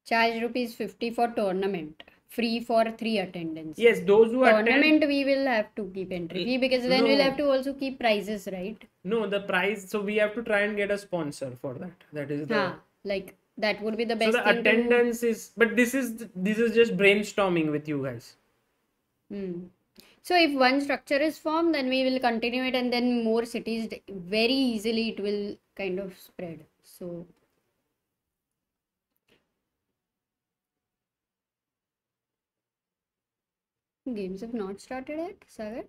Charge rupees 50 for tournament. Free for 3 attendance. Yes, those who tournament we will have to keep entry fee, because then we'll have to also keep prizes, right? No, the prize. So we have to try and get a sponsor for that. That is the like that would be the best. So the thing attendance is, but this is just brainstorming with you guys. So if one structure is formed, then we will continue it, and then more cities, very easily it will kind of spread. So games have not started yet, Sagar?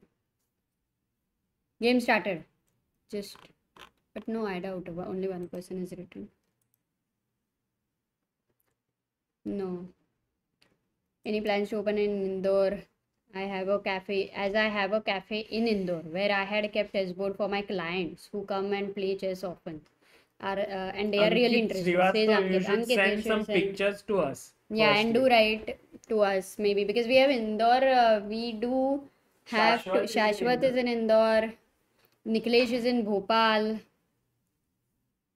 Game started. Just, but no, I doubt only one person is written. No. Any plans to open in Indore? I have a cafe in Indore where I had kept chessboard for my clients who come and play chess often. and they are really interested. Says Srivastava, you Ankit. should Ankit, send you some should send. pictures to us. Yeah, and do firstly. write to us maybe, because we have Indore. We do have to. Shashwat is in Indore. Niklesh is in Bhopal.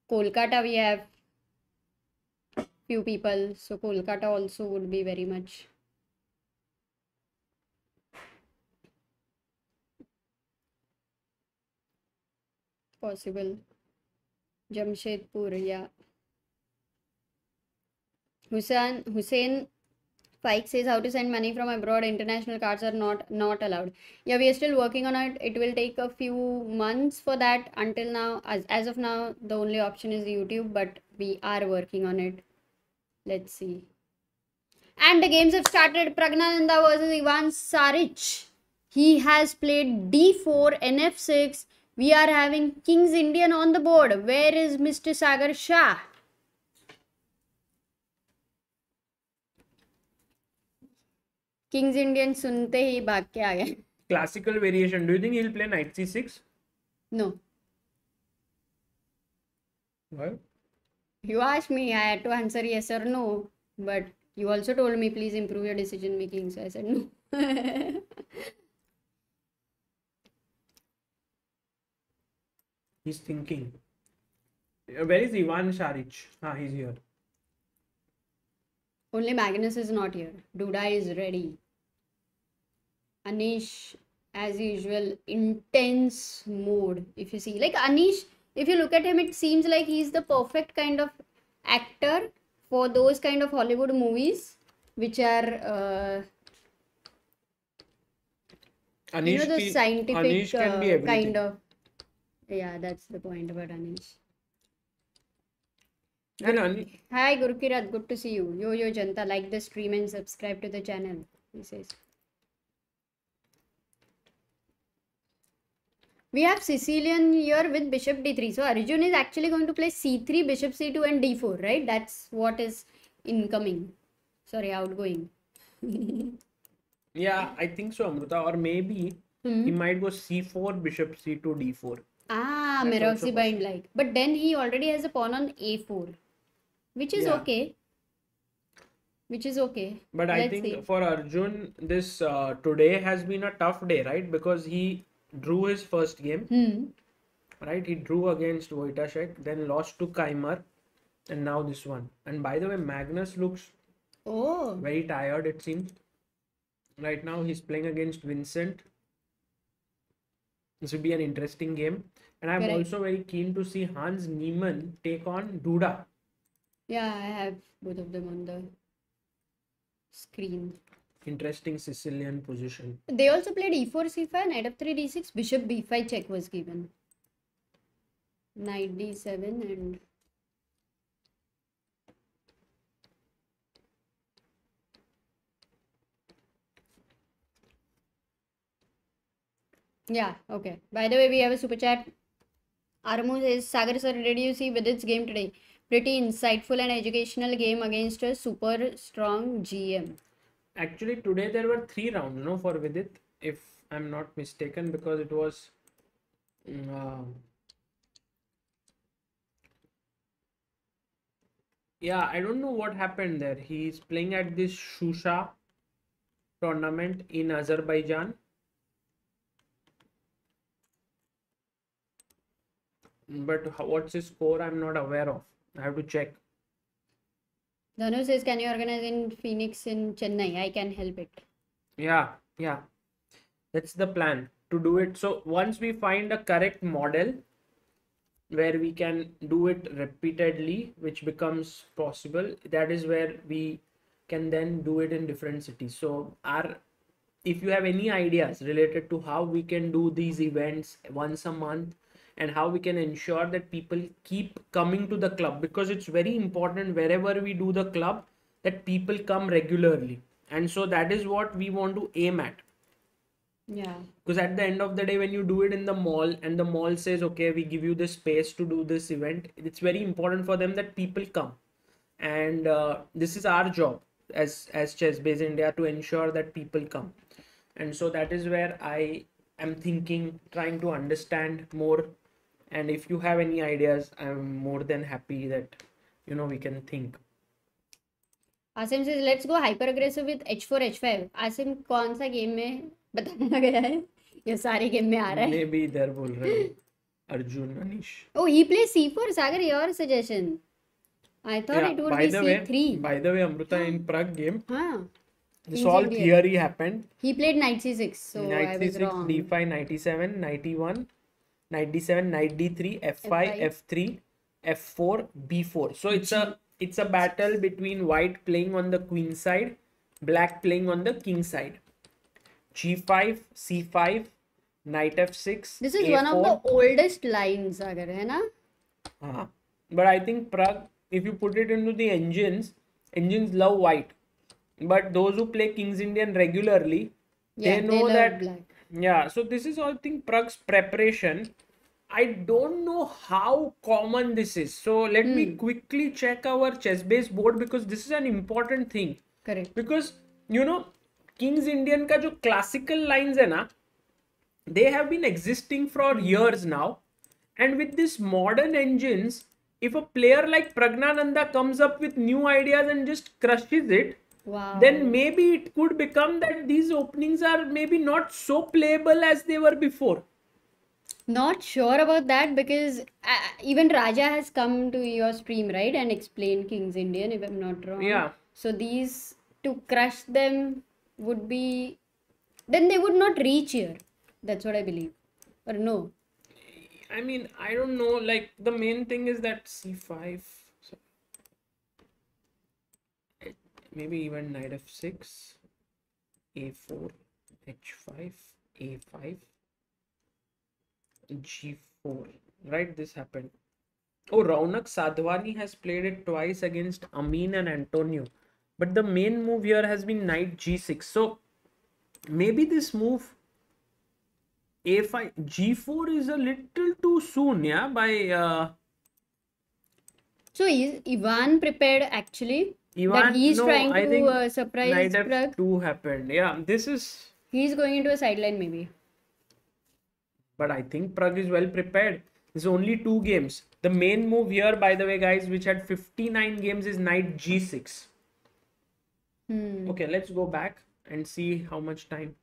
Kolkata we have few people, so Kolkata also would be very much possible. Jamshedpur, yeah. Hussein Pike says how to send money from abroad. International cards are not allowed. Yeah, we are still working on it. It will take a few months for that. Until now, as of now, the only option is YouTube, but we are working on it. Let's see. And the games have started. Pragnananda versus Ivan Saric. He has played d4, nf6. We are having King's Indian on the board. Where is Mr. Sagar Shah? King's Indian सुनते ही भाग के आ गए. Classical variation. Do you think he'll play knight c6? No. What? You asked me, I had to answer yes or no. But you also told me, please improve your decision making. So I said no. He's thinking. Where is Ivan Saric? He's here. Only Magnus is not here. Duda is ready. Anish, as usual, intense mode. If you see, like Anish, if you look at him, it seems like he's the perfect kind of actor for those kind of Hollywood movies, which are, Anish, the scientific Anish can be everything. kind of. Yeah, that's the point about Anish. And Anish, Hi Gurukirat, good to see you. Yo Janta, like the stream and subscribe to the channel. He says. We have Sicilian here with bishop d3. So Arjun is actually going to play c3, bishop c2 and d4, right? That's what is incoming. Sorry, outgoing. yeah, I think so, Amruta. Or maybe he might go c4, bishop c2, d4. Ah, That's Meroxy also bind like. But then he already has a pawn on a4. Which is okay. Which is okay. But I think for Arjun, this today has been a tough day, right? Because he drew his first game, right? He drew against Wojtaszek, then lost to Kaimar, and now this one. And by the way, Magnus looks very tired, it seems. Right now, he's playing against Vincent. This will be an interesting game. And I'm also very keen to see Hans Neiman take on Duda. Yeah, I have both of them on the screen. Interesting Sicilian position. They also played e4, c5, knight f3, d6, bishop b5 check was given. Knight d7 and... Yeah, okay. By the way, we have a super chat. Armu says, Sagar sir, did you see Vidit's game today? Pretty insightful and educational game against a super strong GM. Actually, today there were 3 rounds, for Vidit, if I'm not mistaken, because it was... yeah, I don't know what happened there. He's playing at this Shusha tournament in Azerbaijan. But what's his score, I'm not aware of. I have to check. Dhanu says, can you organize in Phoenix in Chennai? I can help it. Yeah. That's the plan, to do it. So once we find a correct model where we can do it repeatedly, which becomes possible, that is where we can then do it in different cities. So if you have any ideas related to how we can do these events once a month, and how we can ensure that people keep coming to the club, because it's very important wherever we do the club that people come regularly. And so that is what we want to aim at. Yeah. Because at the end of the day, when you do it in the mall and the mall says, okay, we give you the space to do this event, it's very important for them that people come. And this is our job as Chess Base India to ensure that people come. And so that is where I am thinking, trying to understand more And if you have any ideas, I'm more than happy that, we can think. Asim says let's go hyper aggressive with h4 h5. Asim कौन सा game में बताया गया है? ये सारे game में आ रहा है. मैं भी इधर बोल रहा हूँ. Arjun, Anish. Oh, he plays c4. Sagar, your suggestion. I thought it would be c3. By the way, Amruta, in Pragg game, this King's all Indian. theory happened. He played knight c6, so Knight I was c6, wrong. d5, knight e7, knight e1, knight d7, knight d3, f5, f3, f4, b4. So it's a battle between white playing on the queen side, black playing on the king side. g5, c5, knight f6. This is a4. one of the oldest lines, Sagar, hai na? But I think Pragg, if you put it into the engines love white. But those who play King's Indian regularly, they know that black. Yeah, so this is all, I think, Pragg's preparation. I don't know how common this is. So let me quickly check our chess-based board, because this is an important thing. Correct. Because, King's Indian ka jo classical lines hai na, they have been existing for years now. And with these modern engines, if a player like Pragnananda comes up with new ideas and just crushes it, then maybe it could become that these openings are maybe not so playable as they were before. Not sure about that, because even Raja has come to your stream, right, and explained King's Indian, if I'm not wrong. Yeah. So these, to crush them would be, then they would not reach here. That's what I believe. Or no? I mean, I don't know. Like, the main thing is that c5. So maybe even knight f6, a4, h5, a5, g4. Right, this happened. Oh, Raunak Sadhwani has played it twice against Amin and Antonio. But the main move here has been knight g6. So maybe this move a5, g4 is a little too soon, yeah, by... So is Ivan prepared actually? Ivan, that he's no, trying I to think surprise knight Pragg? f2 happened. Yeah, this is... He's going into a sideline maybe. But I think Pragg is well prepared. There's only 2 games. The main move here, by the way, guys, which had 59 games, is knight g6. Okay, let's go back and see how much time.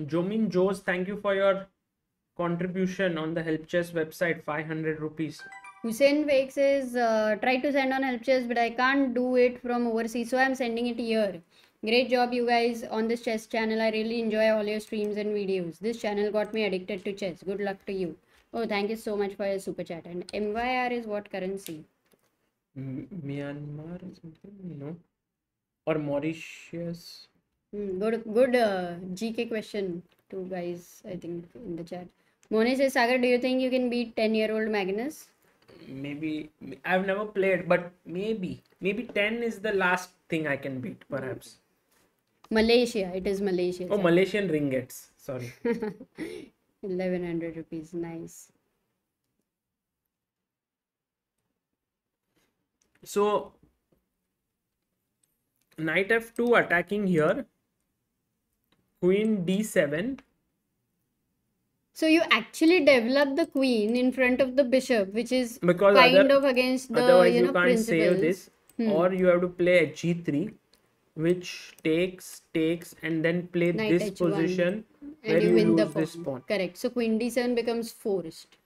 Jomin Jose, thank you for your contribution on the Help Chess website, 500 rupees. Hussein Fake says, try to send on Help Chess, but I can't do it from overseas, so I'm sending it here. Great job, you guys, on this chess channel. I really enjoy all your streams and videos. This channel got me addicted to chess. Good luck to you. Oh, thank you so much for your super chat. And MYR is what currency? Myanmar or something, no? Or Mauritius? Good GK question to guys, I think, in the chat. Moni says, Sagar, do you think you can beat 10-year-old Magnus? Maybe. I've never played, but maybe. Maybe 10 is the last thing I can beat, perhaps. Malaysia. It is Malaysia. Oh, Malaysian ringgits. Sorry. 1100 rupees. Nice. So, knight f2 attacking here. Queen d7. So you actually develop the queen in front of the bishop, which is because kind of against the otherwise you can't principles. save this. Or you have to play g3, which takes, and then play Knight this h1, position and where you you win the lose this pawn. Correct. So queen d7 becomes forced.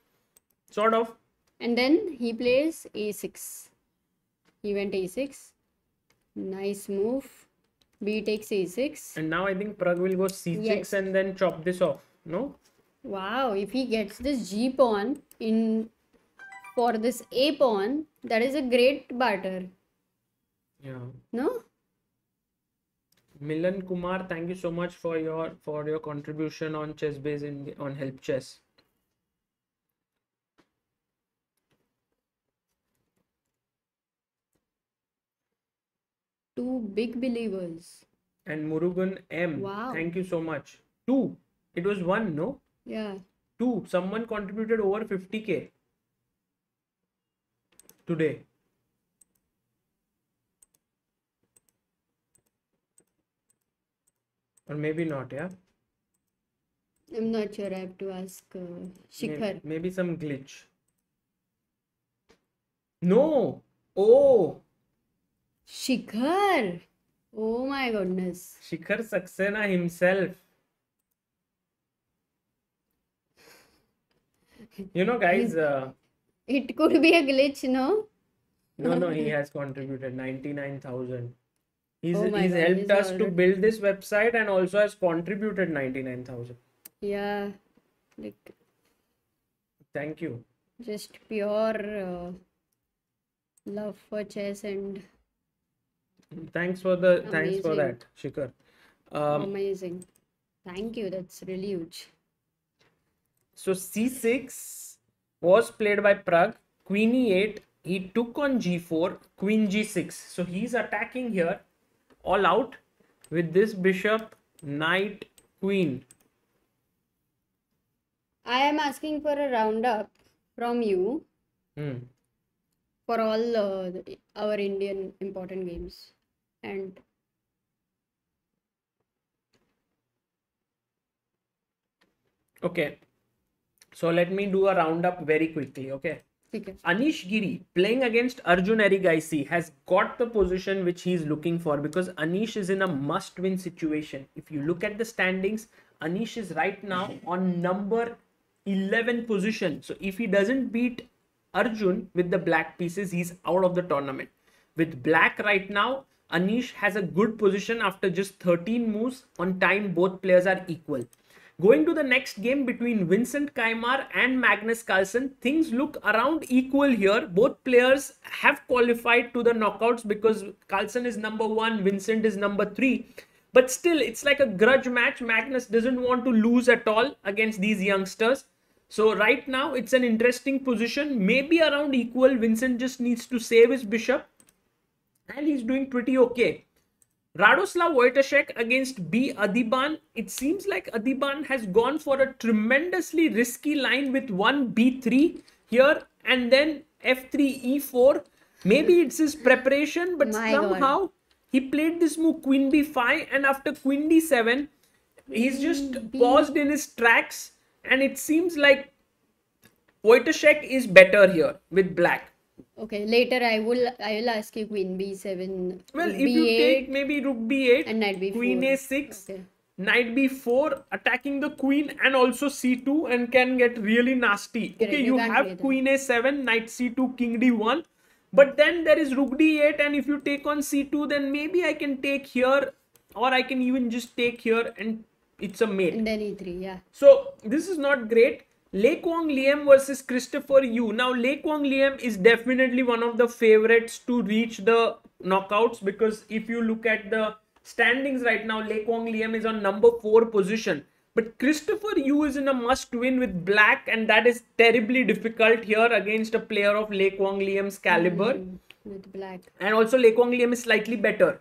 Sort of. And then he plays a6. He went a6. Nice move. B takes a6. And now I think Pragg will go c6 and then chop this off. No? Wow, if he gets this g pawn in for this a pawn, that is a great barter. Yeah. No? Milan Kumar, thank you so much for your contribution on ChessBase on Help Chess. Two big believers. And Murugan M, Wow. thank you so much. 2. It was 1, no? Yeah. 2. Someone contributed over 50k today. Or maybe not, yeah? I'm not sure. I have to ask Shikhar. Maybe some glitch. No. Oh, Shikhar. Oh my goodness. Shikhar Saxena himself. You know, guys. It could be a glitch, no? No, he has contributed 99,000. He's Oh my he's God, helped he's us to already- build this website and also has contributed 99,000. Yeah, like Thank you. just pure love for chess and Thanks for that, Amazing. Shikhar. amazing. Thank you. That's really huge. So c6 was played by Pragg. Queen e8. He took on g4. Queen g6. So he's attacking here, all out, with this bishop, knight, queen. I am asking for a roundup from you for all our Indian important games. And Okay. So let me do a roundup very quickly. Okay. okay. Anish Giri playing against Arjun Erigaisi has got the position which he's looking for because Anish is in a must-win situation. If you look at the standings, Anish is right now on number 11 position. So if he doesn't beat Arjun with the black pieces, he's out of the tournament. With black right now, Anish has a good position after just 13 moves. On time, both players are equal. Going to the next game between Vincent Kaimar and Magnus Carlsen, things look around equal here. Both players have qualified to the knockouts because Carlsen is number 1, Vincent is number 3. But still, it's like a grudge match. Magnus doesn't want to lose at all against these youngsters. So right now, it's an interesting position. Maybe around equal. Vincent just needs to save his bishop. And he's doing pretty okay. Radoslav Wojtaszek against B. Adhiban. It seems like Adhiban has gone for a tremendously risky line with one B3 here and then F3 E4. Maybe it's his preparation, but My somehow God. he played this move Queen B5 and after Queen D7, he's just paused in his tracks and it seems like Wojtaszek is better here with black. Okay, later I will ask you Queen B7, Well, Rook if you B8 take maybe Rook B8, and Knight B4. Queen A6, Okay. Knight B4, attacking the Queen and also C2 and can get really nasty. Correct, Okay, you you can't have play that. Queen A7, Knight C2, King D1. But then there is Rook D8 and if you take on C2, then maybe I can take here or I can even just take here and it's a mate. And then E3, yeah. So this is not great. Le Quang Liem versus Christopher Yu. Now Le Quang Liem is definitely one of the favorites to reach the knockouts because if you look at the standings right now, Le Quang Liem is on number 4 position. But Christopher Yu is in a must win with black and that is terribly difficult here against a player of Le Quang Liem's caliber. With black. And also Le Quang Liem is slightly better.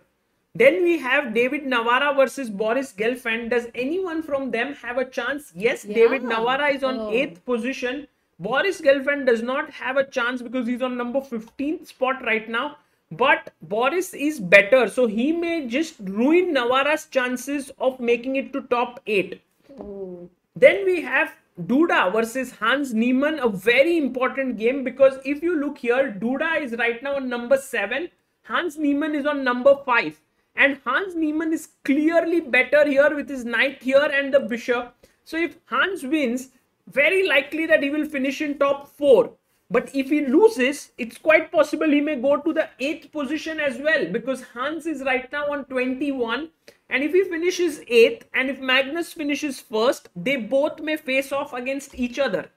Then we have David Navara versus Boris Gelfand. Does anyone from them have a chance? Yes, David Yeah. Navara is on 8th position. Boris Gelfand does not have a chance because he's on number 15th spot right now. But Boris is better. So he may just ruin Navara's chances of making it to top 8. Oh. Then we have Duda versus Hans Neiman, a very important game because if you look here, Duda is right now on number 7. Hans Neiman is on number 5. And Hans Neiman is clearly better here with his knight here and the bishop. So if Hans wins, very likely that he will finish in top 4. But if he loses, it's quite possible he may go to the 8th position as well because Hans is right now on 21. And if he finishes 8th and if Magnus finishes 1st, they both may face off against each other.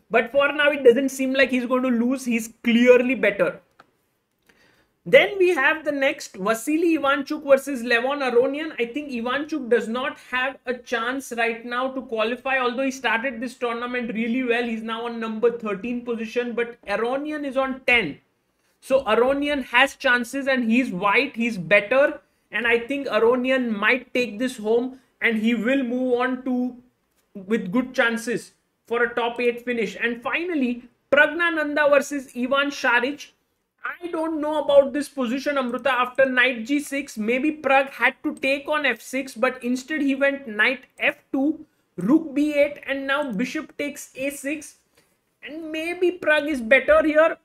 But for now, it doesn't seem like he's going to lose. He's clearly better. Then we have the next Vasily Ivankuk versus Levon Aronian. I think Ivankuk does not have a chance right now to qualify. Although he started this tournament really well. He's now on number 13 position. But Aronian is on 10. So Aronian has chances and he's white. He's better. And I think Aronian might take this home. And he will move on to with good chances for a top 8 finish. And finally, Pragnananda versus Ivan Sharic. I don't know about this position, Amruta. After knight g6, maybe Pragg had to take on f6, but instead he went knight f2, rook b8, and now bishop takes a6, and maybe Pragg is better here.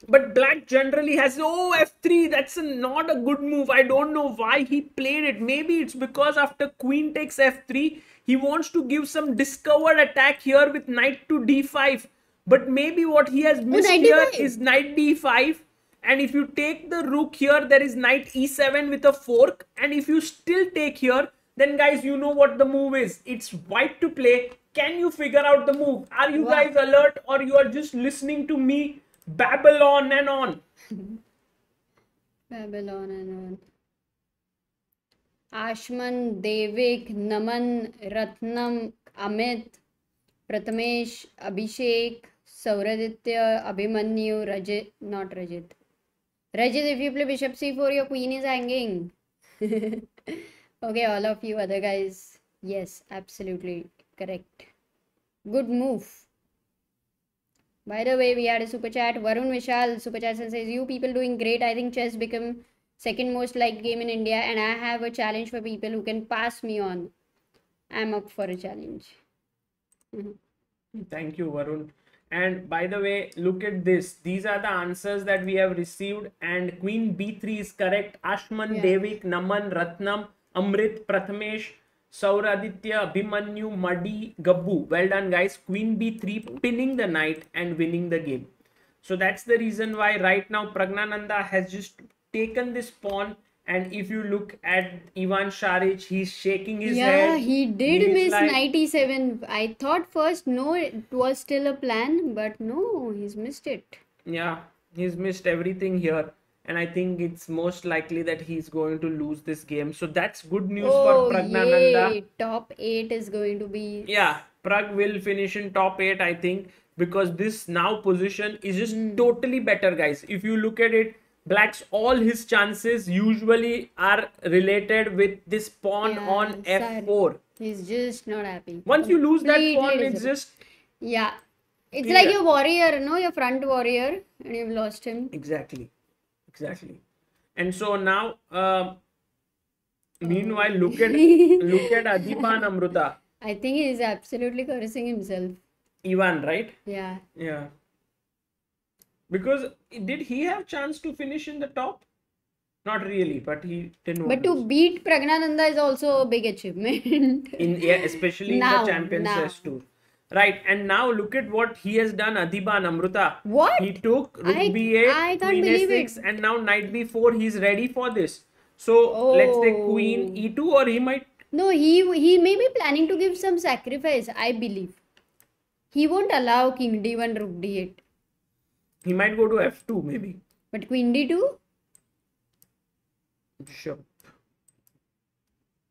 But black generally has, oh, f3, that's not a good move. I don't know why he played it. Maybe it's because after queen takes f3, he wants to give some discovered attack here with knight to d5. But maybe what he has missed here is knight d5. And if you take the rook here, there is knight e7 with a fork. And if you still take here, then guys, you know what the move is. It's white to play. Can you figure out the move? Are you guys alert, or you are just listening to me babble on and on? Babble on and on. Ashman, Devik, Naman, Ratnam, Amit, Prathamesh, Abhishek, Sauraditya, Abhimanyu, Rajit, not Rajit. Rajit, if you play bishop c4, your queen is hanging. Okay, all of you other guys. Yes, absolutely correct. Good move. By the way, we had a super chat. Varun Vishal super chat and says, you people doing great. I think chess become second most liked game in India, and I have a challenge for people who can pass me on. I'm up for a challenge. Thank you, Varun. And by the way, look at this. These are the answers that we have received, and queen b3 is correct. Ashman, Devik, Naman, Ratnam, Amrit, Prathamesh, Sauraditya, Abhimanyu, Madi, Gabbu. Well done, guys. Queen b3 pinning the knight and winning the game. So that's the reason why right now Pragnananda has just taken this pawn. And if you look at Ivan Sharic, he's shaking his head. Yeah, he did miss knight e7. I thought first, no, it was still a plan, but no, he's missed it. Yeah, he's missed everything here. And I think it's most likely that he's going to lose this game. So that's good news for Pragnananda. Yay. Top 8 is going to be... Yeah, Pragg will finish in top 8, I think, because this now position is just totally better, guys. If you look at it, Black's all his chances usually are related with this pawn on f4. He's just not happy. Once you lose that pawn, it's just... Yeah. It's like your warrior, no? Your front warrior, and you've lost him. Exactly. Exactly. And so now, meanwhile, look at Adhiban, Amruta. I think he is absolutely cursing himself. Ivan, right? Yeah. Yeah. Because did he have chance to finish in the top? Not really, but he didn't. But to beat Pragnananda is also a big achievement. Especially in the Champions Chess Tour. Right, and now look at what he has done, Adhiban, Amruta. What? He took rook b8, queen a6, and now knight b4. He's ready for this. So let's take queen e2, or he might... No, he may be planning to give some sacrifice, I believe. He won't allow king d1, rook d8. He might go to f2 maybe. But queen d2? Sure.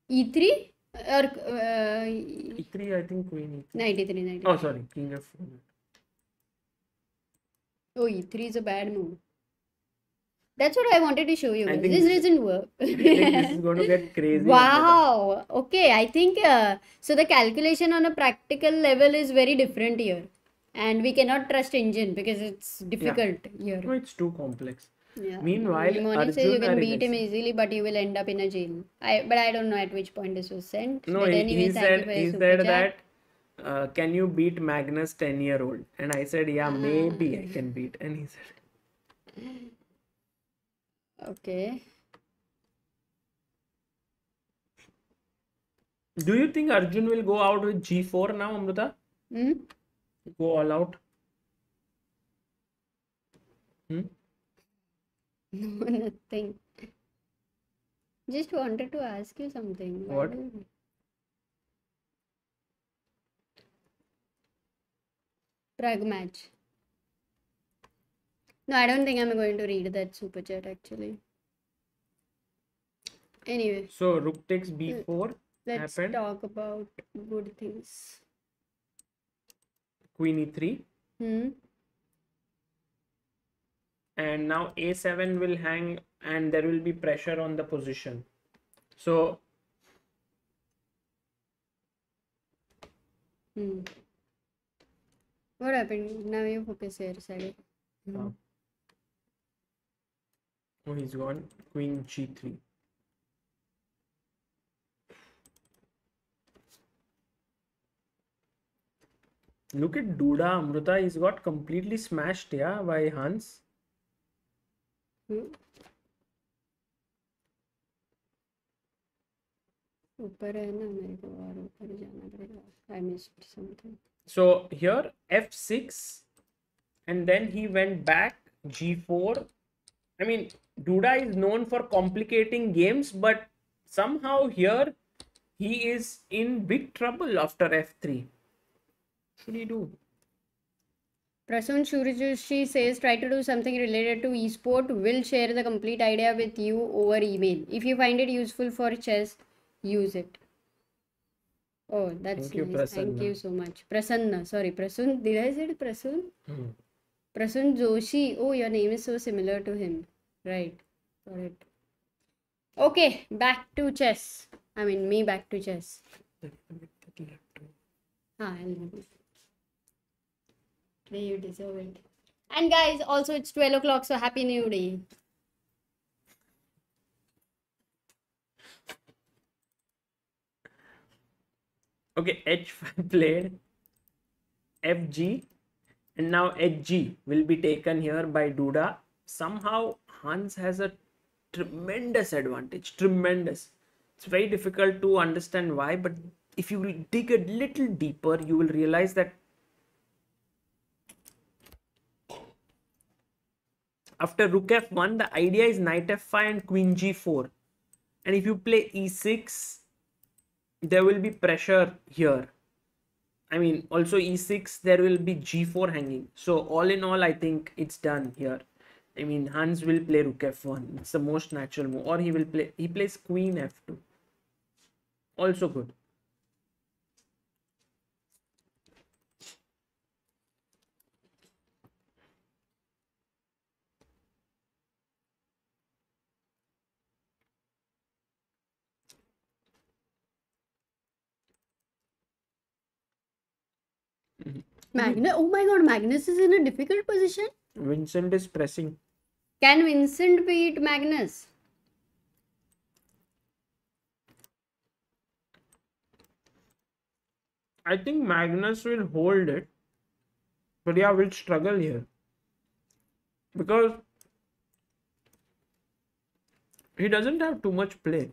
e3? Or e3, I think queen e3. 93. Oh, sorry, king f4. Oh, e3 is a bad move. That's what I wanted to show you. This doesn't work. I think this is going to get crazy. Wow. Okay, I think so. The calculation on a practical level is very different here, and we cannot trust engine because it's difficult here. No, it's too complex. Yeah. Meanwhile, Arjun says you can beat him easily, but you will end up in a jail. But I don't know at which point this was sent. No, but anyway, he said that can you beat Magnus 10-year-old? And I said, yeah, maybe I can beat. And he said, okay. Do you think Arjun will go out with g4 now, Amruta? Go all out? No, nothing. Just wanted to ask you something. What? Pragg match. No, I don't think I'm going to read that super chat actually. Anyway. So rook takes b4. Let's talk about good things. Queen e3. And now a7 will hang and there will be pressure on the position. So what happened? Now you focus here, sorry. Oh, he's gone. Queen g3. Look at Duda, Amruta. He's got completely smashed, yeah, by Hans. ऊपर है ना मेरे को और ऊपर जाना पड़ेगा. I missed something. So here f6 and then he went back g4. I mean, Duda is known for complicating games, but somehow here he is in big trouble after f3. What should he do? Prasun Shurijoshi says, try to do something related to esport. Will share the complete idea with you over email. If you find it useful for chess, use it. Oh, that's Thank you, nice. Thank Prasanna. you so much. Prasanna, sorry, Prasun. Did I say it, Prasun? Prasun Joshi. Oh, your name is so similar to him. Right. Got it. Okay, back to chess. I mean, me back to chess. I'll do it. You deserve it. And guys, also it's 12 o'clock, so happy new day. Okay, h5 played, fg, and now hg will be taken here by Duda. Somehow Hans has a tremendous advantage, tremendous. It's very difficult to understand why, but if you dig a little deeper, you will realize that after rook f1, the idea is knight f5 and queen g4. And if you play e6, there will be pressure here. I mean, also e6, there will be g4 hanging. So all in all, I think it's done here. I mean, Hans will play rook f1. It's the most natural move. Or he plays queen f2. Also good. Magnus, oh my god, Magnus is in a difficult position. Vincent is pressing. Can Vincent beat Magnus? I think Magnus will hold it. But yeah, will struggle here. Because he doesn't have too much play.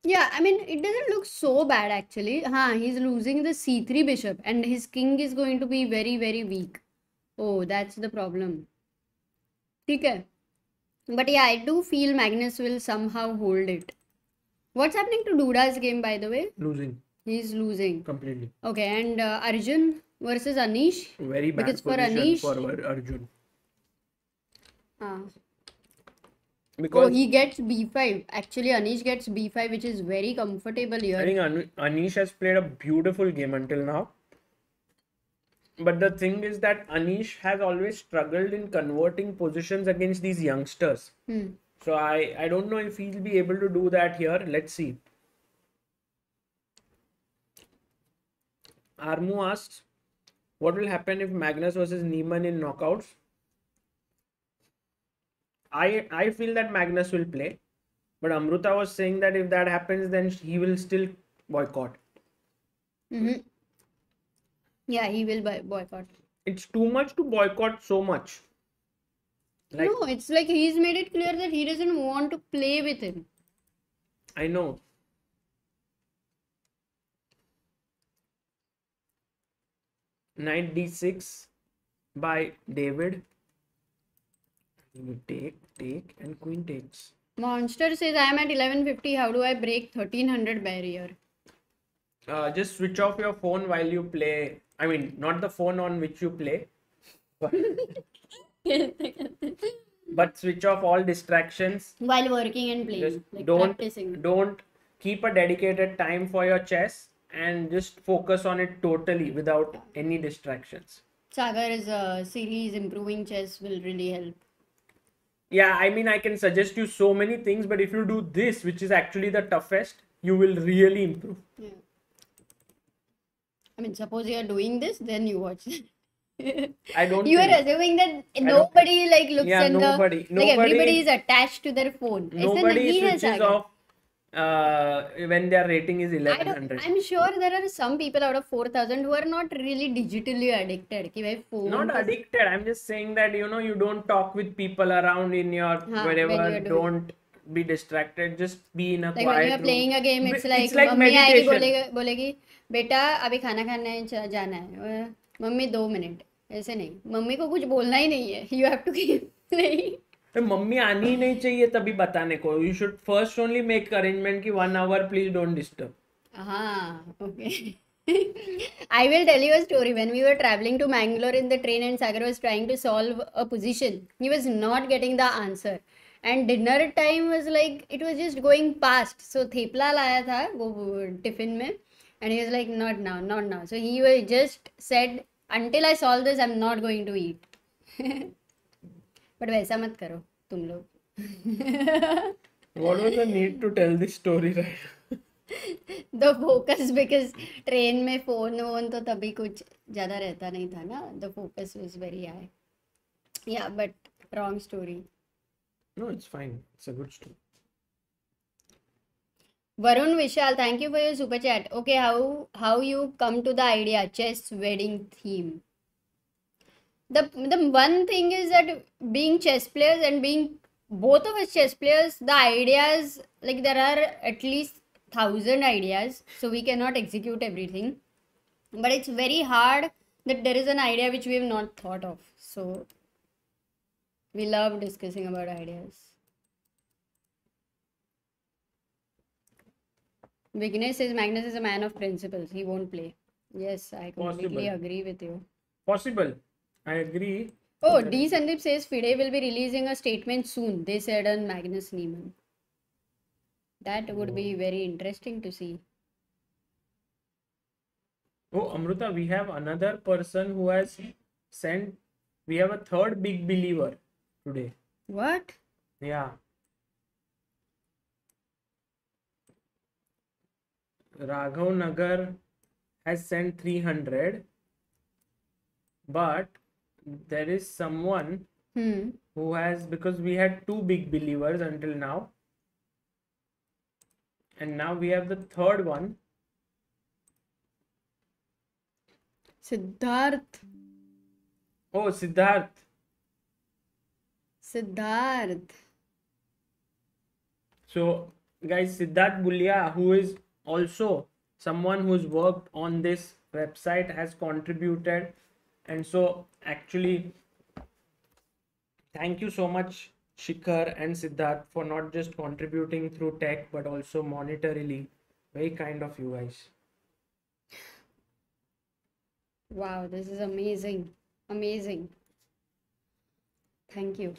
Yeah, I mean, it doesn't look so bad actually. He's losing the c3 bishop and his king is going to be very, very weak. Oh, that's the problem. Okay. But yeah, I do feel Magnus will somehow hold it. What's happening to Duda's game, by the way? Losing. He's losing. Completely. Okay, and Arjun versus Anish. Very bad Because for position Anish, for Arjun. Oh, Because he gets b5. Actually, Anish gets b5, which is very comfortable I here. think Anish has played a beautiful game until now. But the thing is that Anish has always struggled in converting positions against these youngsters. So I don't know if he'll be able to do that here. Let's see. Armu asks, what will happen if Magnus versus Neiman in knockouts? I feel that Magnus will play. But Amruta was saying that if that happens, then he will still boycott. Yeah, he will boycott. It's too much to boycott so much. Like, No, it's like he's made it clear that he doesn't want to play with him. I know. Knight d6 by David. You take, and queen takes. Monster says, I am at 1150. How do I break 1300 barrier? Just switch off your phone while you play. I mean, not the phone on which you play, but switch off all distractions. While working and playing, Just like don't practicing. keep a dedicated time for your chess and just focus on it totally without any distractions. Sagar's series improving chess will really help. Yeah, I mean, I can suggest you so many things, but if you do this, which is actually the toughest, you will really improve. Yeah. I mean, suppose you are doing this, then you watch. I don't. You are assuming that nobody like looks Yeah, at nobody. like everybody is attached to their phone. Nobody switches off. when their rating is 1100. I'm sure there are some people out of 4,000 who are not really digitally addicted. कि भाई phone Not को addicted. I'm just saying that you don't talk with people around in your हाँ, when wherever. you are doing. Don't be distracted. Just be in a Like when you quiet are room. playing a game, it's like like mummy आएगी meditation. बोलेगी बेटा अभी खाना खाने जाना है mummy 2 minute ऐसे नहीं मम्मी को कुछ बोलना ही नहीं है you have to keep playing. Mummy आनी ही नहीं चाहिए तभी बताने को. You should first only make arrangement कि 1 hour please don't disturb. हाँ, okay. I will tell you a story. When we were traveling to Mangalore in the train and Sagar was trying to solve a position, he was not getting the answer. And dinner time was like, it was just going past. So thepla लाया था वो tiffin में. And he was like, not now, not now. So he was just said, until I solve this, I'm not going to eat. But वैसा मत करो तुम लोग. What was the need to tell this story, right? The focus, because train में phone वोन तो तभी कुछ ज़्यादा रहता नहीं था ना. The focus was very high. Yeah, but wrong story. No, it's fine. It's a good story. Varun Vishal, thank you for your super chat. Okay, how you come to the idea chess wedding theme? The one thing is that being chess players and being both of us chess players, the ideas, like there are at least 1,000 ideas, so we cannot execute everything. But it's very hard that there is an idea which we have not thought of. So we love discussing about ideas. Vignesh says Magnus is a man of principles. He won't play. Yes, I completely agree with you. Possible. I agree. Oh, D. Sandeep says FIDE will be releasing a statement soon. They said on Magnus Neiman. That would be very interesting to see. Oh, Amruta, we have another person who has sent. We have a third big believer today. What? Yeah. Raghav Nagar has sent 300. But there is someone who has, because we had two big believers until now. And now we have the third one. Siddharth. Oh, Siddharth. Siddharth. So, guys, Siddharth Bulia, who is also someone who's worked on this website, has contributed. And so, actually, thank you so much, Shikhar and Siddharth, for not just contributing through tech, but also monetarily. Very kind of you guys. Wow, this is amazing. Amazing. Thank you.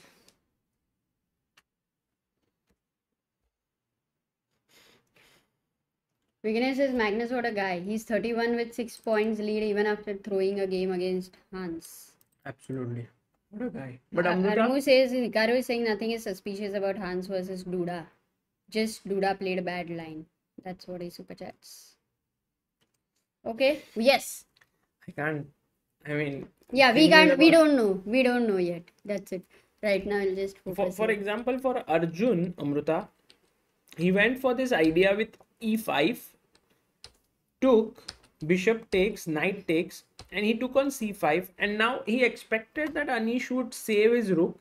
Vignesh says Magnus, what a guy. He's 31 with 6 points lead even after throwing a game against Hans. Absolutely. What a guy. But Armu says Hikaru is saying nothing is suspicious about Hans versus Duda. Just Duda played a bad line. That's what he super chats. Okay. Yes. I can't. I mean. Yeah, we can't. We don't know. We don't know yet. That's it. Right now, I'll just focus. For example, for Arjun, Amruta, he went for this idea with e5, took, bishop takes, knight takes, and he took on c5. And now he expected that Anish would save his rook,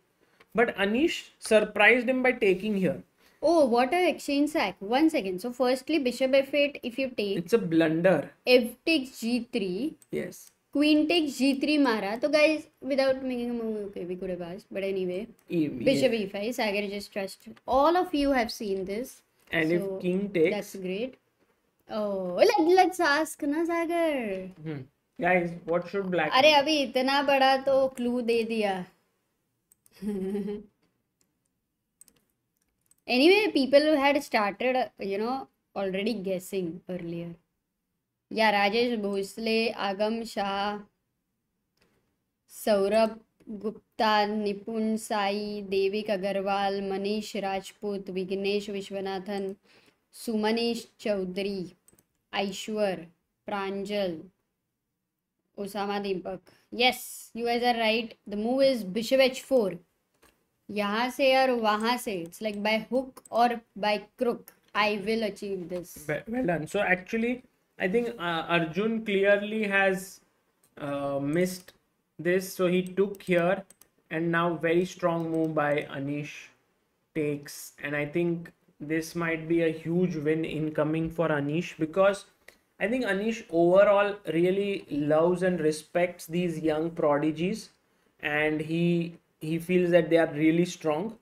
but Anish surprised him by taking here. Oh, what a exchange sack. 1 second. So, firstly, bishop f8 if you take. It's a blunder. F takes g3. Yes. Queen takes g3 mara. So, guys, without making a move, okay, we could have asked. But anyway, bishop e5. Sagar just trusted. All of you have seen this. And so, if king takes. That's great. Oh, let's ask na Sagar. Guys, what should black अरे अभी इतना बड़ा तो clue दे दिया. Anyway, people had started, already guessing earlier. Yeah, Rajesh Bhosle, Agam Shah, Saurabh Gupta, Nipun Sai, Devik Agarwal, Manish Rajput, Vignesh Vishwanathan, Sumanish Chaudhary, Aishwar, Pranjal, Osama Deepak. Yes, you guys are right. The move is bishop h4. यहाँ से और वहाँ से. It's like by hook or by crook. I will achieve this. Well done. So actually, I think Arjun clearly has missed this. So he took here, and now very strong move by Anish takes. And I think this might be a huge win incoming for Anish, because I think Anish overall really loves and respects these young prodigies, and he feels that they are really strong.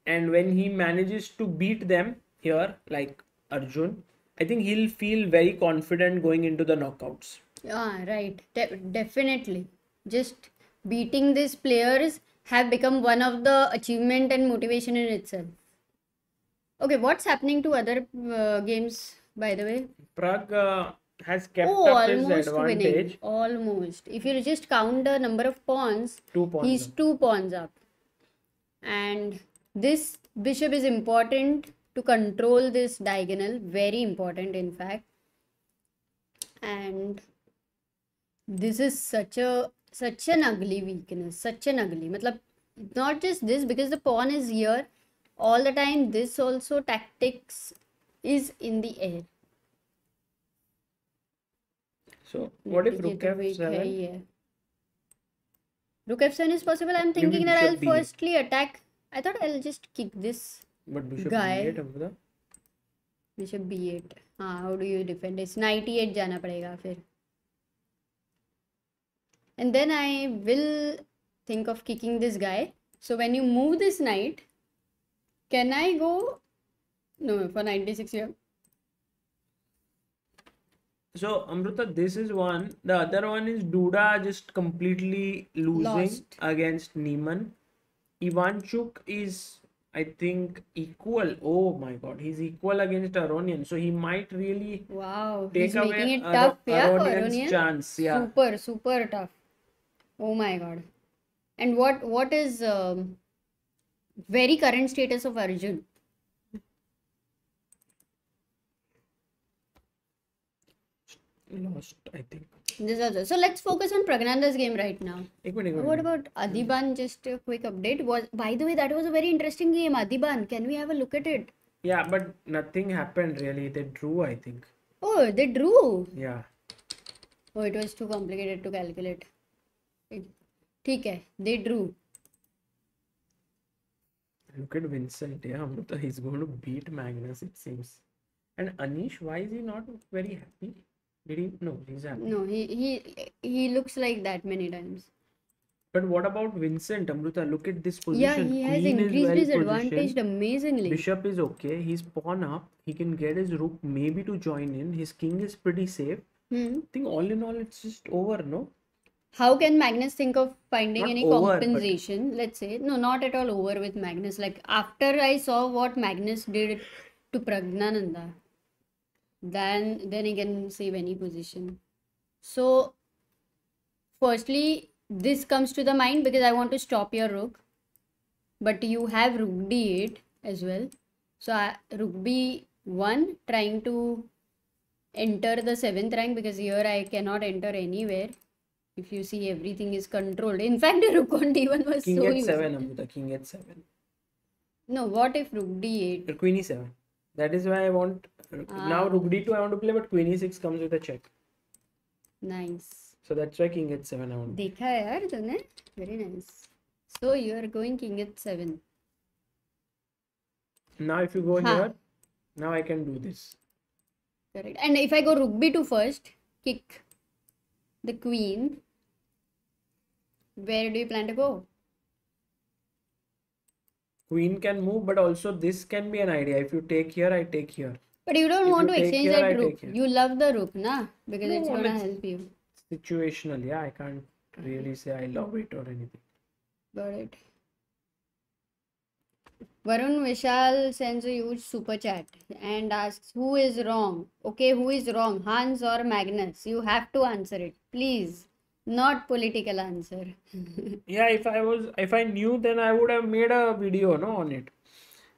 And when he manages to beat them here, like Arjun, I think he'll feel very confident going into the knockouts. Yeah, right. Definitely. Just beating these players have become one of the achievement and motivation in itself. Okay, what's happening to other games, by the way? Pragg has kept Oh, up his almost winning. advantage. Almost. If you just count the number of pawns, 2 pawns he's up. 2 pawns up. And this bishop is important to control this diagonal. Very important, in fact. And this is such an ugly weakness. Such an ugly. Matlab, not just this, because the pawn is here all the time. This also tactics is in the air. So what if ये rook तो weak है f7? ही है. Rook f7 is possible. I'm Give me thinking that I'll bishop b8. firstly attack. I thought I'll just kick this But bishop guy. b8 Amruta. Bishop b8. हाँ, how do you defend? It's knight e8 जाना पड़ेगा फिर. And then I will think of kicking this guy. So when you move this knight, can I go? No, for 96 here. So Amruta, this is one. The other one is Duda just completely losing Lost. against Neiman. Ivankuk is, I think, equal. Oh my God, he's equal against Aronian. So he might really Wow, take he's making away it tough, yeah, for Aronian's Aronian. chance. Yeah. Super, super tough. Oh my God. And what is very current status of Arjun? Lost, I think. This also. So let's focus on Pragnanda's game right now. एक minute, एक What minute. about Adhiban? Just a quick update. By the way, that was a very interesting game. Adhiban, can we have a look at it? Yeah, but nothing happened really. They drew, I think. Oh, they drew. Yeah. Oh, it was too complicated to calculate. ठीक है, they drew. Look at Vincent. Yeah, Amruta, he's going to beat Magnus, it seems. And Anish, why is he not very happy? Did he? No, he's happy. No, he looks like that many times. But what about Vincent, Amruta? Look at this Yeah, position. he has Queen is increased well his positioned. advantage amazingly. Bishop is okay. He's pawn up. He can get his rook maybe to join in. His king is pretty safe. I think all in all, it's just over, no? How can Magnus think of finding Not any over, but- compensation? Let's say, no, not at all over with Magnus. Like after I saw what Magnus did to Pragnananda, then he can save any position. So, firstly, this comes to the mind because I want to stop your rook, but you have rook d8 as well. So rook b1 trying to enter the 7th rank, because here I cannot enter anywhere. If you see, everything is controlled. In fact, the rook on d1 was King so h7, useful. Amruta. King h7. No, what if rook d8? Or Queen e7. That is why I want. Now rook d2 I want to play, but Queen e6 comes with a check. Nice. So that's why King h7 I want. देखा है यार तूने? Very nice. So you are going king h7. Now if you go Huh. here, now I can do this. Correct. And if I go rook b2 first, kick the queen, where do you plan to go? Queen can move, but also this can be an idea. If you take here, I take here. But you don't If want you to take exchange here, I that rook. take here. You love the rook, na? Because No, it's gonna let's- help you. Situational, yeah. I can't really say I love it or anything. Got it. Varun Vishal sends a huge super chat and asks, who is wrong? Okay, who is wrong? Hans or Magnus? You have to answer it, please. Not political answer. Yeah, if I knew, then I would have made a video, no, on it,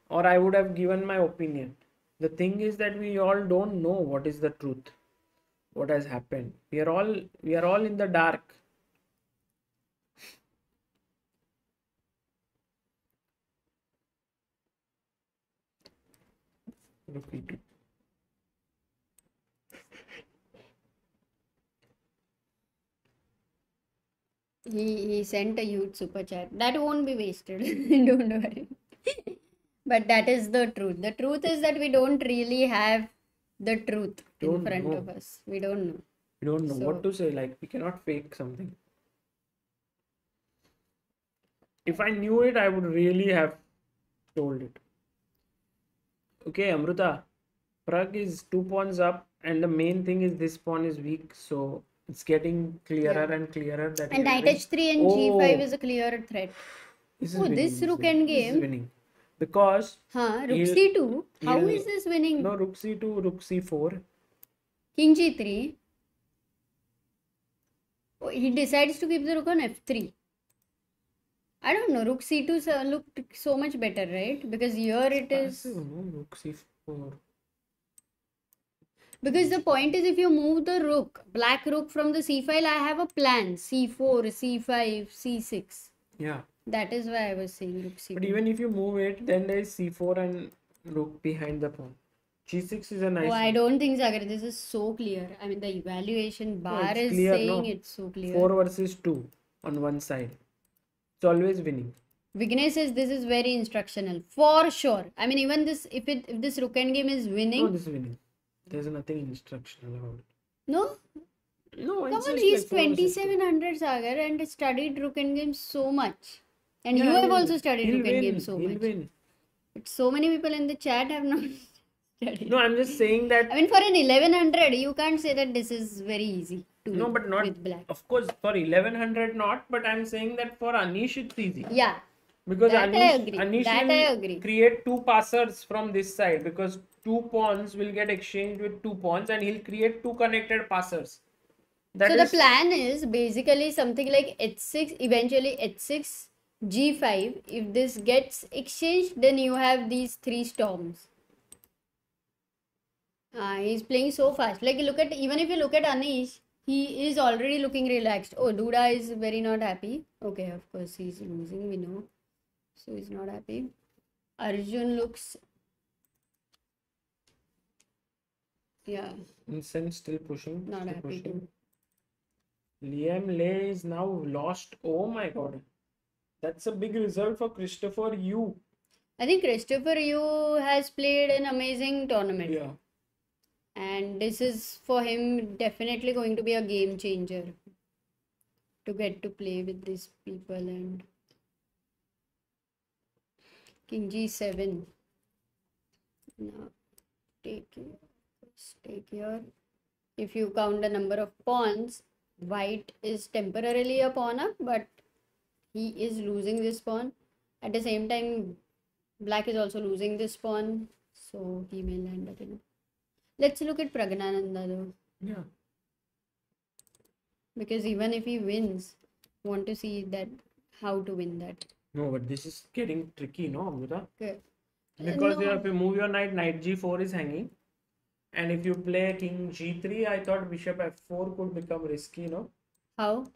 or I would have given my opinion. The thing is that we all don't know what is the truth, what has happened. We are all in the dark. Rook e2. He sent a huge super chat. That won't be wasted. Don't worry. But that is the truth. The truth is that we don't really have the truth in front of us. We don't know. We don't know what to say. Like, we cannot fake something. If I knew it, I would really have told it. Okay, Amruta. Pragg is 2 pawns up, and the main thing is this pawn is weak, so it's getting clearer and clearer that And knight h3 and g5 is a clear threat. This rook endgame. This is winning. Because rook c2. How is this winning? No, rook c2, rook c4. King g3. Oh, he decides to keep the rook on f3. I don't know. Rook c2 looked so much better, right? Because here it is. No, rook c4. Because the point is, if you move the rook, black rook from the c file, I have a plan. c4, c5, c6. Yeah. That is why I was saying rook c2. But even if you move it, then there is c4 and rook behind the pawn. g6 is a nice. Oh, I don't think, Sagar, this is so clear. I mean, the evaluation bar is clear, saying it's so clear. 4 versus 2 on one side. It's always winning. Vignesh says this is very instructional. For sure. I mean, even this, if this rook endgame is winning. No, this is winning. There's nothing instructional about it. No? No, Come on, he's 2700, Sagar, and studied rook endgame so much. And you have also studied rook endgame so much. Win. But so many people in the chat have not studied. No, I'm just saying that. I mean, for an 1100, you can't say that this is very easy to No, but not with black. Of course, for 1100 not, but I'm saying that for Anish it's easy. Yeah. Because that Anish I will agree. create 2 passers from this side, because 2 pawns will get exchanged with 2 pawns and he'll create 2 connected passers. So the plan is basically something like h6, eventually h6, g5. If this gets exchanged, then you have these 3 storms. He's playing so fast. Like, even if you look at Anish, he is already looking relaxed. Oh, Duda is very not happy. Okay, of course he's losing, we know. So he's not happy. Arjun looks... Yeah. Vincent still pushing. Not happy too. Liam Lay is now lost. Oh my god. That's a big result for Christopher Yu. I think Christopher Yu has played an amazing tournament. Yeah. And this is for him definitely going to be a game changer. To get to play with these people. And King G7. Now take here. If you count the number of pawns, white is temporarily a pawn up, but he is losing this pawn. At the same time, black is also losing this pawn, so he may land up in. Let's look at Pragnananda though. Yeah. Because even if he wins, want to see that how to win that. No, but this is getting tricky, no, Amruta? Okay. Because if you move your knight, knight g4 is hanging. And if you play king g3, I thought bishop f4 could become risky, no? How?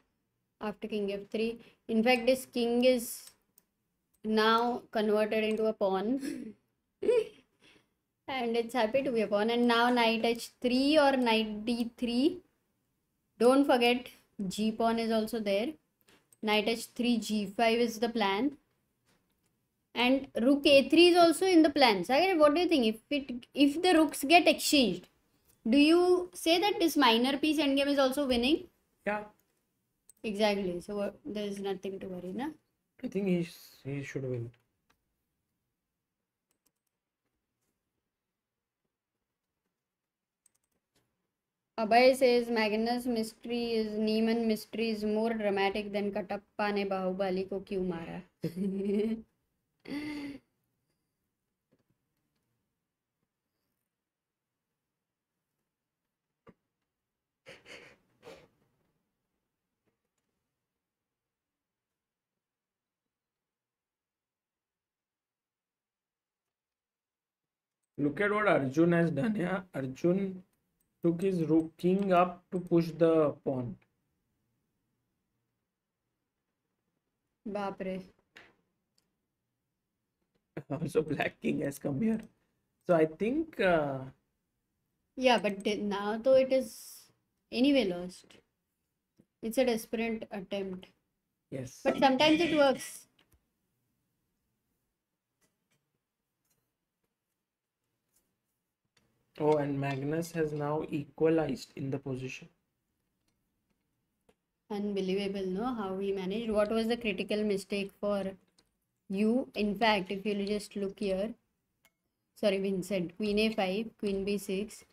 After king f3. In fact, this king is now converted into a pawn. And it's happy to be a pawn. And now knight h3 or knight d3. Don't forget, g pawn is also there. Knight h3, g5 is the plan. And rook a3 is also in the plan. Sagar, what do you think? If the rooks get exchanged, do you say that this minor piece endgame is also winning? Yeah. Exactly. So there is nothing to worry, na? I think he should win. Abhay says Magnus mystery is Neiman mystery is more dramatic than Katappa ne Bahubali ko kyun mara. Look at what Arjun has done. Yeah, Arjun took his rook king up to push the pawn. Bapre. Also, black king has come here. So I think Yeah, but now though it is anyway lost. It's a desperate attempt. yes. But sometimes it works. Oh, and Magnus has now equalized in the position. Unbelievable, no? How he managed. What was the critical mistake for you? In fact, if you just look here, sorry, Vincent, Queen A5, Queen B6,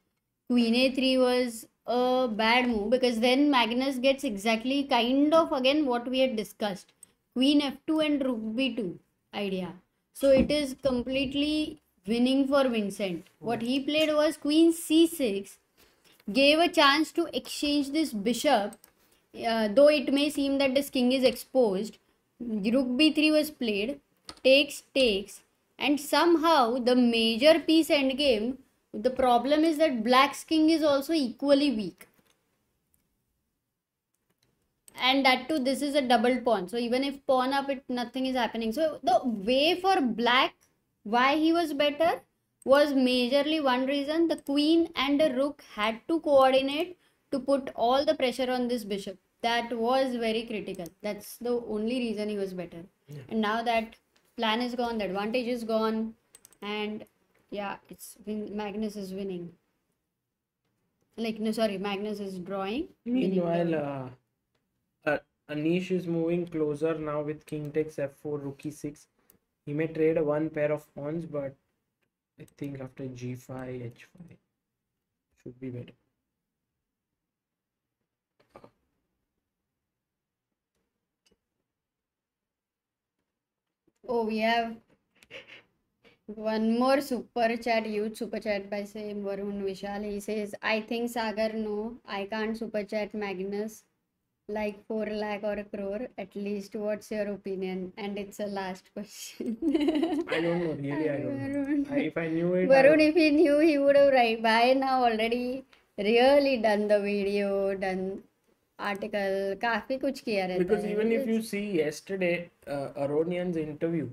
Queen A3 was a bad move because then Magnus gets exactly kind of again what we had discussed. Queen F2 and Rook B2 idea. So it is completely winning for Vincent. What he played was Queen C6, gave a chance to exchange this bishop, though it may seem that this king is exposed. Rook b3 was played, takes, and somehow the major piece endgame. The problem is that black's king is also equally weak, and that too, this is a double pawn. So even if pawn up, it nothing is happening. So the way for black, why he was better, was majorly one reason: the queen and the rook had to coordinate to put all the pressure on this bishop. That was very critical. That's the only reason he was better. Yeah. And now that plan is gone, the advantage is gone, and yeah, Magnus is winning. Like, no, sorry, Magnus is drawing. Meanwhile, Anish is moving closer now with king takes f4, rook e6. He may trade one pair of pawns, but I think after g5, h5 should be better. Oh, we have one more super chat, huge super chat by same Varun Vishal. He says, I think Sagar, no, I can't super chat Magnus like 4 lakh or a crore. At least, what's your opinion? And it's a last question. I don't know, really, I don't know. If I knew it, Varun, if he knew, he would have right by now already really done the video, done article, काफी कुछ किया रहता because है. even if you see yesterday Aronian's interview,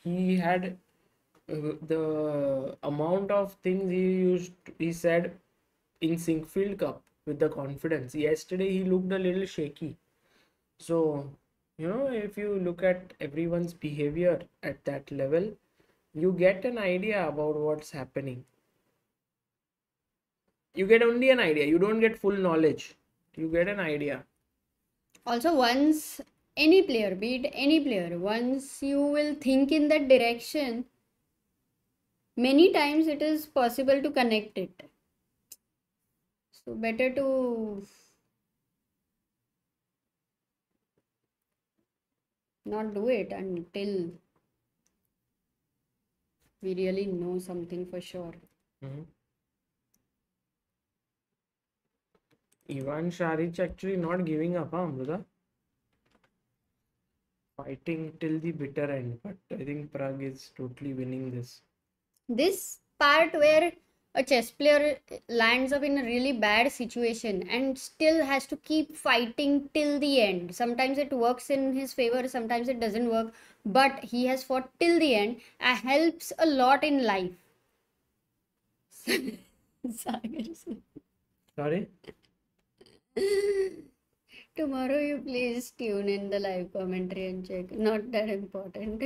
he had the amount of things he said in Sinkfield Cup with the confidence. Yesterday he looked a little shaky. So, if you look at everyone's behavior at that level, you get an idea about what's happening. You get only an idea. You don't get full knowledge. You get an idea. Also, once any player, be it any player, once you will think in that direction, many times it is possible to connect it. So better to not do it until we really know something for sure. Ivan Šarić actually not giving up, huh, Amruta? Fighting till the bitter end, but I think Pragg is totally winning this. This part where a chess player lands up in a really bad situation and still has to keep fighting till the end. Sometimes it works in his favor, sometimes it doesn't work, but he has fought till the end. Helps a lot in life. Sorry? Tomorrow you please tune in the live commentary and check. Not that important.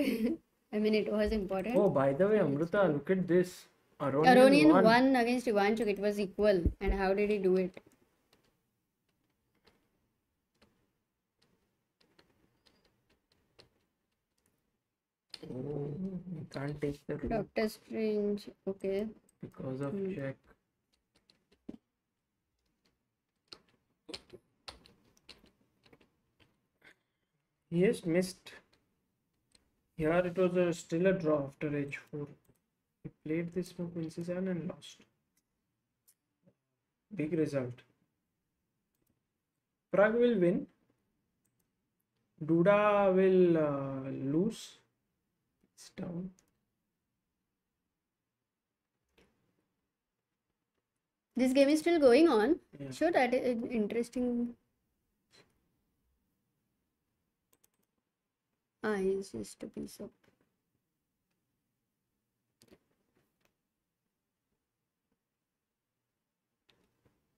I mean, it was important. Oh, by the way, Amruta, look at this. Aronian won against Ivankuk. It was equal. And how did he do it? Oh, you can't take the rook Doctor Strange. Okay. because of check. He has missed. Here it was still a draw after h4. He played this for queen c7 and lost. Big result. Pragg will win. Duda will lose. It's down. This game is still going on. Yeah. Sure, that is interesting. It's just a piece of.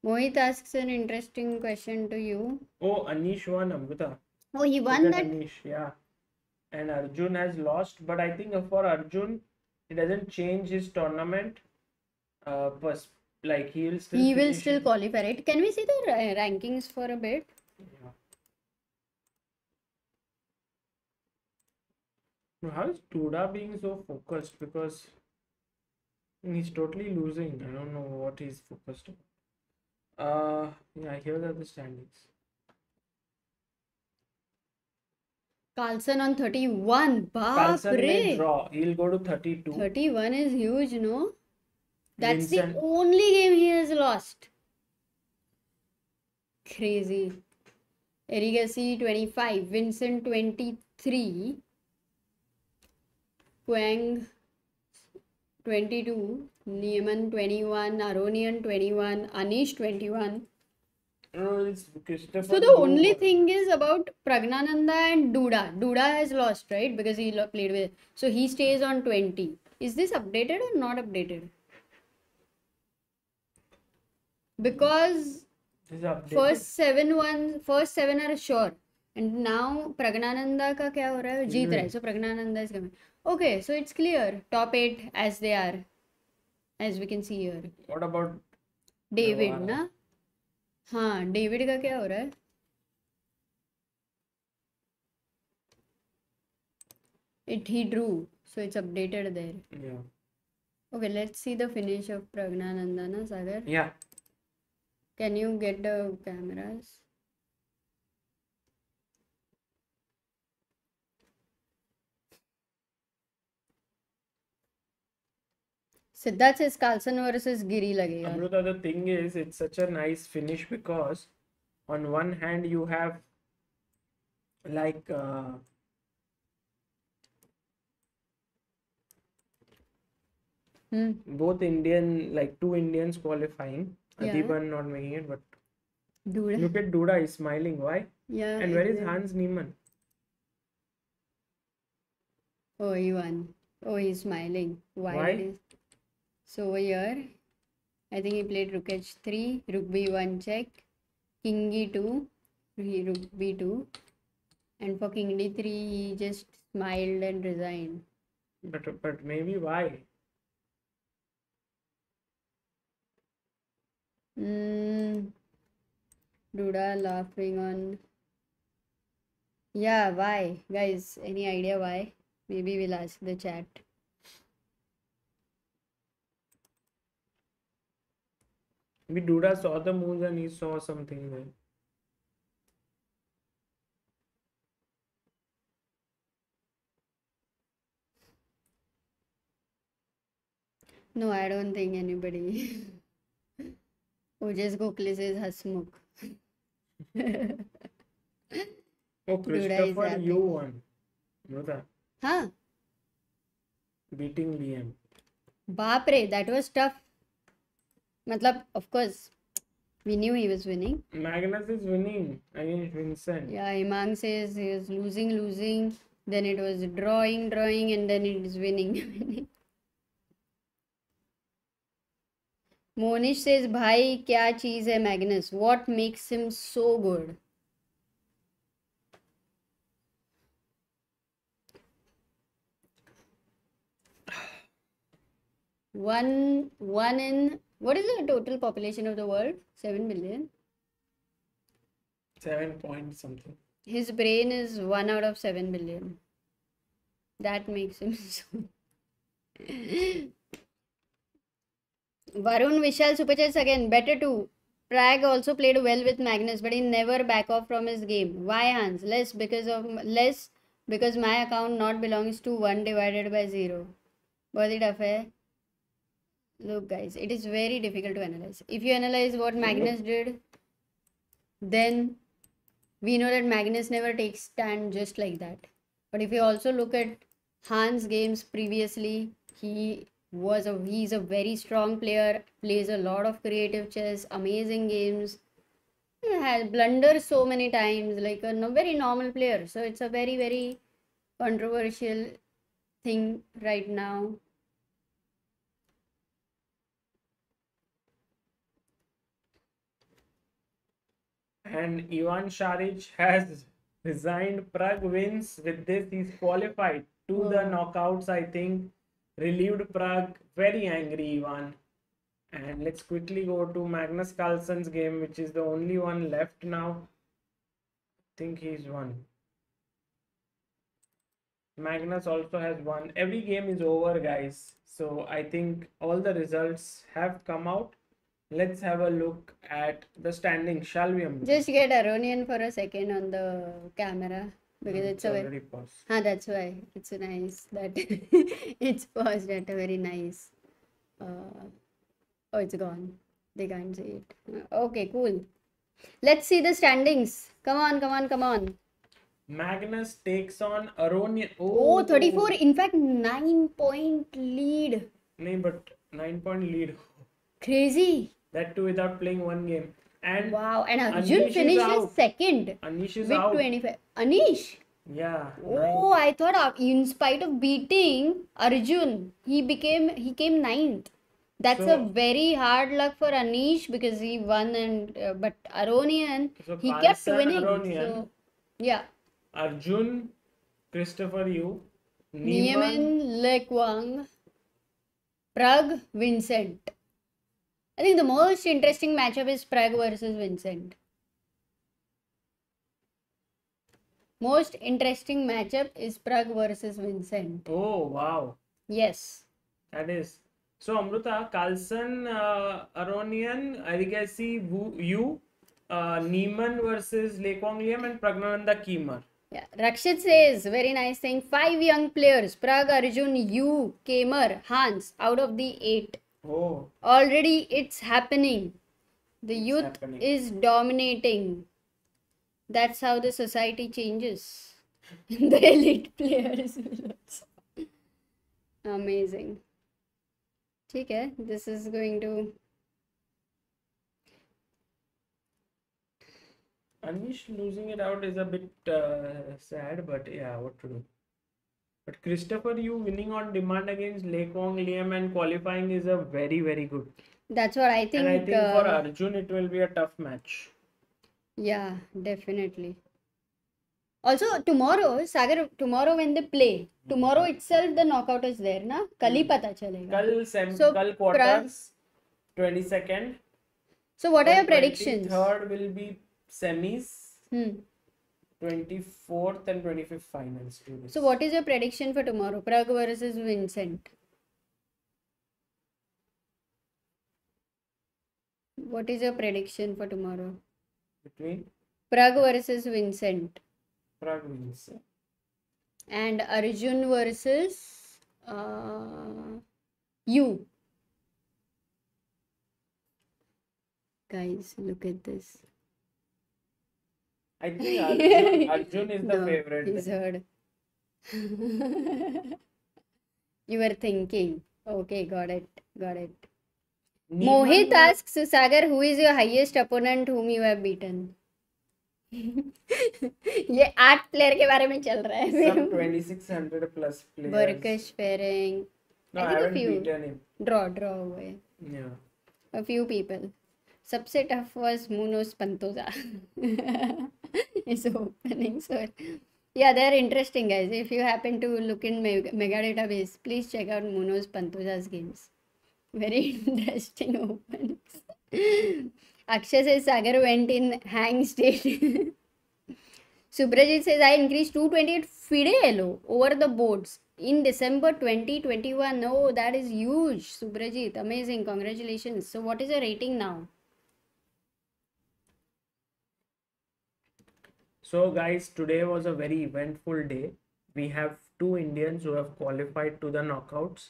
Mohit asks an interesting question to you. Oh, Anish won, Amrita. Oh, he won Second that? Anish, yeah. And Arjun has lost, but I think for Arjun, it doesn't change his tournament. But like he will still He will finish still it. qualify, right? Can we see the rankings for a bit? Yeah. Now, how is Duda being so focused? Because he's totally losing. I don't know what he's focused on. Yeah, here are the standings. Carlson on 31. Carlsen may Baapre. draw. He'll go to 32. 31 is huge, no? That's Vincent. the only game he has lost. Crazy. Erigasi 25. Vincent 23. Pragg 22. Neiman 21. Aronian 21. Anish 21. No, it's Christopher. So the only thing is about Pragnananda and Duda. Duda has lost, right? Because he played with. So he stays on 20. Is this updated or not updated? Because first seven are sure. And now Pragnananda का क्या हो रहा है? जीत रहा है. So Pragnananda is coming. Okay, so it's clear. Top 8 as they are. As we can see here. What about David, ना? हाँ, David का क्या हो रहा है? He drew, so it's updated there. Yeah. Okay, let's see the finish of Pragnananda, na Sagar? Yeah. Can you get the cameras? Siddharth says Carlson versus Giri lagega. Amruta, the thing is, it's such a nice finish because on one hand you have like both Indian, like two Indians qualifying. Yeah. Adhiban not making it, but Duda. look at Duda, he's smiling. Why? Yeah. And where is Hans Neiman? Oh, he won. Oh, he's smiling. Why? So over here, I think he played Rook H3, Rook B1 check, King E2, Rook B2, and for King D3 he just smiled and resigned. But maybe why? Duda laughing on. Yeah, why? Guys, any idea why? Maybe we'll ask the chat. Maybe Duda saw the moves and he saw something there. No, I don't think anybody. Ojas Gokhale says Hasmukh. Oh, Christopher, happy. you won. Amruta, Huh? beating Liam. Baapre, that was tough. Matlab, of course, we knew he was winning. Magnus is winning against Vincent. Yeah, Imang says he was losing. Then it was drawing, and then it is winning. Monish says, Bhai, kya cheez hai Magnus? What makes him so good? One in, what is the total population of the world? 7 billion? 7 point something. His brain is 1 out of 7 billion. That makes him so. Varun Vishal Superchats again. Better too. Pragg also played well with Magnus, but he never back off from his game. Why, Hans? Less because my account not belongs to 1 divided by 0. Was it affair? Look, guys, it is very difficult to analyze. If you analyze what Magnus did, then we know that Magnus never takes stand just like that. But if you also look at Hans' games previously, he's a very strong player, plays a lot of creative chess, amazing games, has blundered so many times, like a very normal player. So it's a very, very controversial thing right now. And Ivan Šarić has resigned. Pragg wins with this. He's qualified to the knockouts, I think. Relieved Pragg. Very angry, Ivan. And let's quickly go to Magnus Carlsen's game, which is the only one left now. I think he's won. Magnus also has won. Every game is over, guys. So I think all the results have come out. Let's have a look at the standings, shall we, Amrita? Just get Aronian for a second on the camera because it's a already paused. that's why it's a nice that it's paused at a very nice. Oh, it's gone. They can't see it. Okay, cool. Let's see the standings. Come on, come on, come on. Magnus takes on Aronian. Oh, 34. In fact, 9-point lead. No, but 9-point lead. Crazy. That too without playing one game. And wow. And Arjun Anish is finished out. second. Anish is with out. 25. Anish? Yeah. Oh, I thought in spite of beating Arjun, he came ninth. That's a very hard luck for Anish because he won and but Aronian he kept Carlson, winning. Aronian, So yeah. Arjun, Christopher Yu, Neiman, Lekwang, Pragg, Vincent. I think the most interesting matchup is Pragg versus Vincent. Most interesting matchup is Pragg versus Vincent. Oh, wow. Yes. That is. So, Amruta, Carlson, Aronian, Arigasi, Yu, Neiman versus Lekwang Liam and Pragnananda Kaimar. Yeah. Rakshit says, very nice thing. 5 young players, Pragg, Arjun, Yu, Kaimar, Hans, out of the 8. Oh. Already it's happening. The youth is dominating. That's how the society changes. The elite players will also. Amazing. Okay, this is going to... Anish losing it out is a bit sad, but yeah, what to do. But Christopher Yu winning on demand against Lekwang Liam and qualifying is a very, very good. That's what I think. And I think for Arjun it will be a tough match. Yeah, definitely. Also, tomorrow, Sagar, tomorrow when they play, tomorrow itself the knockout is there, na? Kal hi pata chalega. Kal quarters, 22nd. So what are your predictions? 23rd will be semis. 24th and 25th finals. So what is your prediction for tomorrow? Pragg versus Vincent. What is your prediction for tomorrow? Between? Pragg versus Vincent. Pragg wins. And Arjun versus you. Guys, look at this. I think Arjun is the favorite. He's heard. You were thinking. Okay, got it. Got it. Mohit asks Sagar, who is your highest opponent whom you have beaten? ये 8 player के बारे में चल रहा है. Some 2600 plus players. Burkish pairing. No, I I think haven't a few. beaten him. Draw हुए. Yeah. A few people. सबसे tough was Munoz Pantoja. His opening. So yeah, they're interesting, guys. If you happen to look in Mega Database, please check out Munoz Pantoja's games. Very interesting openings. Akshay says Sagar went in hang state. Subrajit says I increased 228 FIDE elo over the boards in December 2021. Oh, that is huge. Subrajit, amazing. Congratulations. So what is your rating now? So guys, today was a very eventful day. We have 2 Indians who have qualified to the knockouts.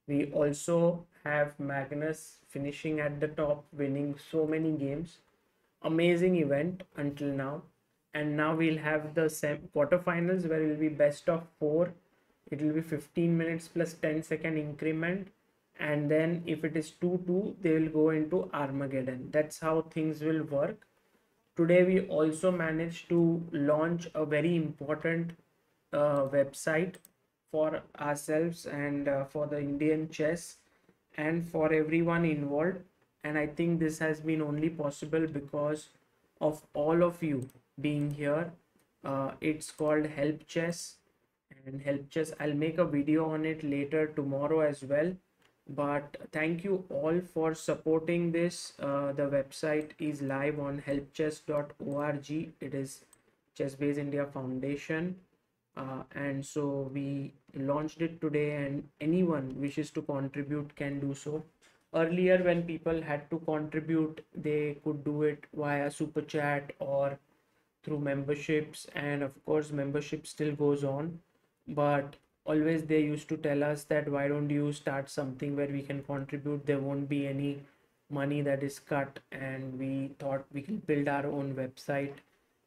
We also have Magnus finishing at the top, winning so many games. Amazing event until now. And now we'll have the quarterfinals where it will be best of 4. It will be 15 minutes plus 10-second increment. And then if it is 2-2, they will go into Armageddon. That's how things will work. Today we also managed to launch a very important website for ourselves and for the Indian chess and for everyone involved. And I think this has been only possible because of all of you being here. It's called Help Chess, and Help Chess, I'll make a video on it later tomorrow as well. But thank you all for supporting this. The website is live on helpchess.org. It is Chessbase India Foundation, and so we launched it today, and anyone wishes to contribute can do so. Earlier, when people had to contribute, they could do it via super chat or through memberships, and of course membership still goes on, but always they used to tell us that why don't you start something where we can contribute, there won't be any money that is cut. And we thought we can build our own website,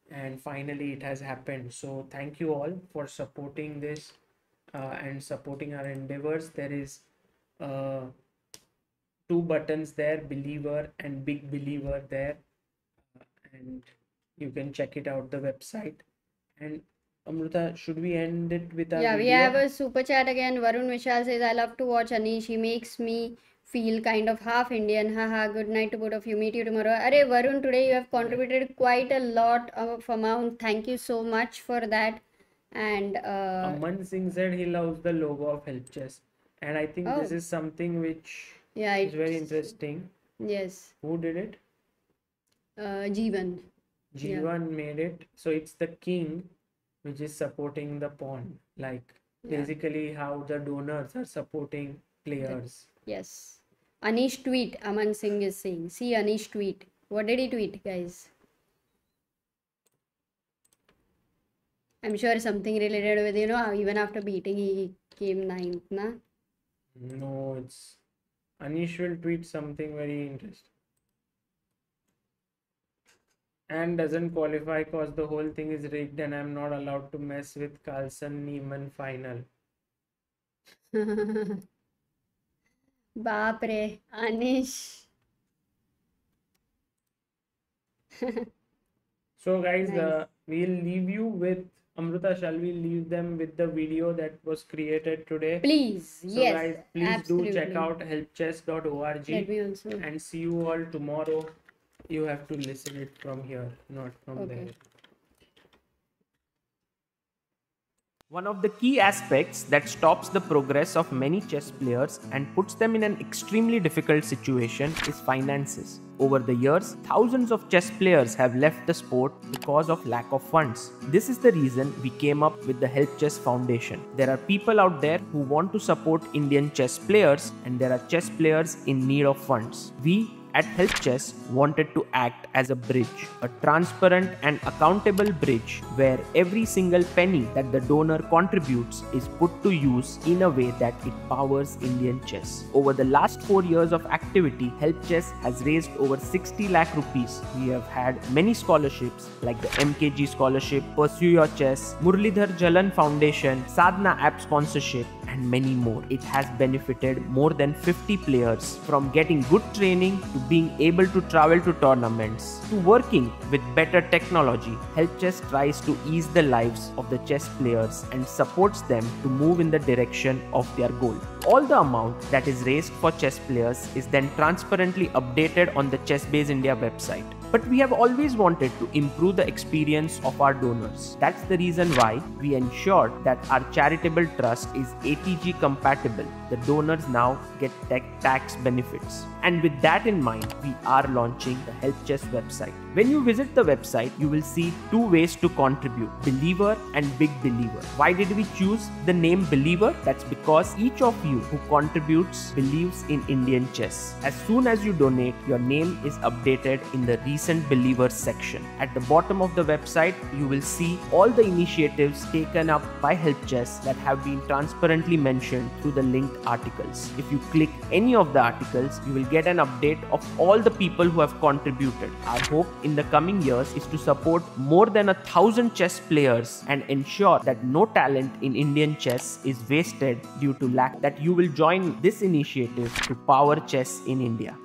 and finally it has happened. So thank you all for supporting this and supporting our endeavors. There is two buttons there, believer and big believer there, and you can check it out, the website. And Amruta, should we end it with our Yeah, we video? have a super chat again. Varun Vishal says, I love to watch Anish. He makes me feel kind of half Indian. Haha, good night to both of you. Meet you tomorrow. Arey, Varun, today you have contributed quite a lot of amount. Thank you so much for that. And Aman Singh said he loves the logo of Help Chess, and I think this Oh. is something which yeah, is very it's, interesting. yes, Who did it? Jeevan. Yeah. Jivan made it. So it's the king which is supporting the pawn, like Yeah. basically how the donors are supporting players. Yes. Anish tweet, Aman Singh is saying. See Anish tweet. What did he tweet, guys? I'm sure something related with, even after beating, he came ninth, na? No, it's Anish will tweet something very interesting. And doesn't qualify cause the whole thing is rigged and I'm not allowed to mess with Carlson Neiman final. Baap re, Anish. So guys, Nice. we'll leave you with Amruta. Shall we leave them with the video that was created today? Please, So yes, guys, please absolutely. do check out helpchess.org Let me also. and see you all tomorrow. You have to listen it from here, not from Okay. there. One of the key aspects that stops the progress of many chess players and puts them in an extremely difficult situation is finances. Over the years, thousands of chess players have left the sport because of lack of funds. This is the reason we came up with the Help Chess Foundation. There are people out there who want to support Indian chess players, and there are chess players in need of funds. We at Help Chess wanted to act as a bridge, a transparent and accountable bridge where every single penny that the donor contributes is put to use in a way that it powers Indian chess. Over the last 4 years of activity, Help Chess has raised over 60 lakh rupees. We have had many scholarships like the MKG Scholarship, Pursue Your Chess, Murlidhar Jalan Foundation, Sadhana app sponsorship, and many more. It has benefited more than 50 players, from getting good training to being able to travel to tournaments to working with better technology. Help Chess tries to ease the lives of the chess players and supports them to move in the direction of their goal. All the amount that is raised for chess players is then transparently updated on the Chessbase India website. But we have always wanted to improve the experience of our donors. That's the reason why we ensured that our charitable trust is ATG compatible. The donors now get tax benefits. And with that in mind, we are launching the Help Chess website. When you visit the website, you will see two ways to contribute: Believer and Big Believer. Why did we choose the name Believer? That's because each of you who contributes believes in Indian chess. As soon as you donate, your name is updated in the recent Believers section. At the bottom of the website, you will see all the initiatives taken up by Help Chess that have been transparently mentioned through the linked articles. If you click any of the articles, you will get an update of all the people who have contributed. Our hope in the coming years is to support more than 1,000 chess players and ensure that no talent in Indian chess is wasted due to lack. That you will join this initiative to power chess in India.